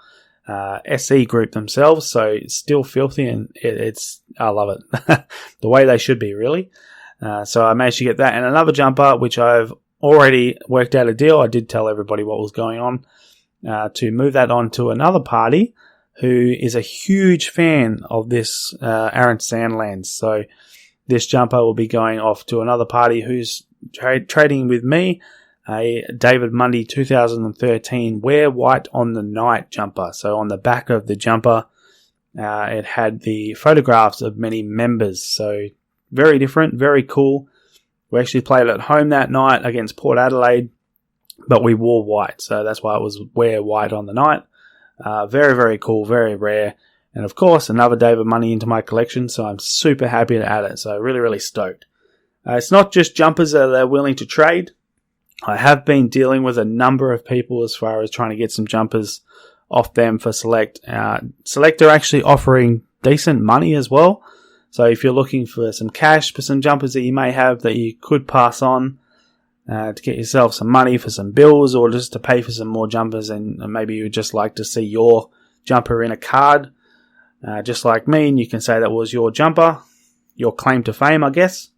SE group themselves, so it's still filthy, and I love it. The way they should be, really. So I managed to get that, and another jumper which I've already worked out a deal. I did tell everybody what was going on to move that on to another party who is a huge fan of this Aaron Sandlands. So this jumper will be going off to another party who's trading with me, a David Mundy 2013 Wear White on the Night jumper. So on the back of the jumper, it had the photographs of many members. So very different, very cool. We actually played at home that night against Port Adelaide, but we wore white. So that's why it was Wear White on the Night. Very, very cool, very rare. And of course, another David Mundy into my collection, so I'm super happy to add it. So really, really stoked. It's not just jumpers that they're willing to trade. I have been dealing with a number of people as far as trying to get some jumpers off them for Select. Select are actually offering decent money as well. So if you're looking for some cash for some jumpers that you may have that you could pass on, to get yourself some money for some bills or just to pay for some more jumpers, and maybe you would just like to see your jumper in a card, just like me, and you can say that was your jumper, your claim to fame, I guess.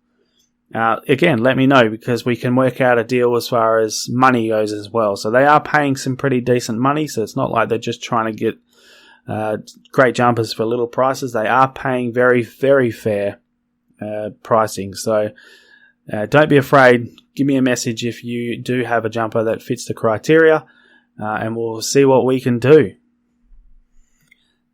Again, let me know, because we can work out a deal as far as money goes as well. So they are paying some pretty decent money, so it's not like they're just trying to get great jumpers for little prices. They are paying very, very fair pricing. So don't be afraid. Give me a message if you do have a jumper that fits the criteria, and we'll see what we can do.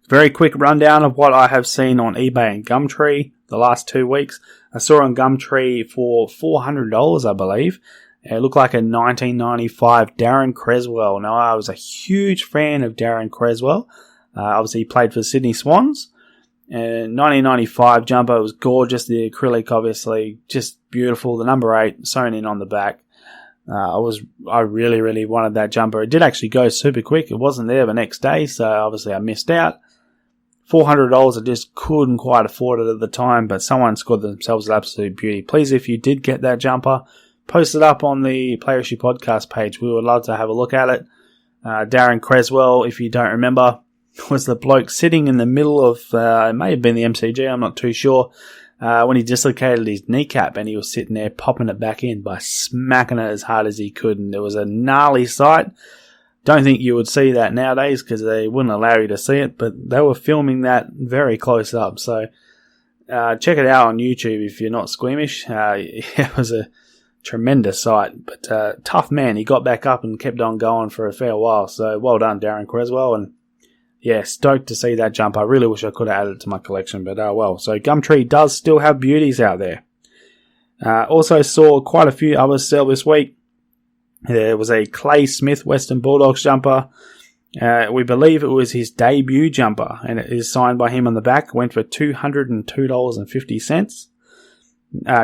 Very quick rundown of what I have seen on eBay and Gumtree the last 2 weeks. I saw on Gumtree for $400, I believe. It looked like a 1995 Darren Creswell. Now, I was a huge fan of Darren Creswell. Obviously, he played for the Sydney Swans. And 1995 jumper was gorgeous. The acrylic, obviously, just beautiful. The number 8 sewn in on the back. I really, really wanted that jumper. It did actually go super quick. It wasn't there the next day, so obviously I missed out. $400, I just couldn't quite afford it at the time, but someone scored themselves an absolute beauty. Please, if you did get that jumper, post it up on the Player Issue podcast page. We would love to have a look at it. Darren Creswell, if you don't remember, was the bloke sitting in the middle of, it may have been the MCG, I'm not too sure, when he dislocated his kneecap, and he was sitting there popping it back in by smacking it as hard as he could, and it was a gnarly sight. Don't think you would see that nowadays because they wouldn't allow you to see it, but they were filming that very close up. So check it out on YouTube if you're not squeamish. It was a tremendous sight, but tough man. He got back up and kept on going for a fair while. So well done, Darren Creswell. And yeah, stoked to see that jump. I really wish I could have added it to my collection, but oh well. So Gumtree does still have beauties out there. Also saw quite a few others sell this week. There was a Clay Smith Western Bulldogs jumper. We believe it was his debut jumper, and it is signed by him on the back. Went for $202.50.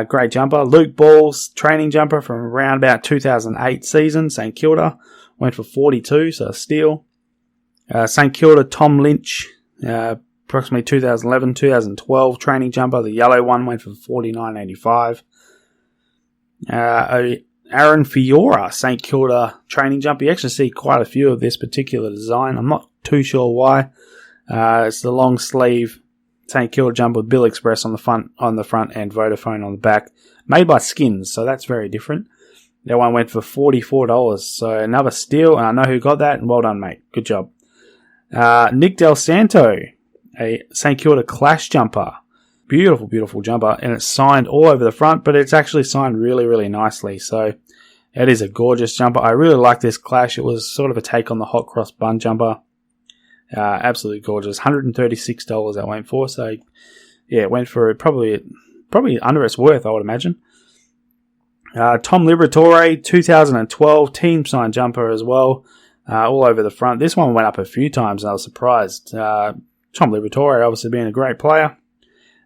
Great jumper. Luke Ball's training jumper from around about 2008 season, St Kilda. Went for $42, so a steal. St Kilda Tom Lynch, approximately 2011, 2012 training jumper. The yellow one went for $49.85. Aaron Fiora, St Kilda training jumper. You actually see quite a few of this particular design. I'm not too sure why. It's the long sleeve St Kilda jumper with Bill Express on the front and Vodafone on the back. Made by Skins, so that's very different. That one went for $44. So another steal, and I know who got that, and well done, mate. Good job. Nick Del Santo, a St Kilda Clash jumper. Beautiful, beautiful jumper, and it's signed all over the front, but it's actually signed really, really nicely. So it is a gorgeous jumper. I really like this Clash. It was sort of a take on the Hot Cross Bun jumper. Absolutely gorgeous. $136 that went for. So yeah, it went for probably under its worth, I would imagine. Tom Liberatore, 2012 team signed jumper as well, all over the front. This one went up a few times and I was surprised. Tom Liberatore, obviously being a great player,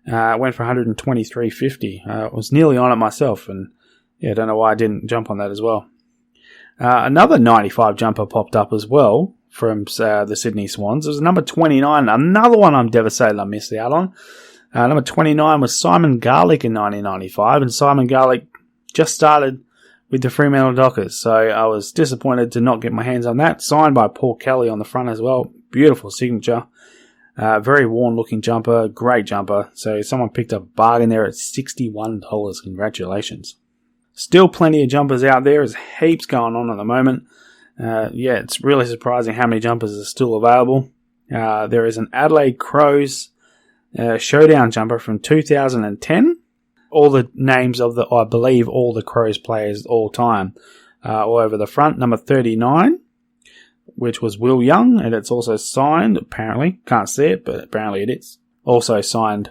went for $123.50. Was nearly on it myself, and yeah, I don't know why I didn't jump on that as well. Another 95 jumper popped up as well from the Sydney Swans. It was number 29, another one I'm devastated I missed out on. Number 29 was Simon Garlick in 1995, and Simon Garlick just started with the Fremantle Dockers, so I was disappointed to not get my hands on that. Signed by Paul Kelly on the front as well. Beautiful signature. Very worn looking jumper, great jumper. So someone picked up a bargain there at $61. Congratulations. Still plenty of jumpers out there. There's heaps going on at the moment. Yeah, it's really surprising how many jumpers are still available. There is an Adelaide Crows showdown jumper from 2010. All the names of I believe all the Crows players all time, all over the front. Number 39, which was Will Young, and it's also signed, apparently. Can't see it, but apparently it is. Also signed,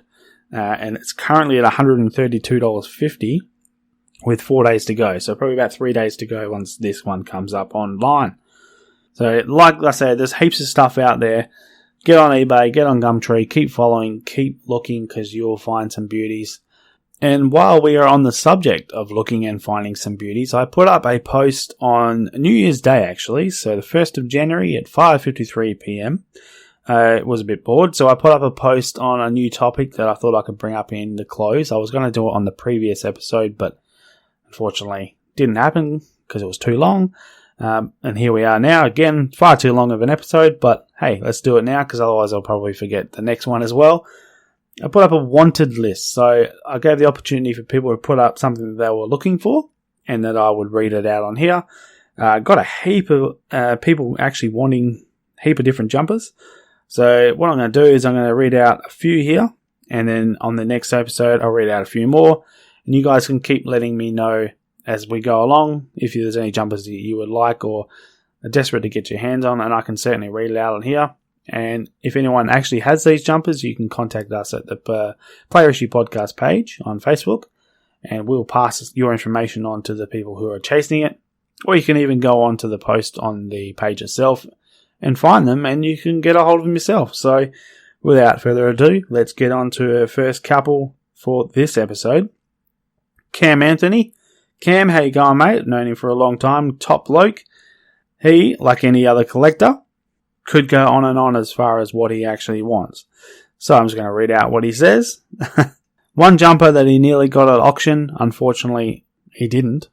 and it's currently at $132.50 with 4 days to go. So probably about 3 days to go once this one comes up online. So like I said, there's heaps of stuff out there. Get on eBay, get on Gumtree, keep following, keep looking, because you'll find some beauties. And while we are on the subject of looking and finding some beauties, I put up a post on New Year's Day, actually. So the 1st of January at 5:53 p.m. It was a bit bored, so I put up a post on a new topic that I thought I could bring up in the close. I was going to do it on the previous episode, but unfortunately didn't happen because it was too long. And here we are now. Again, far too long of an episode, but hey, let's do it now because otherwise I'll probably forget the next one as well. I put up a wanted list, so I gave the opportunity for people to put up something that they were looking for, and that I would read it out on here. Got a heap of people actually wanting a heap of different jumpers. So what I'm going to do is I'm going to read out a few here, and then on the next episode I'll read out a few more, and you guys can keep letting me know as we go along if there's any jumpers that you would like or are desperate to get your hands on, and I can certainly read it out on here. And if anyone actually has these jumpers, you can contact us at the Player Issue Podcast page on Facebook, and we'll pass your information on to the people who are chasing it. Or you can even go on to the post on the page itself and find them, and you can get a hold of them yourself. So without further ado, let's get on to our first couple for this episode. Cam Anthony. Cam, how you going, mate? Known him for a long time. Top bloke. He, like any other collector, could go on and on as far as what he actually wants. So I'm just going to read out what he says. One jumper that he nearly got at auction, unfortunately he didn't,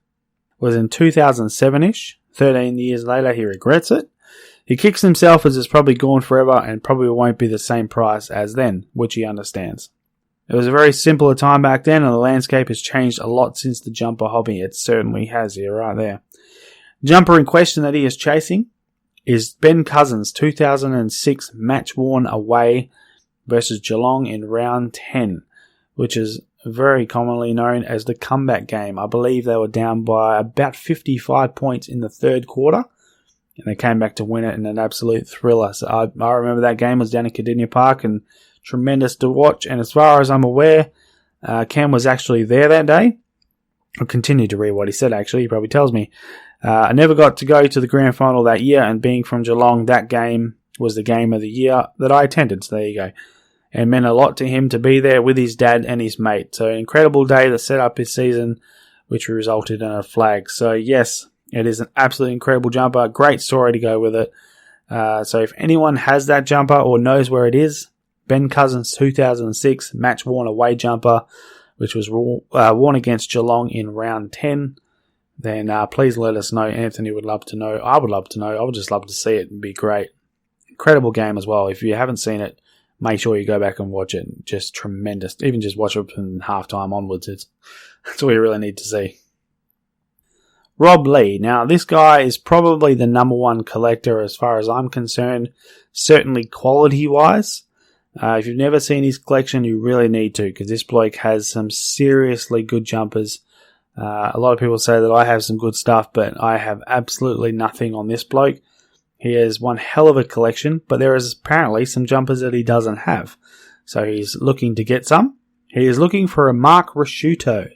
was in 2007-ish. 13 years later, he regrets it. He kicks himself as it's probably gone forever and probably won't be the same price as then, which he understands. It was a very simpler time back then, and the landscape has changed a lot since the jumper hobby. It certainly has here, right there. Jumper in question that he is chasing is Ben Cousins' 2006 match-worn away versus Geelong in round 10, which is very commonly known as the comeback game. I believe they were down by about 55 points in the third quarter, and they came back to win it in an absolute thriller. So I remember that game was down in Cardinia Park and tremendous to watch. And as far as I'm aware, Cam was actually there that day. I'll continue to read what he said, actually. He probably tells me. I never got to go to the grand final that year, and being from Geelong, that game was the game of the year that I attended. So there you go. And meant a lot to him to be there with his dad and his mate. So an incredible day that set up his season, which resulted in a flag. So yes, it is an absolutely incredible jumper. Great story to go with it. So if anyone has that jumper or knows where it is, Ben Cousins' 2006 match-worn away jumper, which was worn against Geelong in round 10, then please let us know. Anthony would love to know. I would love to know. I would just love to see it. It'd be great. Incredible game as well. If you haven't seen it, make sure you go back and watch it. Just tremendous. Even just watch it from halftime onwards. That's all you really need to see. Rob Lee. Now, this guy is probably the number one collector as far as I'm concerned. Certainly quality-wise. If you've never seen his collection, you really need to, because this bloke has some seriously good jumpers. A lot of people say that I have some good stuff, but I have absolutely nothing on this bloke. He has one hell of a collection, but there is apparently some jumpers that he doesn't have. So he's looking to get some. He is looking for a Mark Rasciuto.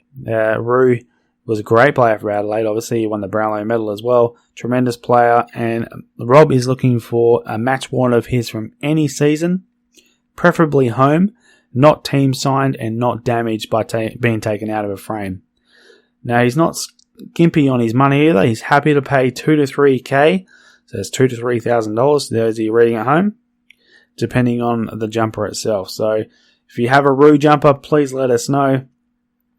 Rue Was a great player for Adelaide. Obviously, he won the Brownlow medal as well. Tremendous player. And Rob is looking for a match worn of his from any season, preferably home, not team signed and not damaged by being taken out of a frame. Now, he's not gimpy on his money either. He's happy to pay 2 to 3K. So it's $2,000 to $3,000 to those of you reading at home, depending on the jumper itself. So if you have a Roo jumper, please let us know.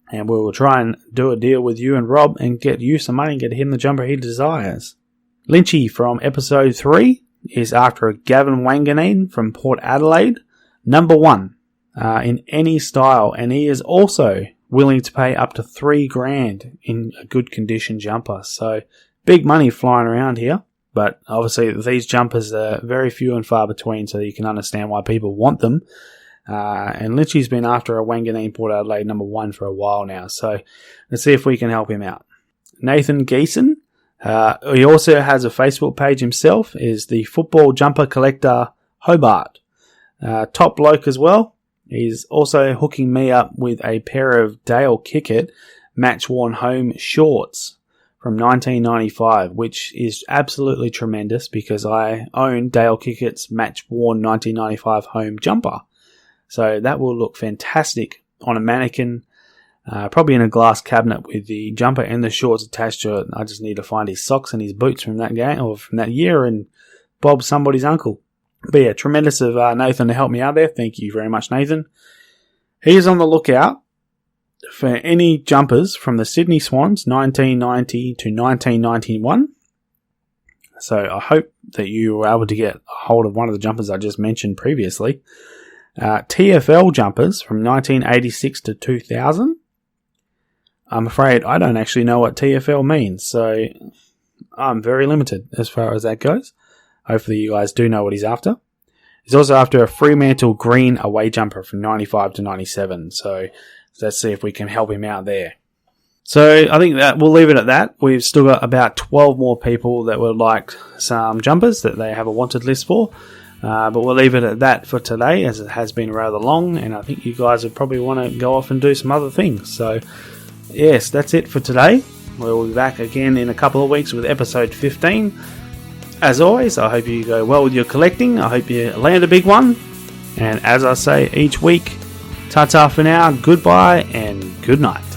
And we will try and do a deal with you and Rob and get you some money and get him the jumper he desires. Lynchy from episode 3 is after a Gavin Wanganeen from Port Adelaide, number 1 in any style. And he is also willing to pay up to $3,000 in a good condition jumper. So big money flying around here. But obviously these jumpers are very few and far between, so you can understand why people want them. And Lynchy's been after a Wanganeen Port Adelaide number 1 for a while now. So let's see if we can help him out. Nathan Geeson, he also has a Facebook page himself, is the Football Jumper Collector Hobart. Top bloke as well. He's also hooking me up with a pair of Dale Kickett match-worn home shorts from 1995, which is absolutely tremendous because I own Dale Kickett's match-worn 1995 home jumper. So that will look fantastic on a mannequin, probably in a glass cabinet with the jumper and the shorts attached to it. I just need to find his socks and his boots from that game or from that year and Bob somebody's uncle. But yeah, tremendous of Nathan to help me out there. Thank you very much, Nathan. He is on the lookout for any jumpers from the Sydney Swans 1990 to 1991. So I hope that you were able to get a hold of one of the jumpers I just mentioned previously. TFL jumpers from 1986 to 2000. I'm afraid I don't actually know what TFL means, so I'm very limited as far as that goes. Hopefully you guys do know what he's after. He's also after a Fremantle green away jumper from 95 to 97, so let's see if we can help him out there. So I think that we'll leave it at that. We've still got about 12 more people that would like some jumpers that they have a wanted list for. But we'll leave it at that for today, as it has been rather long, and I think you guys would probably want to go off and do some other things. So, yes, that's it for today. We'll be back again in a couple of weeks with episode 15. As always, I hope you go well with your collecting. I hope you land a big one. And as I say each week, ta-ta for now, goodbye, and good night.